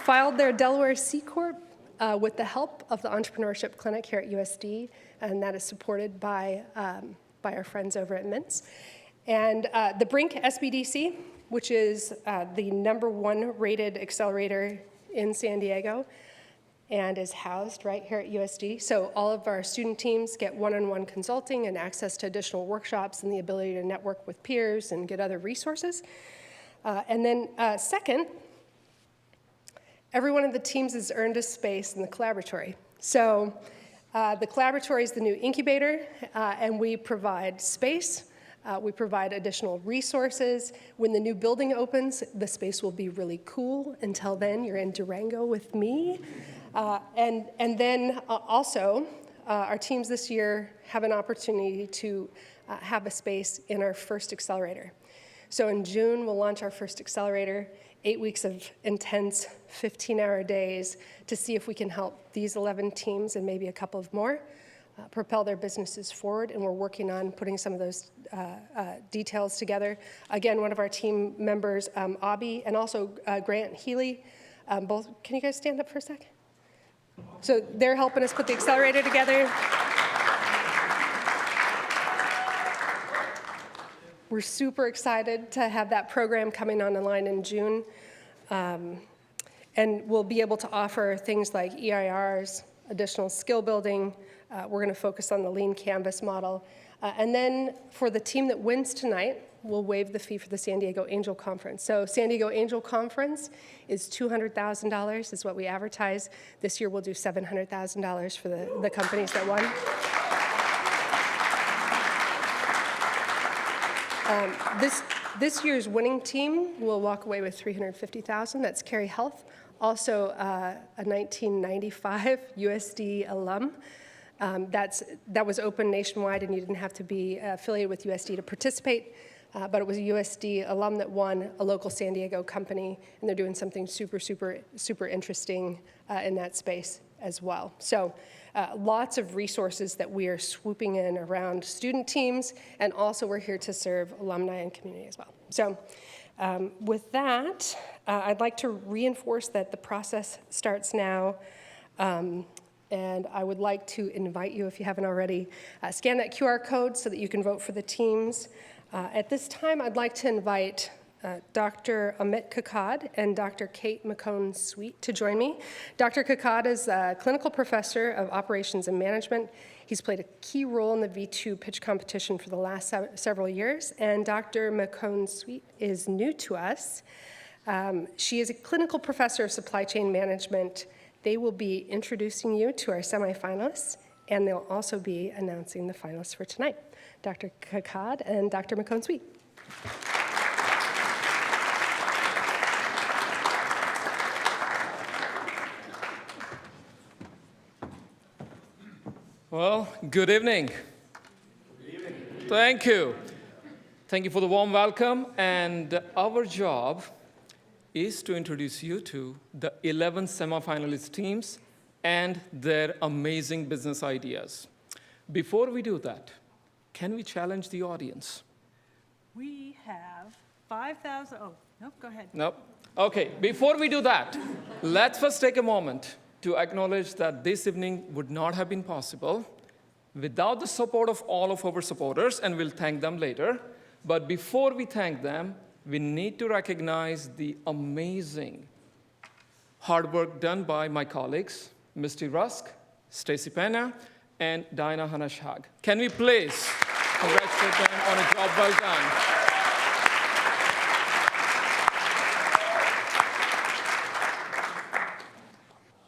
filed their Delaware C Corp with the help of the entrepreneurship clinic here at USD, and that is supported by our friends over at Mintz. And the Brink SBDC, which is the #1 rated accelerator in San Diego and is housed right here at USD. So all of our student teams get one-on-one consulting and access to additional workshops and the ability to network with peers and get other resources. And then second, every one of the teams has earned a space in the Collaboratory. So the Collaboratory is the new incubator, and we provide space. We provide additional resources. When the new building opens, the space will be really cool. Until then, you're in Durango with me. And then also, our teams this year have an opportunity to have a space in our first accelerator. So in June, we'll launch our first accelerator, 8 weeks of intense 15-hour days to see if we can help these 11 teams and maybe a couple of more propel their businesses forward, and we're working on putting some of those details together. Again, one of our team members, Abby, and also Grant Healy, both, can you guys stand up for a sec? So they're helping us put the accelerator together. We're super excited to have that program coming online in June. And we'll be able to offer things like EIRs, additional skill building. We're going to focus on the lean canvas model. And then for the team that wins tonight, we'll waive the fee for the San Diego Angel Conference. So San Diego Angel Conference is $200,000 is what we advertise. This year we'll do $700,000 for the companies that won. This year's winning team will walk away with $350,000. That's Carey Health, also a 1995 USD alum. That was open nationwide, and you didn't have to be affiliated with USD to participate, but it was a USD alum that won a local San Diego company, and they're doing something super, super, super interesting in that space. as well. So lots of resources that we are swooping in around student teams, and also we're here to serve alumni and community as well. So with that, I'd like to reinforce that the process starts now. And I would like to invite you, if you haven't already, scan that QR code so that you can vote for the teams. At this time, I'd like to invite Dr. Amit Kakad and Dr. Kate McCone-Sweet to join me. Dr. Kakad is a clinical professor of operations and management. He's played a key role in the V2 pitch competition for the last several years, and Dr. McCone-Sweet is new to us. She is a clinical professor of supply chain management. They will be introducing you to our semifinalists, and they'll also be announcing the finalists for tonight. Dr. Kakad and Dr. McCone-Sweet. Well, good evening. Good evening. Thank you. Thank you for the warm welcome. And our job is to introduce you to the 11 semifinalist teams and their amazing business ideas. Before we do that, can we challenge the audience? We have 5,000, oh, nope, go ahead. Nope. Okay, before we do that, let's first take a moment to acknowledge that this evening would not have been possible without the support of all of our supporters, and we'll thank them later. But before we thank them, we need to recognize the amazing hard work done by my colleagues, Misty Rusk, Stacy Pena, and Diana Hanashag. Can we please congratulate them on a job well done?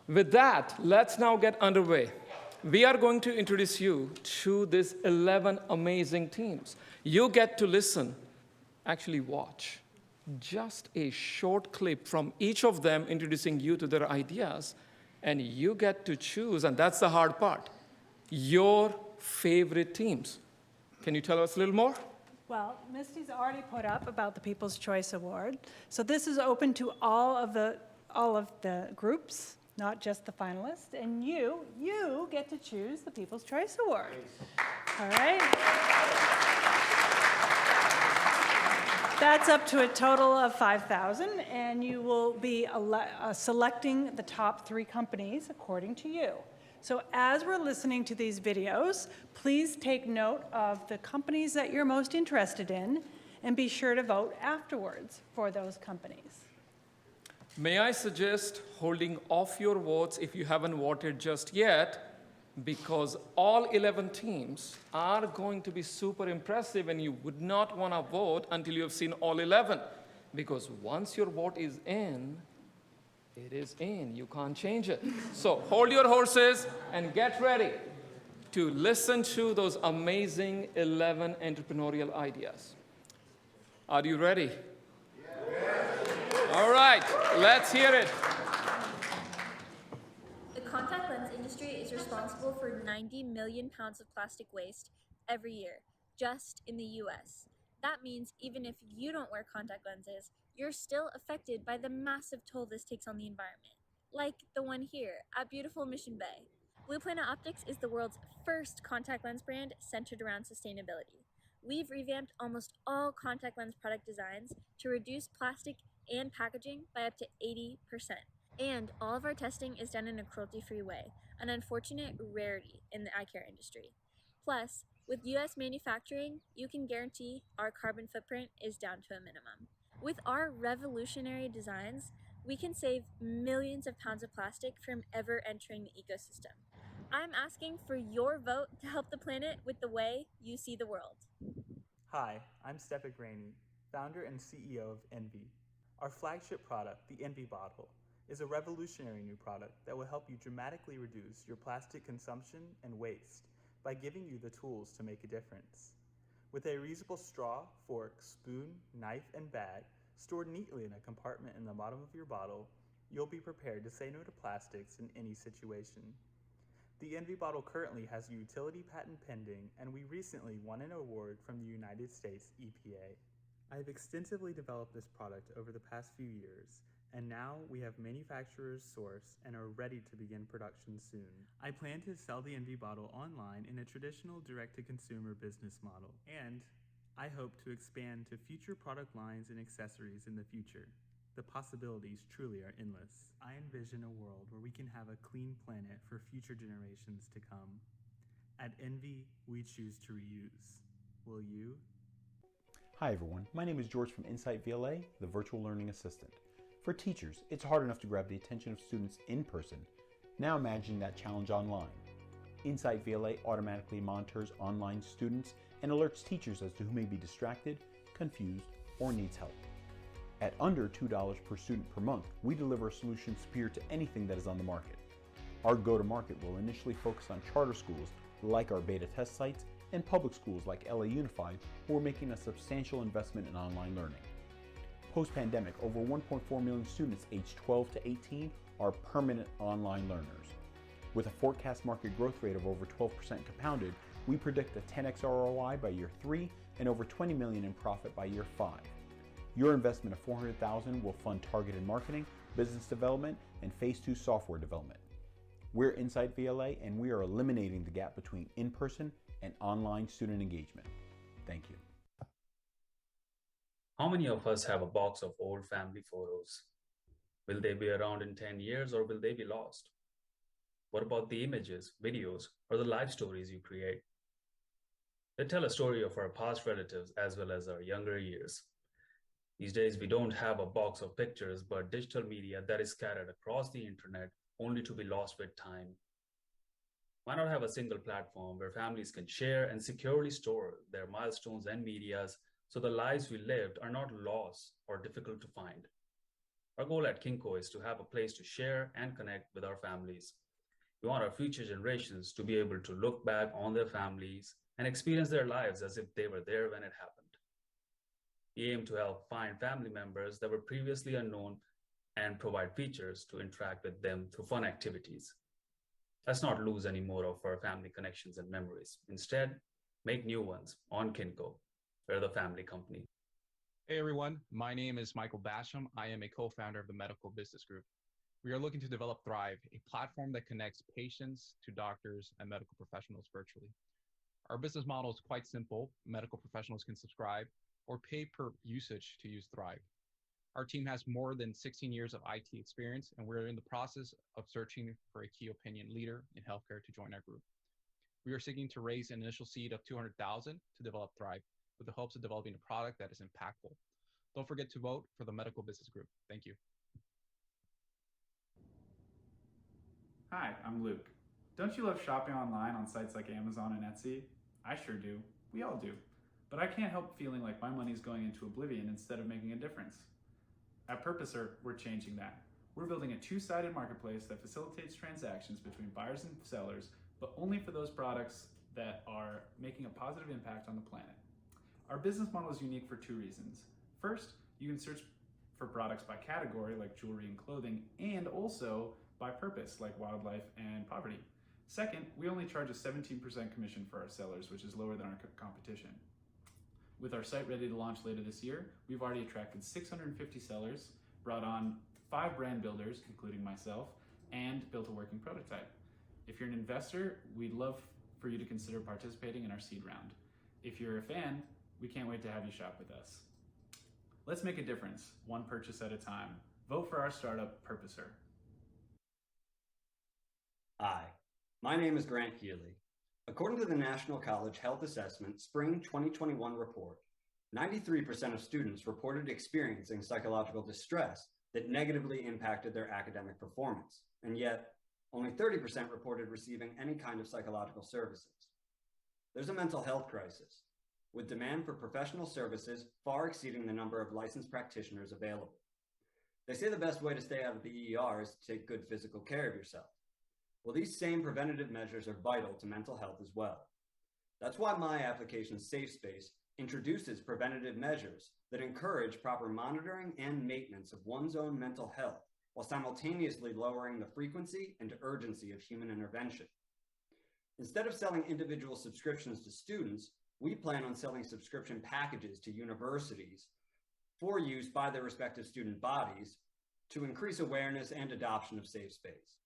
With that, let's now get underway. We are going to introduce you to these 11 amazing teams. You get to listen, actually watch, just a short clip from each of them introducing you to their ideas, and you get to choose, and that's the hard part, your favorite teams. Can you tell us a little more? Well, Misty's already put up about the People's Choice Award. So this is open to all of the groups, not just the finalists, and you get to choose the People's Choice Award. All right? That's up to a total of 5,000, and you will be selecting the top 3 companies according to you. So as we're listening to these videos, please take note of the companies that you're most interested in, and be sure to vote afterwards for those companies. May I suggest holding off your votes if you haven't voted just yet, because all 11 teams are going to be super impressive, and you would not want to vote until you have seen all 11. Because once your vote is in, it is in. You can't change it. So hold your horses and get ready to listen to those amazing 11 entrepreneurial ideas. Are you ready? All right, let's hear it. The contact lens industry is responsible for 90 million pounds of plastic waste every year, just in the US. That means even if you don't wear contact lenses, you're still affected by the massive toll this takes on the environment. Like the one here at beautiful Mission Bay. Blue Planet Optics is the world's first contact lens brand centered around sustainability. We've revamped almost all contact lens product designs to reduce plastic and packaging by up to 80%. And all of our testing is done in a cruelty-free way, an unfortunate rarity in the eye care industry. Plus, with US manufacturing, you can guarantee our carbon footprint is down to a minimum. With our revolutionary designs, we can save millions of pounds of plastic from ever entering the ecosystem. I'm asking for your vote to help the planet with the way you see the world. Hi, I'm Stepik Rainey, founder and CEO of Envy. Our flagship product, the Envy Bottle, is a revolutionary new product that will help you dramatically reduce your plastic consumption and waste by giving you the tools to make a difference. With a reusable straw, fork, spoon, knife, and bag stored neatly in a compartment in the bottom of your bottle, you'll be prepared to say no to plastics in any situation. The Envy Bottle currently has a utility patent pending, and we recently won an award from the United States EPA. I have extensively developed this product over the past few years, and now we have manufacturers sourced and are ready to begin production soon. I plan to sell the Envy bottle online in a traditional direct-to-consumer business model, and I hope to expand to future product lines and accessories in the future. The possibilities truly are endless. I envision a world where we can have a clean planet for future generations to come. At Envy, we choose to reuse. Will you? Hi everyone, my name is George from Insight VLA, the virtual learning assistant. For teachers, it's hard enough to grab the attention of students in person. Now imagine that challenge online. Insight VLA automatically monitors online students and alerts teachers as to who may be distracted, confused, or needs help. At under $2 per student per month, we deliver a solution superior to anything that is on the market. Our go-to-market will initially focus on charter schools like our beta test sites and public schools like LA Unified, who are making a substantial investment in online learning. Post-pandemic, over 1.4 million students aged 12 to 18 are permanent online learners. With a forecast market growth rate of over 12% compounded, we predict a 10x ROI by year 3 and over $20 million in profit by year 5. Your investment of $400,000 will fund targeted marketing, business development, and phase 2 software development. We're Insight VLA, and we are eliminating the gap between in-person and online student engagement. Thank you. How many of us have a box of old family photos? Will they be around in 10 years or will they be lost? What about the images, videos, or the life stories you create? They tell a story of our past relatives as well as our younger years. These days, we don't have a box of pictures, but digital media that is scattered across the internet only to be lost with time. Why not have a single platform where families can share and securely store their milestones and medias so the lives we lived are not lost or difficult to find? Our goal at Kinko is to have a place to share and connect with our families. We want our future generations to be able to look back on their families and experience their lives as if they were there when it happened. We aim to help find family members that were previously unknown and provide features to interact with them through fun activities. Let's not lose any more of our family connections and memories. Instead, make new ones on Kinko. We're the family company. Hey everyone, my name is Michael Basham. I am a co-founder of the Medical Business Group. We are looking to develop Thrive, a platform that connects patients to doctors and medical professionals virtually. Our business model is quite simple. Medical professionals can subscribe or pay per usage to use Thrive. Our team has more than 16 years of IT experience, and we're in the process of searching for a key opinion leader in healthcare to join our group. We are seeking to raise an initial seed of $200,000 to develop Thrive, with the hopes of developing a product that is impactful. Don't forget to vote for the Medical Business Group. Thank you. Hi, I'm Luke. Don't you love shopping online on sites like Amazon and Etsy? I sure do. We all do. But I can't help feeling like my money's going into oblivion instead of making a difference. At Purposer, we're changing that. We're building a two-sided marketplace that facilitates transactions between buyers and sellers, but only for those products that are making a positive impact on the planet. Our business model is unique for two reasons. First, you can search for products by category, like jewelry and clothing, and also by purpose, like wildlife and poverty. Second, we only charge a 17% commission for our sellers, which is lower than our competition. With our site ready to launch later this year, we've already attracted 650 sellers, brought on 5 brand builders, including myself, and built a working prototype. If you're an investor, we'd love for you to consider participating in our seed round. If you're a fan, we can't wait to have you shop with us. Let's make a difference, one purchase at a time. Vote for our startup, Purposer. Hi, my name is Grant Healy. According to the National College Health Assessment Spring 2021 report, 93% of students reported experiencing psychological distress that negatively impacted their academic performance, and yet only 30% reported receiving any kind of psychological services. There's a mental health crisis, with demand for professional services far exceeding the number of licensed practitioners available. They say the best way to stay out of the ER is to take good physical care of yourself. Well, these same preventative measures are vital to mental health as well. That's why my application SafeSpace introduces preventative measures that encourage proper monitoring and maintenance of one's own mental health, while simultaneously lowering the frequency and urgency of human intervention. Instead of selling individual subscriptions to students, we plan on selling subscription packages to universities for use by their respective student bodies to increase awareness and adoption of safe space.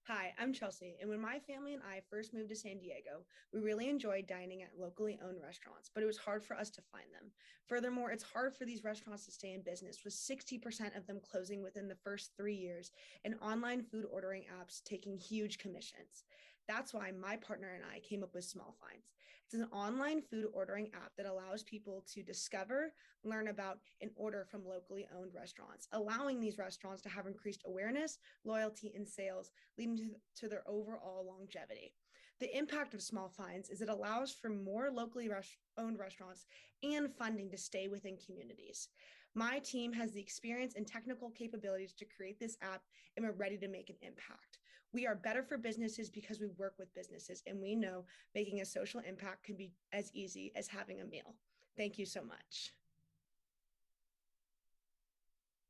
Hi, I'm Chelsea, and when my family and I first moved to San Diego, we really enjoyed dining at locally owned restaurants, but it was hard for us to find them. Furthermore, it's hard for these restaurants to stay in business, with 60% of them closing within the first 3 years and online food ordering apps taking huge commissions. That's why my partner and I came up with Small Finds. It's an online food ordering app that allows people to discover, learn about, and order from locally owned restaurants, allowing these restaurants to have increased awareness, loyalty, and sales, leading to their overall longevity. The impact of Small Finds is it allows for more locally owned restaurants and funding to stay within communities. My team has the experience and technical capabilities to create this app, and we're ready to make an impact. We are better for businesses because we work with businesses, and we know making a social impact can be as easy as having a meal. Thank you so much.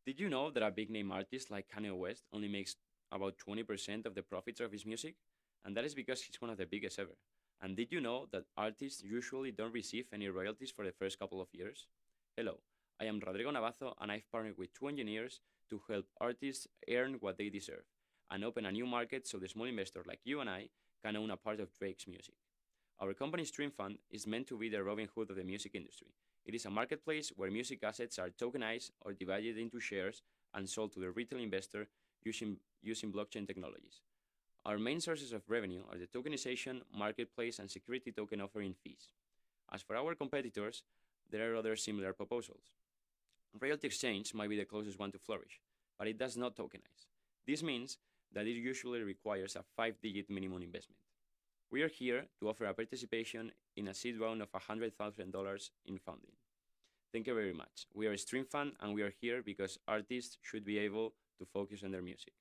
Did you know that a big name artist like Kanye West only makes about 20% of the profits of his music? And that is because he's one of the biggest ever. And did you know that artists usually don't receive any royalties for the first couple of years? Hello, I am Rodrigo Navazo, and I've partnered with 2 engineers to help artists earn what they deserve and open a new market so the small investor like you and I can own a part of Drake's music. Our company Stream Fund is meant to be the Robin Hood of the music industry. It is a marketplace where music assets are tokenized or divided into shares and sold to the retail investor using blockchain technologies. Our main sources of revenue are the tokenization, marketplace, and security token offering fees. As for our competitors, there are other similar proposals. Royalty Exchange might be the closest one to flourish, but it does not tokenize. This means that it usually requires a 5-digit minimum investment. We are here to offer a participation in a seed round of $100,000 in funding. Thank you very much. We are Stream Fund, and we are here because artists should be able to focus on their music.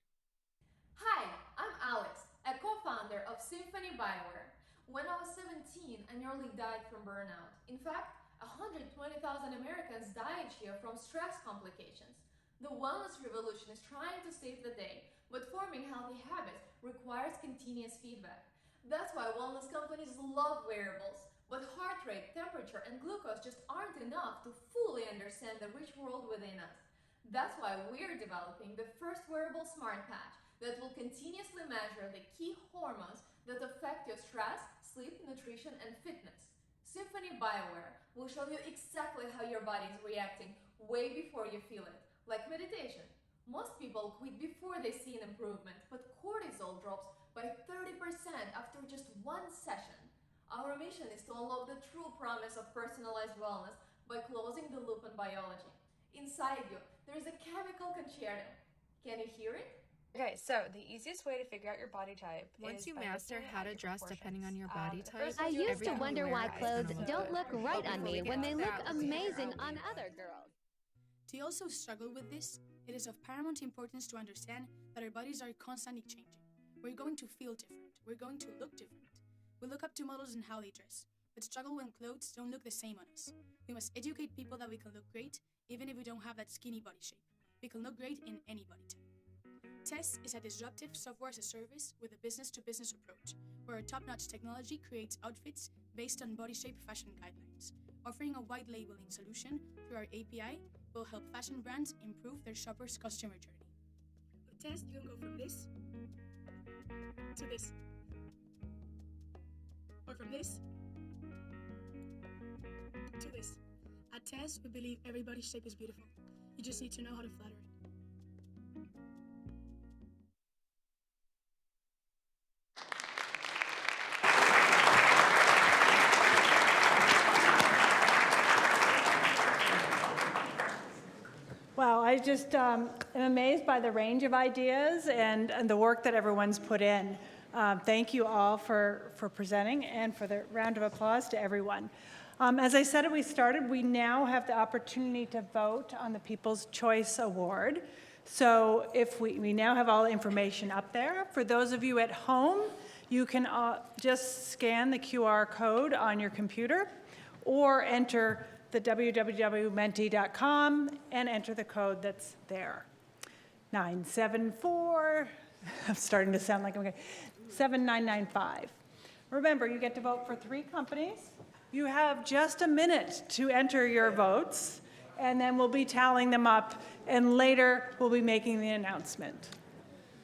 Hi, I'm Alex, a co-founder of Symphony Bioware. When I was 17, I nearly died from burnout. In fact, 120,000 Americans die each year from stress complications. The wellness revolution is trying to save the day, but forming healthy habits requires continuous feedback. That's why wellness companies love wearables, but heart rate, temperature, and glucose just aren't enough to fully understand the rich world within us. That's why we're developing the first wearable smart patch that will continuously measure the key hormones that affect your stress, sleep, nutrition, and fitness. Symphony Bioware will show you exactly how your body is reacting way before you feel it, like meditation. Most people quit before they see an improvement, but cortisol drops by 30% after just one session. Our mission is to unlock the true promise of personalized wellness by closing the loop on biology. Inside you, there is a chemical concerto. Can you hear it? Okay, so the easiest way to figure out your body type Once is you by master looking how at to your dress proportions. depending on your body The type, first I thing you used to have wonder wear why is clothes the don't look right on me when they look amazing on other girls. Do you also struggle with this? It is of paramount importance to understand that our bodies are constantly changing. We're going to feel different. We're going to look different. We look up to models and how they dress, but struggle when clothes don't look the same on us. We must educate people that we can look great, even if we don't have that skinny body shape. We can look great in any body type. Tess is a disruptive software as a service with a business-to-business approach, where our top-notch technology creates outfits based on body shape fashion guidelines. Offering a white labeling solution through our API will help fashion brands improve their shoppers' customer journey. With Tess, you can go from this to this, or from this to this. At Tess, we believe every body shape is beautiful. You just need to know how to flatter it. Wow, I just am amazed by the range of ideas and the work that everyone's put in. Thank you all for presenting, and for the round of applause to everyone. As I said when we started, we now have the opportunity to vote on the People's Choice Award. So if we now have all the information up there. For those of you at home, you can just scan the QR code on your computer or enter the www.menti.com and enter the code that's there. 974, I'm starting to sound like, okay, 7995. Remember, you get to vote for 3 companies. You have just a minute to enter your votes, and then we'll be tallying them up, and later we'll be making the announcement.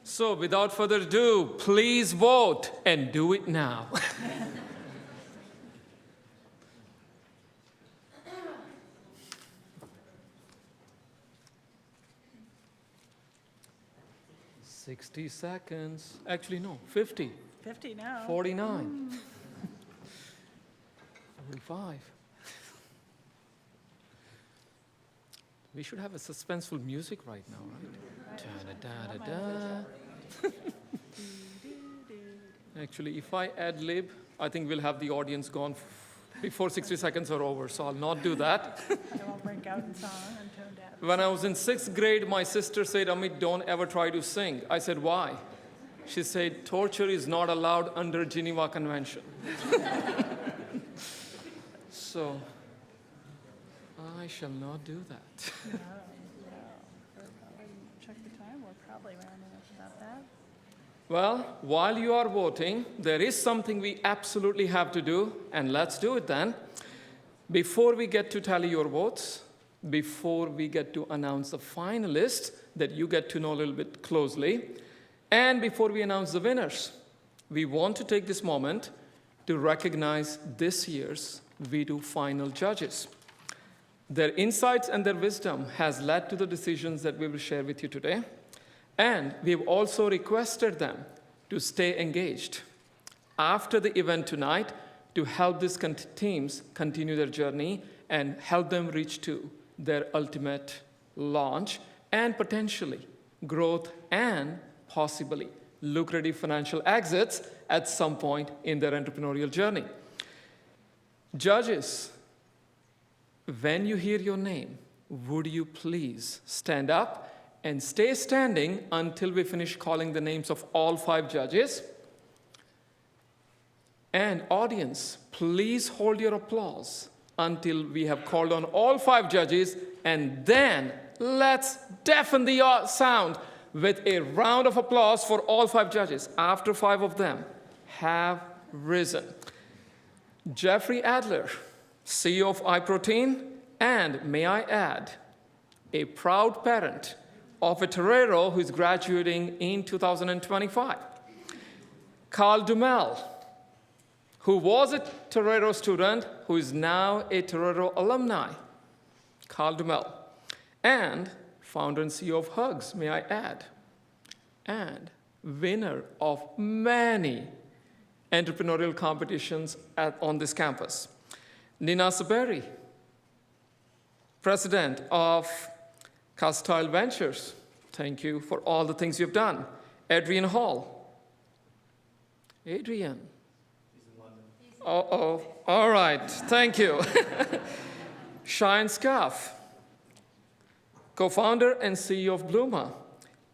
So without further ado, please vote and do it now. "60 seconds. Actually, no, 50. 50 now. 49. 45. We should have a suspenseful music right now, right? Da-da-da-da-da. Actually, if I ad-lib, I think we'll have the audience gone before 60 seconds are over, so I'll not do that. I won't break out in song and tone down. When I was in 6th grade, my sister said, "Amit, don't ever try to sing." I said, "Why?" She said, "Torture is not allowed under Geneva Convention." So, I shall not do that. No. Check the time, we're probably rounding up about that. Well, while you are voting, there is something we absolutely have to do, and let's do it then. Before we get to tally your votes, before we get to announce the finalists that you get to know a little bit closely, and before we announce the winners, we want to take this moment to recognize this year's V2 final judges. Their insights and their wisdom has led to the decisions that we will share with you today. And we've also requested them to stay engaged after the event tonight to help these teams continue their journey and help them reach to their ultimate launch and potentially growth and possibly lucrative financial exits at some point in their entrepreneurial journey. Judges, when you hear your name, would you please stand up and stay standing until we finish calling the names of all 5 judges? And audience, please hold your applause until we have called on all 5 judges, and then let's deafen the sound with a round of applause for all 5 judges after 5 of them have risen. Jeffrey Adler, CEO of iProtein, and may I add, a proud parent of a torero who is graduating in 2025. Carl Dumel, who was a torero student, who is now a torero alumni. Carl Dumel. And founder and CEO of Hugs, may I add. And winner of many entrepreneurial competitions on this campus. Nina Saberi, president of Castile Ventures. Thank you for all the things you've done. Adrian Hall. Adrian. He's in London. Uh-oh. All right. Thank you. Cheyenne Scaff, co-founder and CEO of Bluma,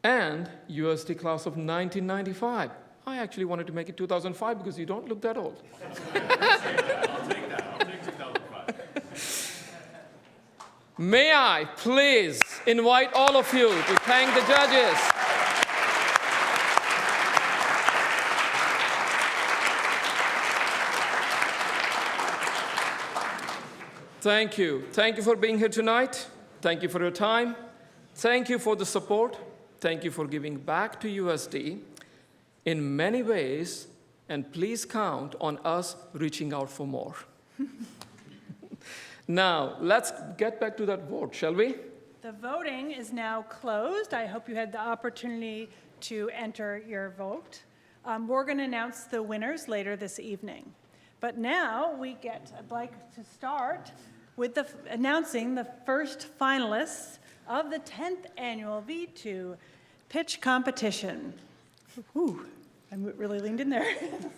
and USD class of 1995. I actually wanted to make it 2005 because you don't look that old. I'll take that. I'll take 2005. May I please invite all of you to thank the judges. Thank you. Thank you for being here tonight. Thank you for your time. Thank you for the support. Thank you for giving back to USD in many ways, and please count on us reaching out for more. Now, let's get back to that vote, shall we? The voting is now closed. I hope you had the opportunity to enter your vote. We're going to announce the winners later this evening. But now I'd like to start with announcing the first finalists of the 10th annual V2 pitch competition. Ooh, I really leaned in there.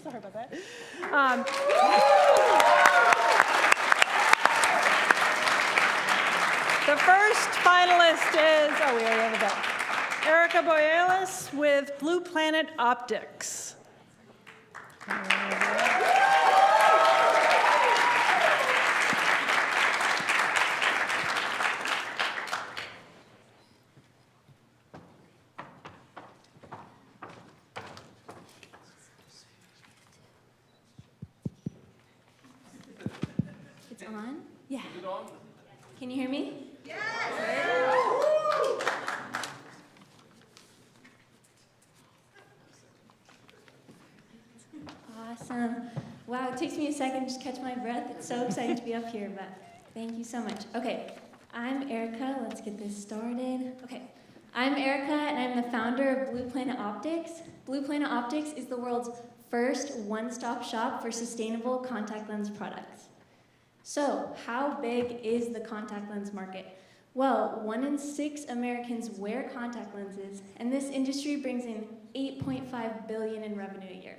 Sorry about that. The first finalist is, we already have that. Erica Boyelis with Blue Planet Optics. It's on? Yeah. Can you hear me? Yes. it takes me a second to just catch my breath. It's so exciting to be up here, but thank you so much. Okay, I'm Erica. Let's get this started. Okay, I'm Erica, and I'm the founder of Blue Planet Optics. Blue Planet Optics is the world's first one-stop shop for sustainable contact lens products. So, how big is the contact lens market? Well, 1 in 6 Americans wear contact lenses, and this industry brings in $8.5 billion in revenue a year.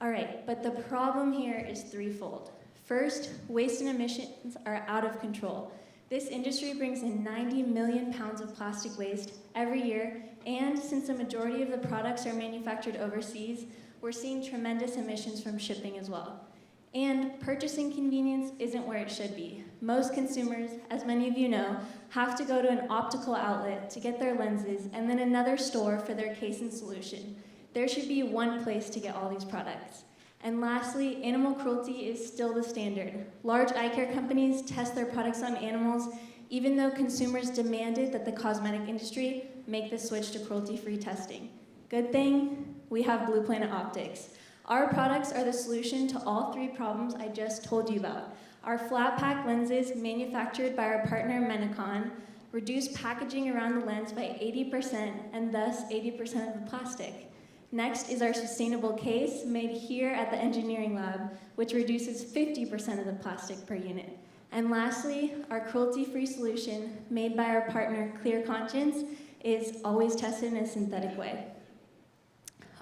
All right, but the problem here is threefold. First, waste and emissions are out of control. This industry brings in 90 million pounds of plastic waste every year, and since the majority of the products are manufactured overseas, we're seeing tremendous emissions from shipping as well. And purchasing convenience isn't where it should be. Most consumers, as many of you know, have to go to an optical outlet to get their lenses and then another store for their case and solution. There should be one place to get all these products. And lastly, animal cruelty is still the standard. Large eye care companies test their products on animals, even though consumers demanded that the cosmetic industry make the switch to cruelty-free testing. Good thing, we have Blue Planet Optics. Our products are the solution to all three problems I just told you about. Our flat pack lenses, manufactured by our partner Menacon, reduce packaging around the lens by 80% and thus 80% of the plastic. Next is our sustainable case, made here at the engineering lab, which reduces 50% of the plastic per unit. And lastly, our cruelty-free solution, made by our partner Clear Conscience, is always tested in a synthetic way.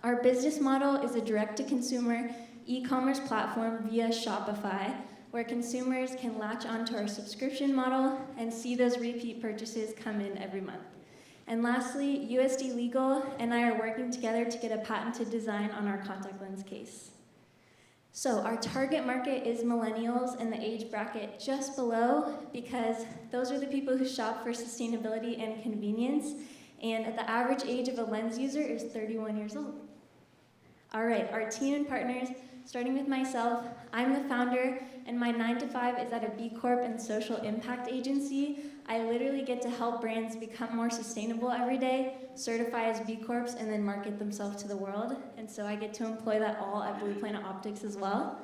Our business model is a direct-to-consumer e-commerce platform via Shopify, where consumers can latch onto our subscription model and see those repeat purchases come in every month. And lastly, USD Legal and I are working together to get a patented design on our contact lens case. So our target market is millennials in the age bracket just below, because those are the people who shop for sustainability and convenience, and the average age of a lens user is 31 years old. All right, our team and partners, starting with myself, I'm the founder, and my 9-to-5 is at a B Corp and social impact agency. I literally get to help brands become more sustainable every day, certify as B Corps, and then market themselves to the world. And so I get to employ that all at Blue Planet Optics as well.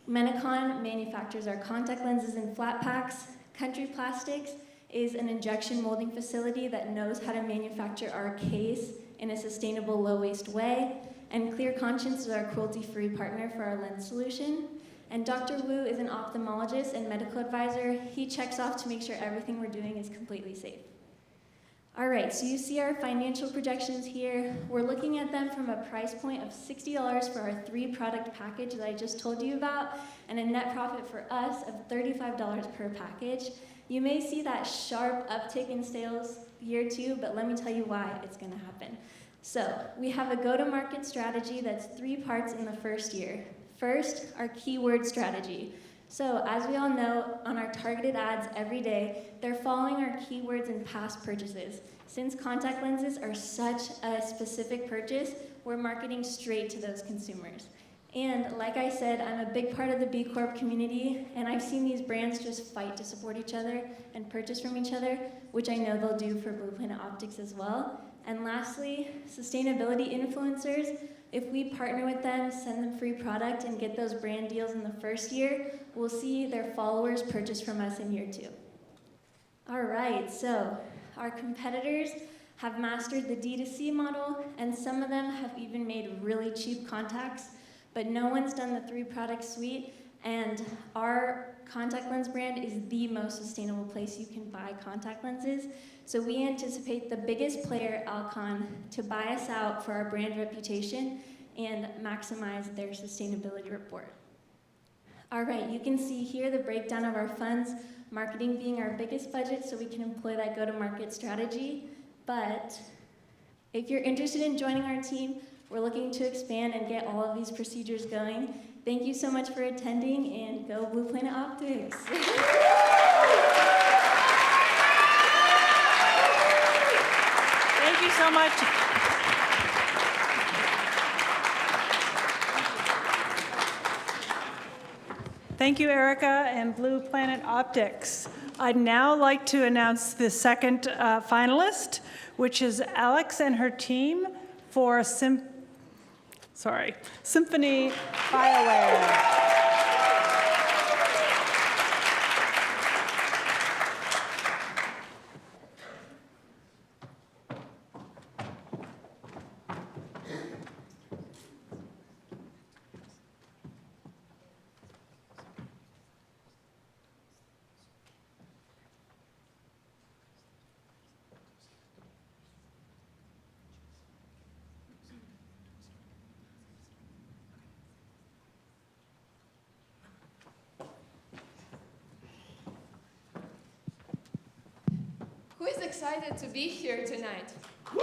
Menacon manufactures our contact lenses in flat packs. Country Plastics is an injection molding facility that knows how to manufacture our case in a sustainable, low-waste way. And Clear Conscience is our cruelty-free partner for our lens solution. And Dr. Wu is an ophthalmologist and medical advisor. He checks off to make sure everything we're doing is completely safe. All right, so you see our financial projections here. We're looking at them from a price point of $60 for our 3-product package that I just told you about, and a net profit for us of $35 per package. You may see that sharp uptick in sales year 2, but let me tell you why it's gonna happen. So we have a go-to-market strategy that's 3 parts in the first year. First, our keyword strategy. So as we all know, on our targeted ads every day, they're following our keywords in past purchases. Since contact lenses are such a specific purchase, we're marketing straight to those consumers. And like I said, I'm a big part of the B Corp community, and I've seen these brands just fight to support each other and purchase from each other, which I know they'll do for Blue Planet Optics as well. And lastly, sustainability influencers. If we partner with them, send them free product, and get those brand deals in the first year, we'll see their followers purchase from us in year 2. All right, so our competitors have mastered the D2C model, and some of them have even made really cheap contacts, but no one's done the 3-product suite, and our contact lens brand is the most sustainable place you can buy contact lenses. So we anticipate the biggest player, Alcon, to buy us out for our brand reputation and maximize their sustainability report. All right, you can see here the breakdown of our funds, marketing being our biggest budget so we can employ that go-to-market strategy. But if you're interested in joining our team, we're looking to expand and get all of these procedures going. Thank you so much for attending, and go Blue Planet Optics. Thank you so much. Thank you, Erica and Blue Planet Optics. I'd now like to announce the second finalist, which is Alex and her team for Symphony BioWare. Who is excited to be here tonight? By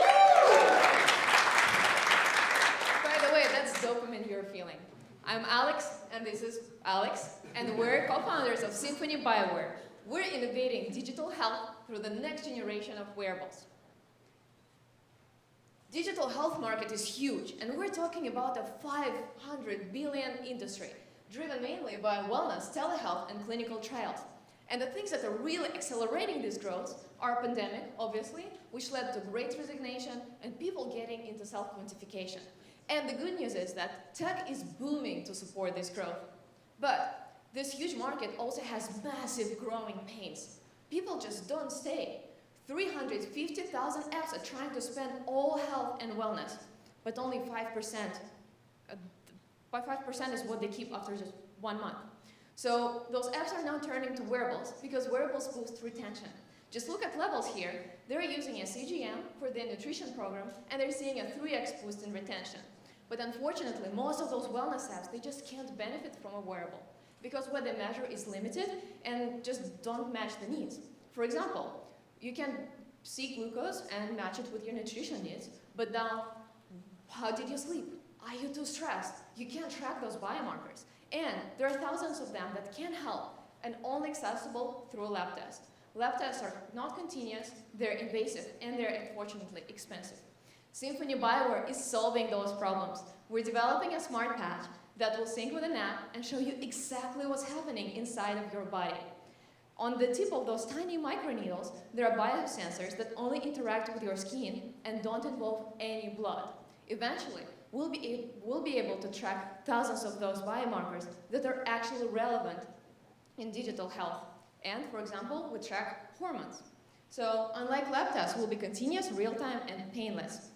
the way, that's dopamine you're feeling. I'm Alex, and this is Alex, and we're co-founders of Symphony BioWare. We're innovating digital health through the next generation of wearables. Digital health market is huge, and we're talking about a 500 billion industry, driven mainly by wellness, telehealth, and clinical trials. And the things that are really accelerating this growth are pandemic, obviously, which led to great resignation and people getting into self-quantification. And the good news is that tech is booming to support this growth. But this huge market also has massive growing pains. People just don't stay. 350,000 apps are trying to span all health and wellness, but only 5%. By 5% is what they keep after just 1 month. So those apps are now turning to wearables because wearables boost retention. Just look at levels here. They're using a CGM for their nutrition program, and they're seeing a 3x boost in retention. But unfortunately, most of those wellness apps, they just can't benefit from a wearable because what they measure is limited and just don't match the needs. For example, you can see glucose and match it with your nutrition needs, but now, how did you sleep? Are you too stressed? You can't track those biomarkers. And there are thousands of them that can help and only accessible through a lab test. Lab tests are not continuous, they're invasive, and they're unfortunately expensive. Symphony BioWare is solving those problems. We're developing a smart patch that will sync with an app and show you exactly what's happening inside of your body. On the tip of those tiny microneedles, there are biosensors that only interact with your skin and don't involve any blood. Eventually, we'll be able to track thousands of those biomarkers that are actually relevant in digital health. And, for example, we track hormones. So, unlike lab tests, will be continuous, real-time, and painless.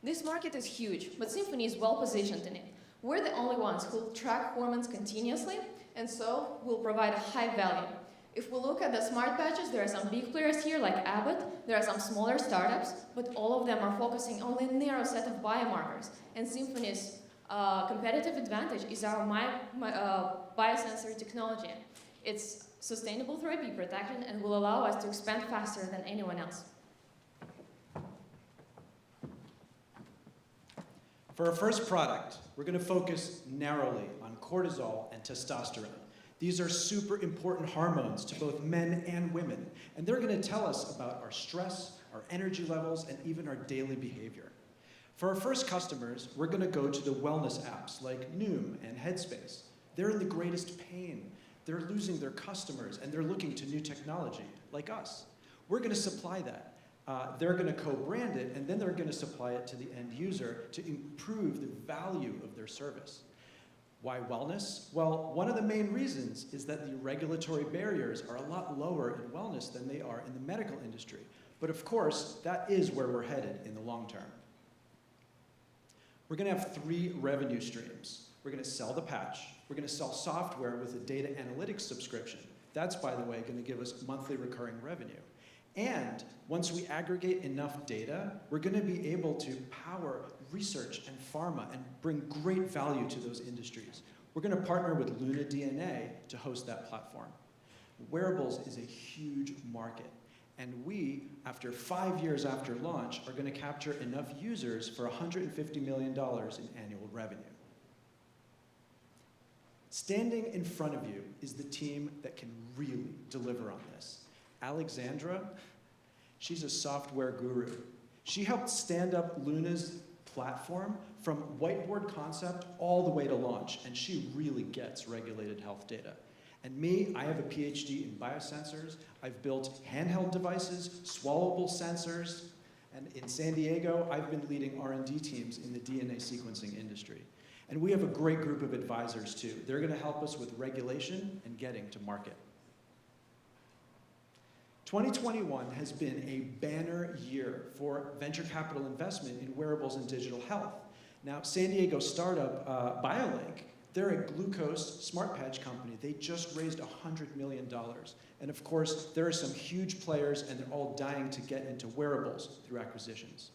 This market is huge, but Symphony is well-positioned in it. We're the only ones who track hormones continuously, and so will provide a high value. If we look at the smart patches, there are some big players here like Abbott, there are some smaller startups, but all of them are focusing only on a narrow set of biomarkers. And Symphony's competitive advantage is our biosensor technology. It's sustainable through IP protection and will allow us to expand faster than anyone else. For our first product, we're going to focus narrowly on cortisol and testosterone. These are super important hormones to both men and women, and they're going to tell us about our stress, our energy levels, and even our daily behavior. For our first customers, we're going to go to the wellness apps like Noom and Headspace. They're in the greatest pain. They're losing their customers, and they're looking to new technology, like us. We're going to supply that. They're going to co-brand it, and then they're going to supply it to the end user to improve the value of their service. Why wellness? Well, one of the main reasons is that the regulatory barriers are a lot lower in wellness than they are in the medical industry. But of course, that is where we're headed in the long term. We're going to have 3 revenue streams. We're going to sell the patch. We're going to sell software with a data analytics subscription. That's, by the way, going to give us monthly recurring revenue. And once we aggregate enough data, we're going to be able to power research and pharma and bring great value to those industries. We're going to partner with Luna DNA to host that platform. Wearables is a huge market. And we, after 5 years after launch, are going to capture enough users for $150 million in annual revenue. Standing in front of you is the team that can really deliver on this. Alexandra, she's a software guru. She helped stand up Luna's platform from whiteboard concept all the way to launch, and she really gets regulated health data. And me, I have a PhD in biosensors. I've built handheld devices, swallowable sensors, and in San Diego, I've been leading R&D teams in the DNA sequencing industry. And we have a great group of advisors too. They're going to help us with regulation and getting to market. 2021 has been a banner year for venture capital investment in wearables and digital health. Now, San Diego startup BioLink, they're a glucose smart patch company. They just raised $100 million. And of course, there are some huge players, and they're all dying to get into wearables through acquisitions.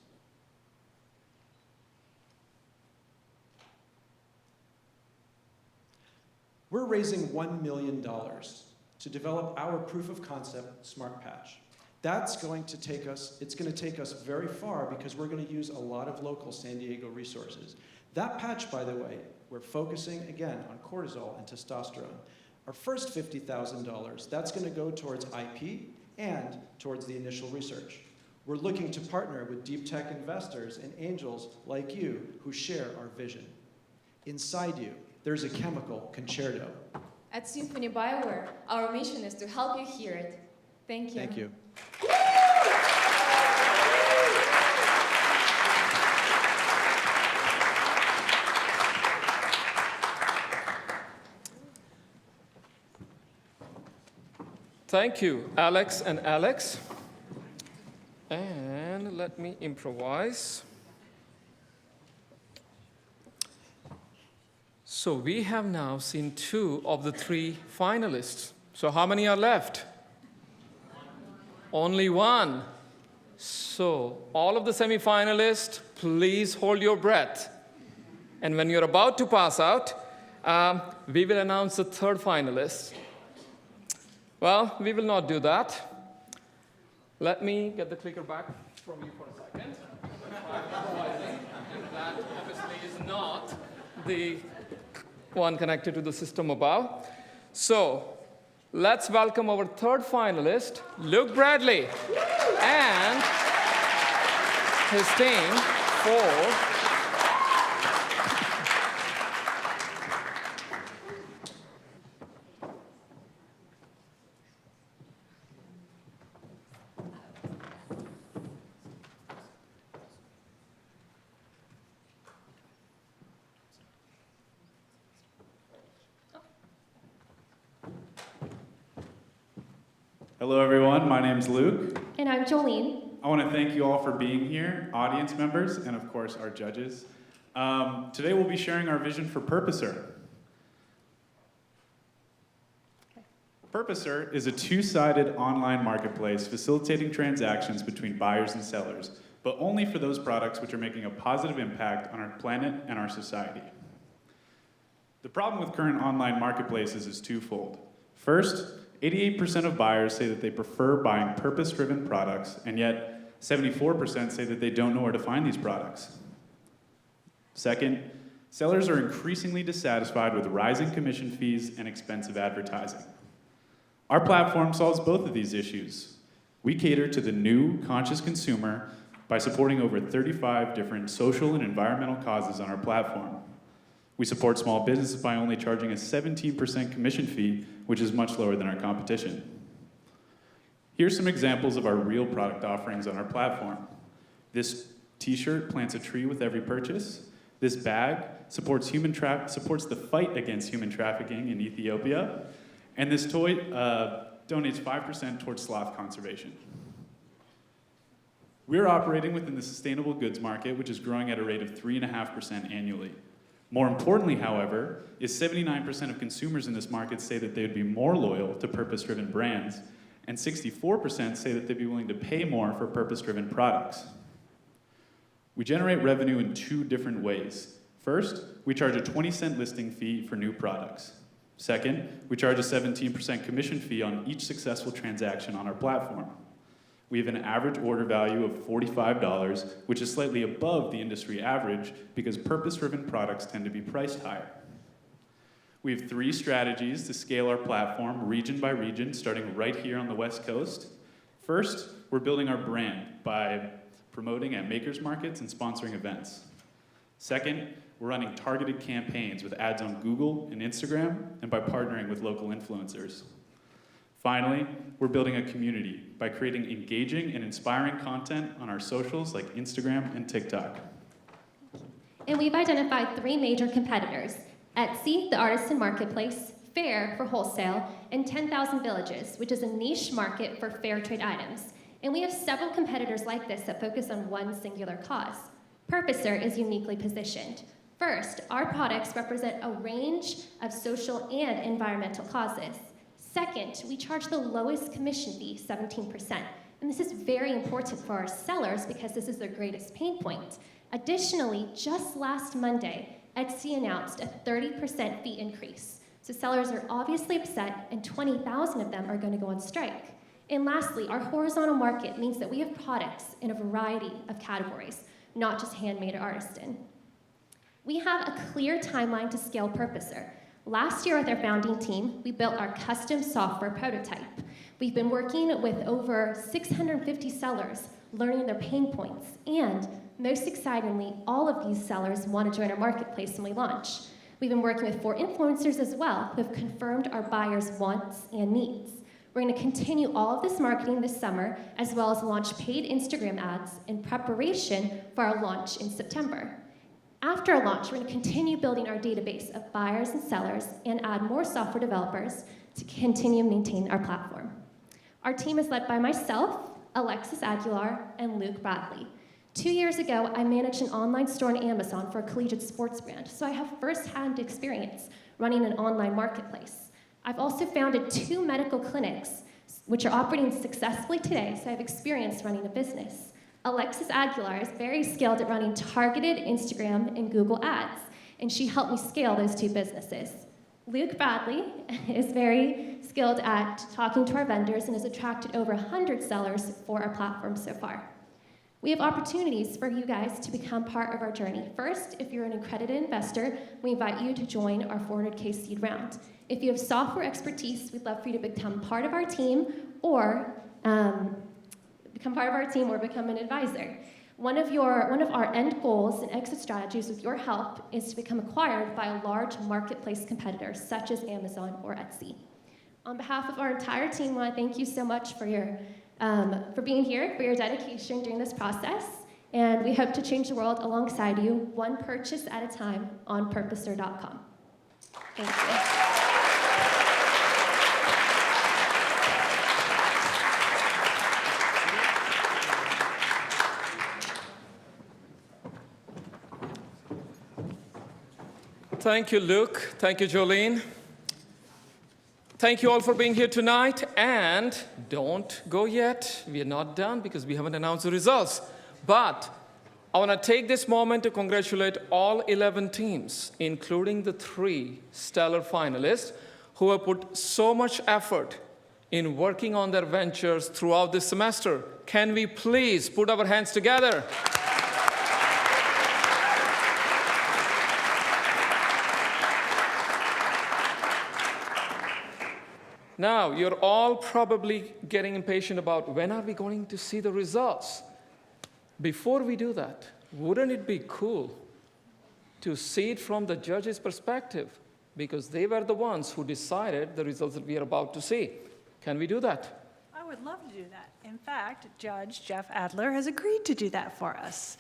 We're raising $1 million to develop our proof of concept smart patch. That's going to take us, it's going to take us very far because we're going to use a lot of local San Diego resources. That patch, by the way, we're focusing again on cortisol and testosterone. Our first $50,000, that's going to go towards IP and towards the initial research. We're looking to partner with deep tech investors and angels like you who share our vision. Inside you, there's a chemical, Concerto. At Symphony Bioware, our mission is to help you hear it. Thank you. Thank you. Thank you, Alex and Alex. And let me improvise. So we have now seen 2 of the 3 finalists. So how many are left? Only 1. So all of the semifinalists, please hold your breath. And when you're about to pass out, we will announce the 3rd finalist. Well, we will not do that. Let me get the clicker back from you for a second. That obviously is not the one connected to the system above. So let's welcome our 3rd finalist, Luke Bradley, and his team for Hello, everyone. My name's Luke. And I'm Jolene. I want to thank you all for being here, audience members, and of course, our judges. Today, we'll be sharing our vision for Purposer. Purposer is a 2-sided online marketplace facilitating transactions between buyers and sellers, but only for those products which are making a positive impact on our planet and our society. The problem with current online marketplaces is twofold. First, 88% of buyers say that they prefer buying purpose-driven products, and yet 74% say that they don't know where to find these products. Second, sellers are increasingly dissatisfied with rising commission fees and expensive advertising. Our platform solves both of these issues. We cater to the new, conscious consumer by supporting over 35 different social and environmental causes on our platform. We support small businesses by only charging a 17% commission fee, which is much lower than our competition. Here's some examples of our real product offerings on our platform. This t-shirt plants a tree with every purchase. This bag supports the fight against human trafficking in Ethiopia. And this toy donates 5% towards sloth conservation. We're operating within the sustainable goods market, which is growing at a rate of 3.5% annually. More importantly, however, is 79% of consumers in this market say that they would be more loyal to purpose-driven brands, and 64% say that they'd be willing to pay more for purpose-driven products. We generate revenue in 2 different ways. First, we charge a 20-cent listing fee for new products. Second, we charge a 17% commission fee on each successful transaction on our platform. We have an average order value of $45, which is slightly above the industry average because purpose-driven products tend to be priced higher. We have 3 strategies to scale our platform region by region, starting right here on the West Coast. First, we're building our brand by promoting at makers markets and sponsoring events. Second, we're running targeted campaigns with ads on Google and Instagram and by partnering with local influencers. Finally, we're building a community by creating engaging and inspiring content on our socials like Instagram and TikTok. And we've identified 3 major competitors: Etsy, the artisan marketplace, Fair for wholesale, and 10,000 Villages, which is a niche market for fair trade items. And we have several competitors like this that focus on one singular cause. Purposer is uniquely positioned. First, our products represent a range of social and environmental causes. Second, we charge the lowest commission fee, 17%. And this is very important for our sellers because this is their greatest pain point. Additionally, just last Monday, Etsy announced a 30% fee increase. So sellers are obviously upset, and 20,000 of them are going to go on strike. And lastly, our horizontal market means that we have products in a variety of categories, not just handmade or artisan. We have a clear timeline to scale Purposer. Last year with our founding team, we built our custom software prototype. We've been working with over 650 sellers, learning their pain points, and most excitingly, all of these sellers want to join our marketplace when we launch. We've been working with 4 influencers as well who have confirmed our buyers' wants and needs. We're going to continue all of this marketing this summer, as well as launch paid Instagram ads in preparation for our launch in September. After our launch, we're going to continue building our database of buyers and sellers and add more software developers to continue maintaining our platform. Our team is led by myself, Alexis Aguilar, and Luke Bradley. 2 years ago, I managed an online store on Amazon for a collegiate sports brand, so I have firsthand experience running an online marketplace. I've also founded 2 medical clinics, which are operating successfully today, so I have experience running a business. Alexis Aguilar is very skilled at running targeted Instagram and Google ads, and she helped me scale those 2 businesses. Luke Bradley is very skilled at talking to our vendors and has attracted over 100 sellers for our platform so far. We have opportunities for you guys to become part of our journey. First, if you're an accredited investor, we invite you to join our 400K seed round. If you have software expertise, we'd love for you to become part of our team or become an advisor. One of our end goals and exit strategies with your help is to become acquired by a large marketplace competitor such as Amazon or Etsy. On behalf of our entire team, I want to thank you so much for being here, for your dedication during this process, and we hope to change the world alongside you, one purchase at a time on Purposer.com. Thank you. Thank you, Luke. Thank you, Jolene. Thank you all for being here tonight. And don't go yet. We are not done because we haven't announced the results. But I want to take this moment to congratulate all 11 teams, including the 3 stellar finalists who have put so much effort in working on their ventures throughout this semester. Can we please put our hands together? Now, you're all probably getting impatient about when are we going to see the results. Before we do that, wouldn't it be cool to see it from the judges' perspective? Because they were the ones who decided the results that we are about to see. Can we do that? I would love to do that. In fact, Judge Jeff Adler has agreed to do that for us.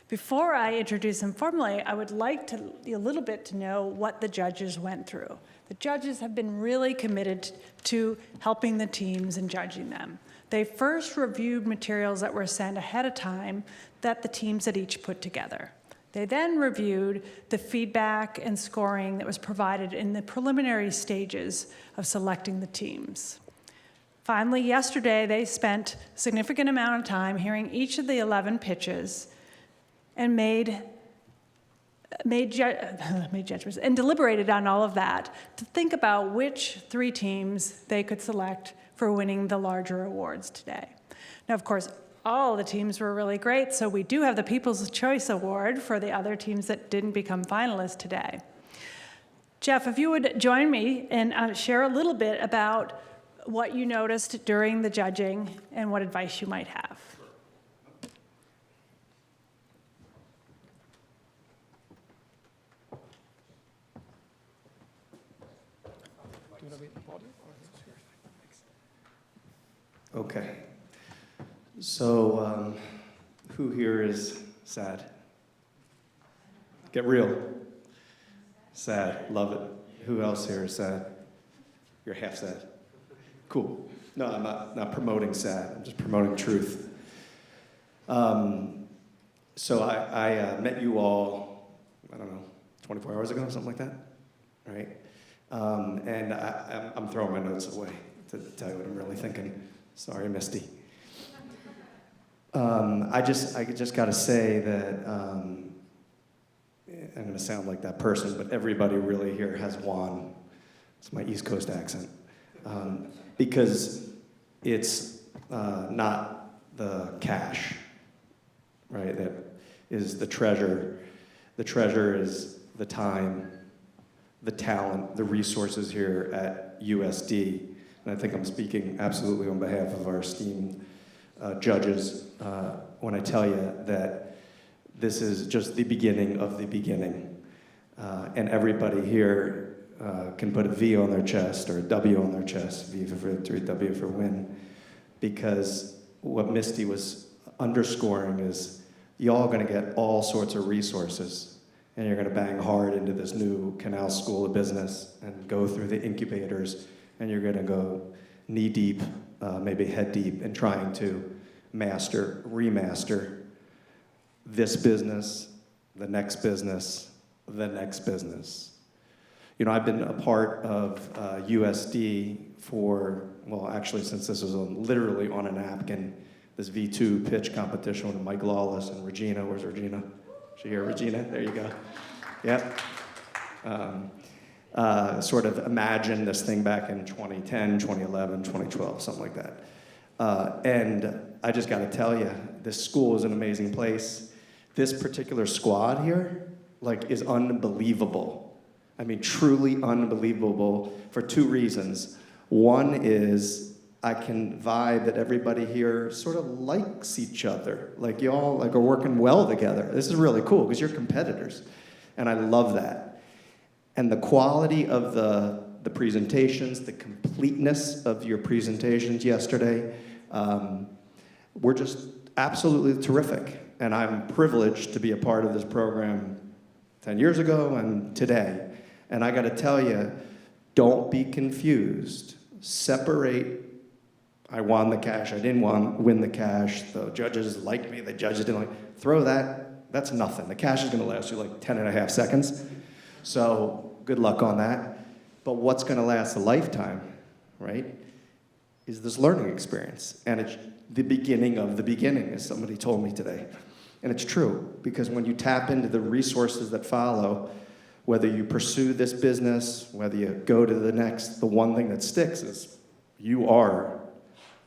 Before I introduce him formally, I would like a little bit to know what the judges went through. The judges have been really committed to helping the teams and judging them. They first reviewed materials that were sent ahead of time that the teams had each put together. They then reviewed the feedback and scoring that was provided in the preliminary stages of selecting the teams. Finally, yesterday, they spent a significant amount of time hearing each of the 11 pitches and made judgments and deliberated on all of that to think about which 3 teams they could select for winning the larger awards today. Now, of course, all the teams were really great, so we do have the People's Choice Award for the other teams that didn't become finalists today. Jeff, if you would join me and share a little bit about what you noticed during the judging and what advice you might have. Okay. So, who here is sad? Get real. Sad. Love it. Who else here is sad? You're half sad. Cool. No, I'm not promoting sad. I'm just promoting truth. So I met you all, I don't know, 24 hours ago, something like that, right? And I'm throwing my notes away to tell you what I'm really thinking. Sorry, Misty. I just got to say that I'm going to sound like that person, but everybody really here has won. It's my East Coast accent. Because it's not the cash, right, that is the treasure. The treasure is the time, the talent, the resources here at USD. And I think I'm speaking absolutely on behalf of our esteemed judges when I tell you that this is just the beginning of the beginning. And everybody here can put a V on their chest or a W on their chest, V for victory, W for win, because what Misty was underscoring is y'all gonna get all sorts of resources, and you're gonna bang hard into this new Canal School of Business and go through the incubators, and you're gonna go knee deep, maybe head deep in trying to master, remaster this business, the next business, the next business. You know, I've been a part of USD for, well, actually since this was literally on a napkin, this V2 pitch competition with Mike Lawless and Regina. Where's Regina? Is she here, Regina? There you go. Yep. Sort of imagined this thing back in 2010, 2011, 2012, something like that. And I just got to tell you, this school is an amazing place. This particular squad here, like, is unbelievable. I mean, truly unbelievable for two reasons. One is I can vibe that everybody here sort of likes each other. Like, y'all like are working well together. This is really cool because you're competitors. And I love that. And the quality of the presentations, the completeness of your presentations yesterday, were just absolutely terrific. And I'm privileged to be a part of this program 10 years ago and today. And I got to tell you, don't be confused. Separate, I won the cash, I didn't win the cash, the judges liked me, the judges didn't like, throw that, that's nothing. The cash is going to last you like 10 and a half seconds. So good luck on that. But what's going to last a lifetime, right, is this learning experience. And it's the beginning of the beginning, as somebody told me today. And it's true, because when you tap into the resources that follow, whether you pursue this business, whether you go to the next, the one thing that sticks is you are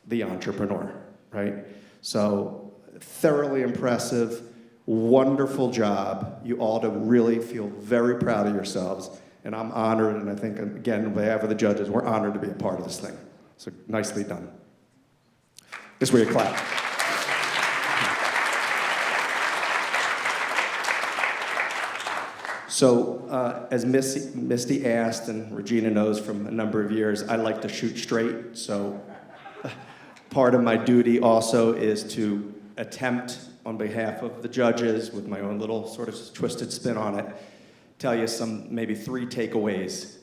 the entrepreneur, right? So thoroughly impressive, wonderful job. You ought to really feel very proud of yourselves. And I'm honored, and I think, again, on behalf of the judges, we're honored to be a part of this thing. So nicely done. This is where you clap. So as Misty asked, and Regina knows from a number of years, I like to shoot straight. So part of my duty also is to attempt, on behalf of the judges, with my own little sort of twisted spin on it, tell you some maybe 3 takeaways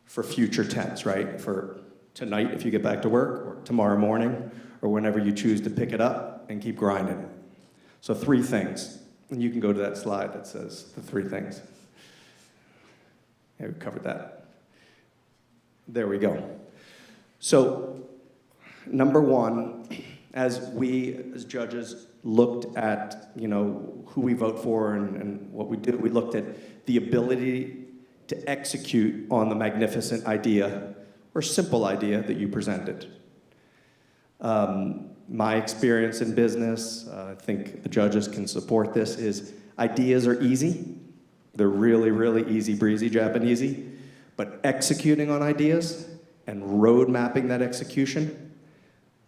for future tense, right? For tonight, if you get back to work, or tomorrow morning, or whenever you choose to pick it up and keep grinding. So 3 things. And you can go to that slide that says the 3 things. Yeah, we covered that. There we go. So, number 1, as we, as judges, looked at, you know, who we vote for and what we did, we looked at the ability to execute on the magnificent idea or simple idea that you presented. My experience in business, I think the judges can support this, is ideas are easy. They're really, really easy breezy, Japanesey. But executing on ideas and road mapping that execution,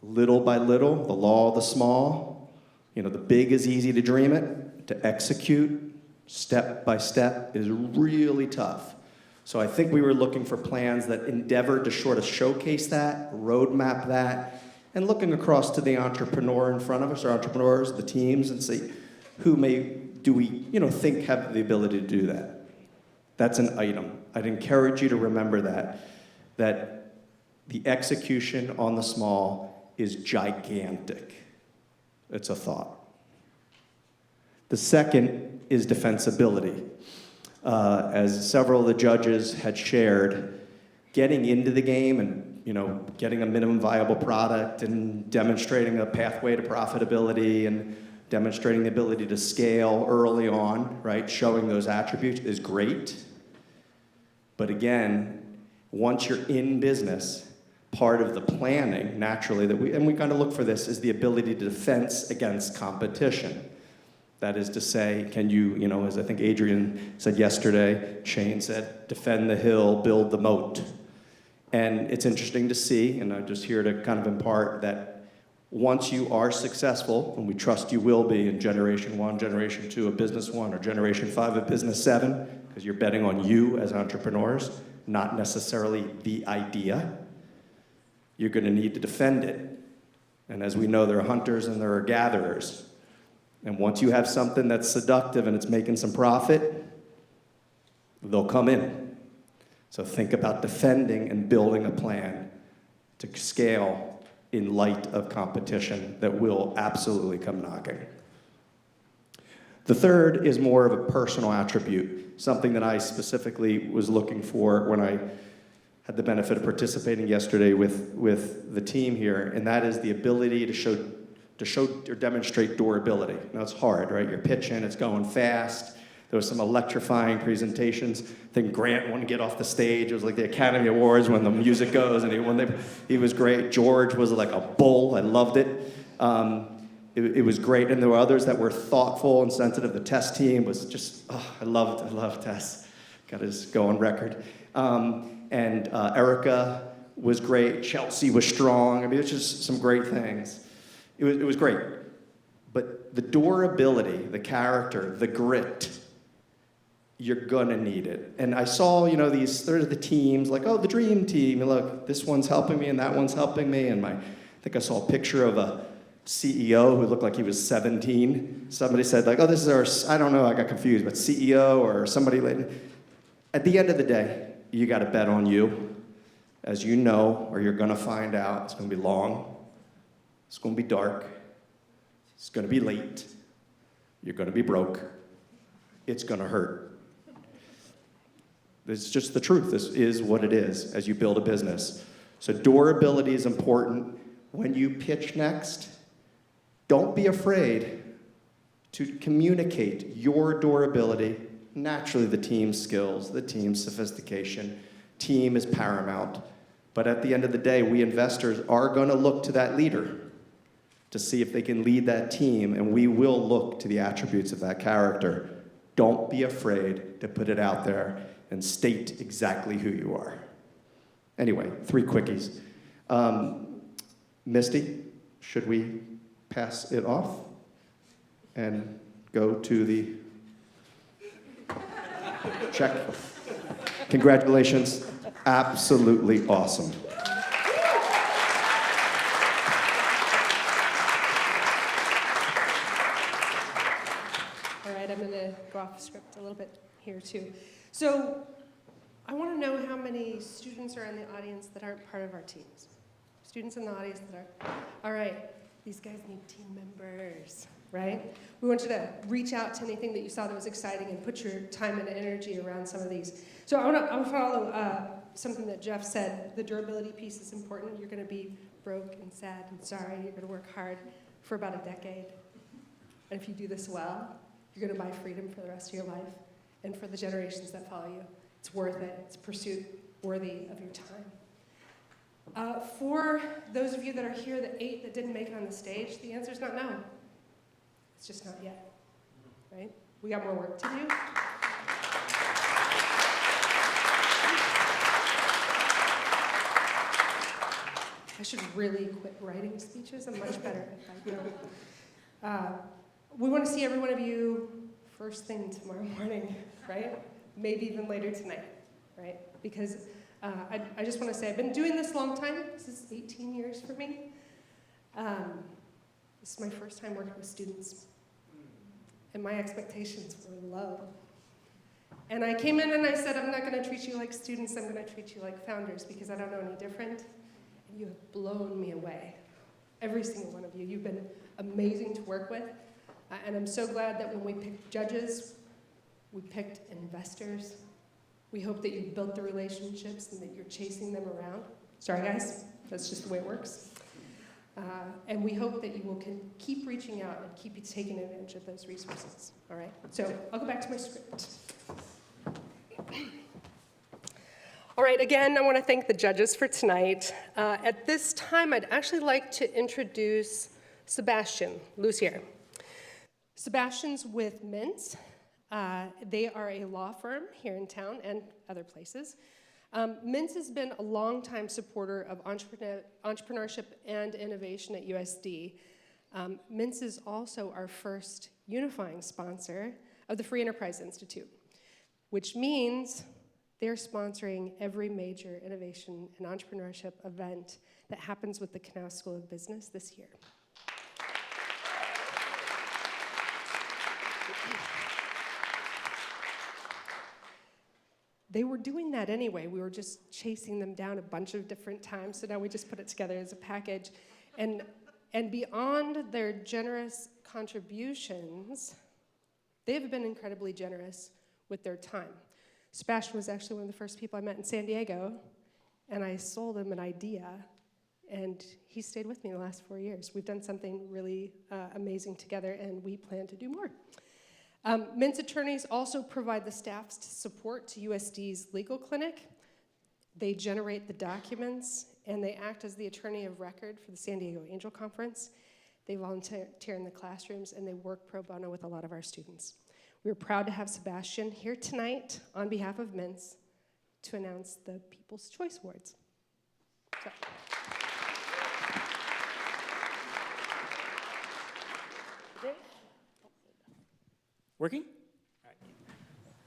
little by little, the law of the small, you know, the big is easy to dream it, to execute step by step is really tough. So I think we were looking for plans that endeavored to sort of showcase that, roadmap that, and looking across to the entrepreneur in front of us, or entrepreneurs, the teams, and see who may do we, think have the ability to do that? That's an item. I'd encourage you to remember that the execution on the small is gigantic. It's a thought. The second is defensibility. As several of the judges had shared, getting into the game and getting a minimum viable product and demonstrating a pathway to profitability and demonstrating the ability to scale early on, right? Showing those attributes is great. But again, once you're in business, part of the planning, naturally, we kind of look for this, is the ability to defense against competition. That is to say, can you, as I think Adrian said yesterday, Shane said, defend the hill, build the moat. And it's interesting to see, and I'm just here to kind of impart that once you are successful, and we trust you will be in Generation 1, Generation 2 of Business 1, or Generation 5 of Business 7, because you're betting on you as entrepreneurs, not necessarily the idea, you're going to need to defend it. And as we know, there are hunters and there are gatherers. And once you have something that's seductive and it's making some profit, they'll come in. So think about defending and building a plan to scale in light of competition that will absolutely come knocking. The third is more of a personal attribute, something that I specifically was looking for when I had the benefit of participating yesterday with the team here, and that is the ability to show or demonstrate durability. Now it's hard, right? You're pitching, it's going fast. There was some electrifying presentations. I think Grant wouldn't get off the stage. It was like the Academy Awards when the music goes, and he was great. George was like a bull. I loved it. It was great, and there were others that were thoughtful and sensitive. The Tess team was just, I loved Tess. Got his go on record. And Erica was great. Chelsea was strong. I mean, it was just some great things. It was great. But the durability, the character, the grit, you're gonna need it. And I saw, these third of the teams, like, the dream team. And look, this one's helping me and that one's helping me. And I think I saw a picture of a CEO who looked like he was 17. Somebody said, like, this is our, I don't know, I got confused, but CEO or somebody. At the end of the day, you gotta bet on you. As you know, or you're gonna find out, it's gonna be long. It's going to be dark. It's going to be late. You're going to be broke. It's going to hurt. This is just the truth. This is what it is as you build a business. So durability is important. When you pitch next, don't be afraid to communicate your durability. Naturally, the team's skills, the team's sophistication. Team is paramount. But at the end of the day, we investors are going to look to that leader to see if they can lead that team, and we will look to the attributes of that character. Don't be afraid to put it out there and state exactly who you are. Anyway, 3 quickies. Misty, should we pass it off and go to the check? Congratulations, absolutely awesome. I'm going to go off script a little bit here too. So I want to know how many students are in the audience that aren't part of our teams. Students in the audience that are, all right, these guys need team members, right? We want you to reach out to anything that you saw that was exciting and put your time and energy around some of these. So I want to follow something that Jeff said. The durability piece is important. You're going to be broke and sad and sorry. You're going to work hard for about a decade. And if you do this well, you're going to buy freedom for the rest of your life and for the generations that follow you. It's worth it. It's a pursuit worthy of your time. For those of you that are here, the 8 that didn't make it on the stage, the answer is not no. It's just not yet, right? We got more work to do. I should really quit writing speeches. I'm much better if I don't. We want to see every one of you first thing tomorrow morning, right? Maybe even later tonight, right? Because I just want to say I've been doing this a long time. This is 18 years for me. This is my first time working with students. and my expectations were low. And I came in and I said, I'm not going to treat you like students, I'm going to treat you like founders because I don't know any different. And you have blown me away. Every single one of you. You've been amazing to work with. And I'm so glad that when we picked judges, we picked investors. We hope that you built the relationships and that you're chasing them around. Sorry, guys, that's just the way it works. And we hope that you will keep reaching out and keep taking advantage of those resources. All right, so I'll go back to my script. All right, again, I want to thank the judges for tonight. At this time, I'd actually like to introduce Sebastian Lucier. Sebastian's with Mintz. They are a law firm here in town and other places. Mintz has been a longtime supporter of entrepreneurship and innovation at USD. Mintz is also our first unifying sponsor of the Free Enterprise Institute, which means they're sponsoring every major innovation and entrepreneurship event that happens with the Knauss School of Business this year. They were doing that anyway. We were just chasing them down a bunch of different times, so now we just put it together as a package. And beyond their generous contributions, they have been incredibly generous with their time. Sebastian was actually one of the first people I met in San Diego, and I sold him an idea, and he stayed with me the last 4 years. We've done something really amazing together, and we plan to do more. Mintz attorneys also provide the staff's support to USD's legal clinic. They generate the documents, and they act as the attorney of record for the San Diego Angel Conference. They volunteer in the classrooms, and they work pro bono with a lot of our students. We're proud to have Sebastian here tonight on behalf of Mintz to announce the People's Choice Awards. So. Working?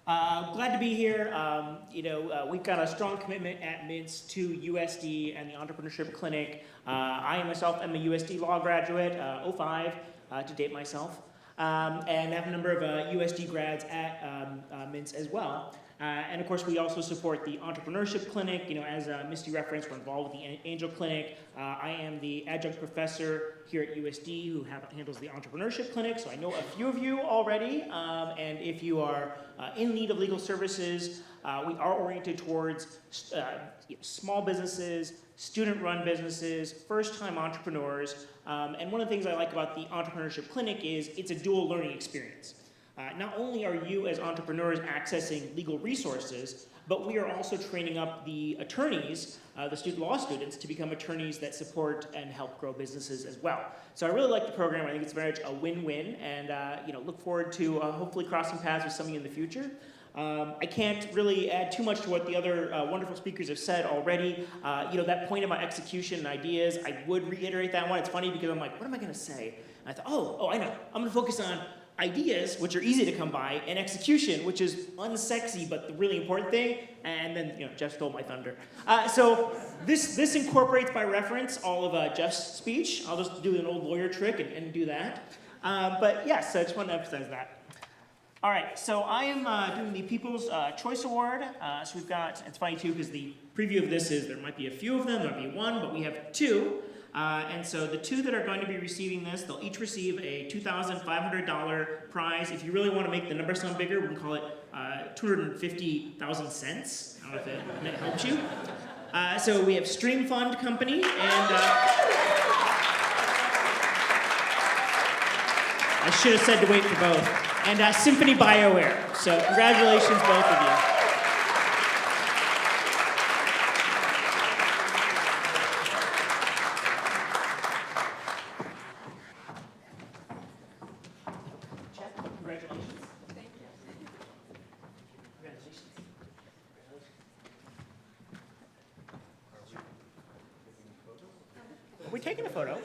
Glad to be here. We've got a strong commitment at Mintz to USD and the Entrepreneurship Clinic. I myself am a USD law graduate, 05 to date myself, and have a number of USD grads at Mintz as well. And of course, we also support the Entrepreneurship Clinic. As Misty referenced, we're involved with the Angel Clinic. I am the adjunct professor here at USD who handles the Entrepreneurship Clinic, so I know a few of you already. And if you are in need of legal services, we are oriented towards small businesses, student-run businesses, first-time entrepreneurs. And one of the things I like about the Entrepreneurship Clinic is it's a dual learning experience. Not only are you as entrepreneurs accessing legal resources, but we are also training up the attorneys, the student law students, to become attorneys that support and help grow businesses as well. So I really like the program. I think it's very much a win-win, and look forward to hopefully crossing paths with some of you in the future. I can't really add too much to what the other wonderful speakers have said already. That point about execution and ideas, I would reiterate that one. It's funny because I'm like, what am I going to say? And I thought, oh, I know. I'm going to focus on ideas, which are easy to come by, and execution, which is unsexy but the really important thing. And then, Jeff stole my thunder. So this incorporates by reference all of Jeff's speech. I'll just do an old lawyer trick and do that. But yes, I just want to emphasize that. All right, so I am doing the People's Choice Award. So we've got, it's funny too, because the preview of this is there might be a few of them, there might be one, but we have two. And so the two that are going to be receiving this, they'll each receive a $2,500 prize. If you really want to make the number sound bigger, we can call it 250,000 cents. I don't know if it helps you. So we have Stream Fund Company, and I should have said to wait for both. And Symphony BioWare. So congratulations, both of you. We're taking a photo.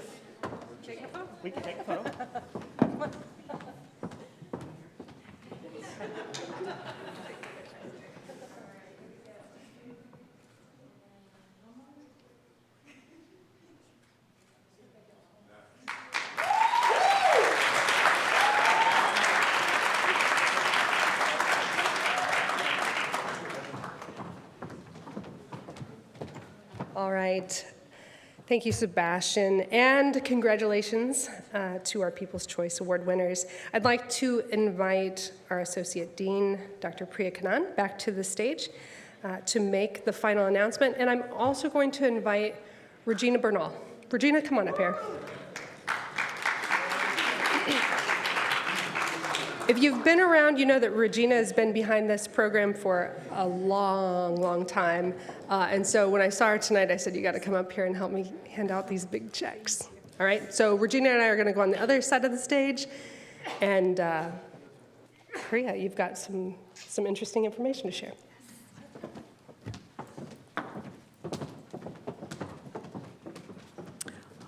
Taking a photo? We can take a photo. All right. Thank you, Sebastian, and congratulations to our People's Choice Award winners. I'd like to invite our Associate Dean, Dr. Priya Kannan, back to the stage to make the final announcement. And I'm also going to invite Regina Bernal. Regina, come on up here. If you've been around, you know that Regina has been behind this program for a long, long time. And so when I saw her tonight, I said, you got to come up here and help me hand out these big checks. All right, so Regina and I are going to go on the other side of the stage. And Priya, you've got some interesting information to share.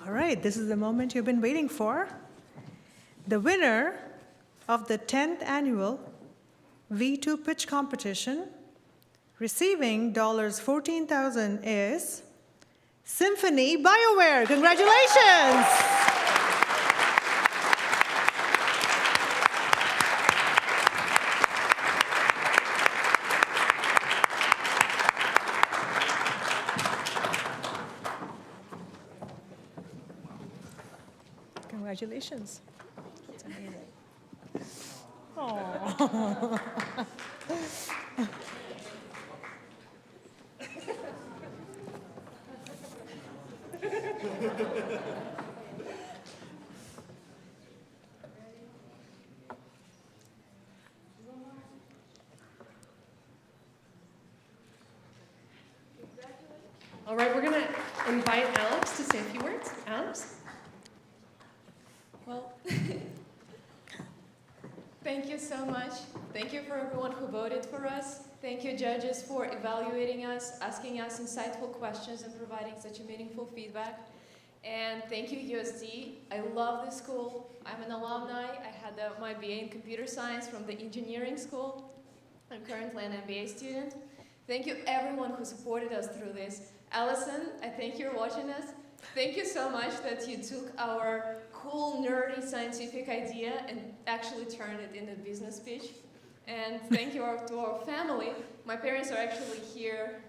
All right, this is the moment you've been waiting for. The winner of the 10th annual V2 pitch competition, receiving $14,000 is Symphony BioWare. Congratulations! Congratulations. That's amazing. Oh. All right, we're going to invite Alex to say a few words. Alex? Well, thank you so much. Thank you for everyone who voted for us. Thank you, judges, for evaluating us, asking us insightful questions, and providing such a meaningful feedback. And thank you, USD. I love this school. I'm an alumni. I had my BA in computer science from the engineering school. I'm currently an MBA student. Thank you, everyone who supported us through this. Allison, I think you're watching us. Thank you so much that you took our cool, nerdy, scientific idea and actually turned it into a business pitch. And thank you to our family. My parents are actually here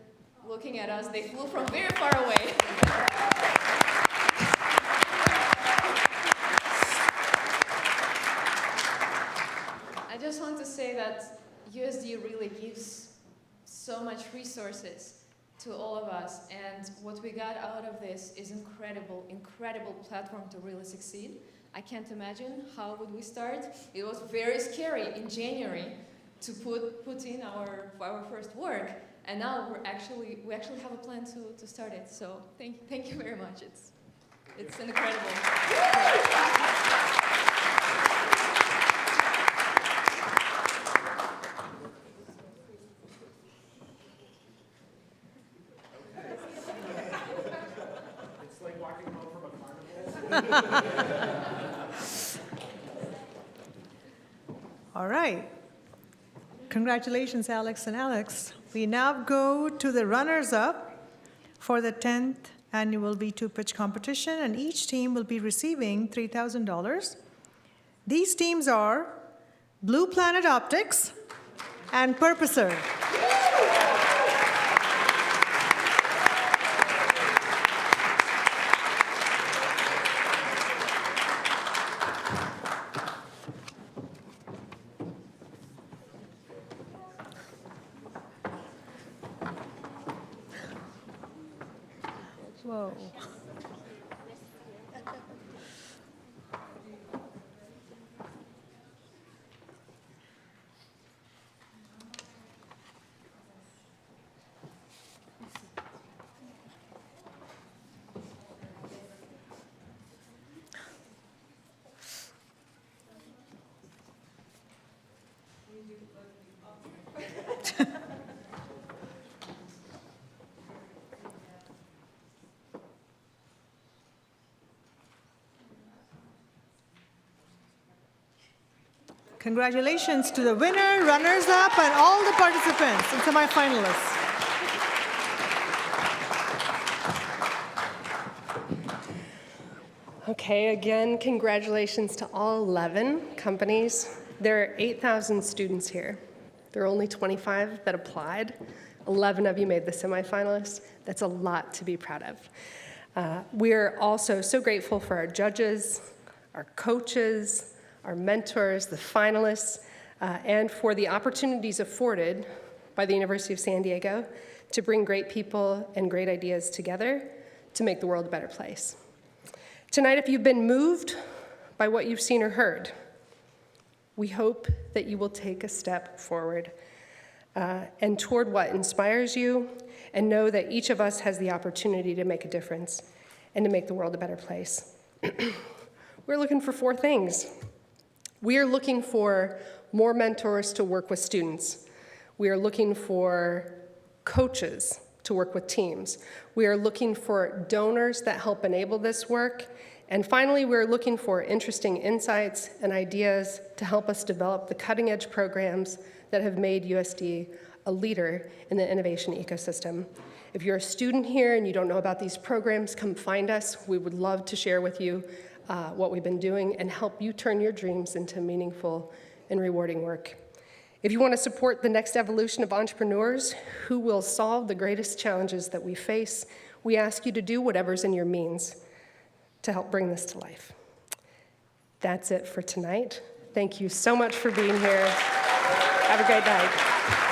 looking at us. They flew from very far away. I just want to say that USD really gives so much resources to all of us, and what we got out of this is incredible, incredible platform to really succeed. I can't imagine how would we start. It was very scary in January to put in our first work, and now we actually have a plan to start it. So thank you very much. It's incredible. All right. Congratulations, Alex and Alex. We now go to the runners-up for the 10th annual V2 pitch competition, and each team will be receiving $3,000. These teams are Blue Planet Optics and Purposer. Whoa. Congratulations to the winner, runners-up, and all the participants and semifinalists. Okay, again, congratulations to all 11 companies. There are 8,000 students here. There are only 25 that applied. 11 of you made the semifinalists. That's a lot to be proud of. We're also so grateful for our judges, our coaches, our mentors, the finalists, and for the opportunities afforded by the University of San Diego to bring great people and great ideas together to make the world a better place. Tonight, if you've been moved by what you've seen or heard, we hope that you will take a step forward and toward what inspires you, and know that each of us has the opportunity to make a difference and to make the world a better place. We're looking for 4 things. We are looking for more mentors to work with students. We are looking for coaches to work with teams. We are looking for donors that help enable this work. And finally, we're looking for interesting insights and ideas to help us develop the cutting-edge programs that have made USD a leader in the innovation ecosystem. If you're a student here and you don't know about these programs, come find us. We would love to share with you what we've been doing and help you turn your dreams into meaningful and rewarding work. If you want to support the next evolution of entrepreneurs who will solve the greatest challenges that we face, we ask you to do whatever's in your means to help bring this to life. That's it for tonight. Thank you so much for being here. Have a great night.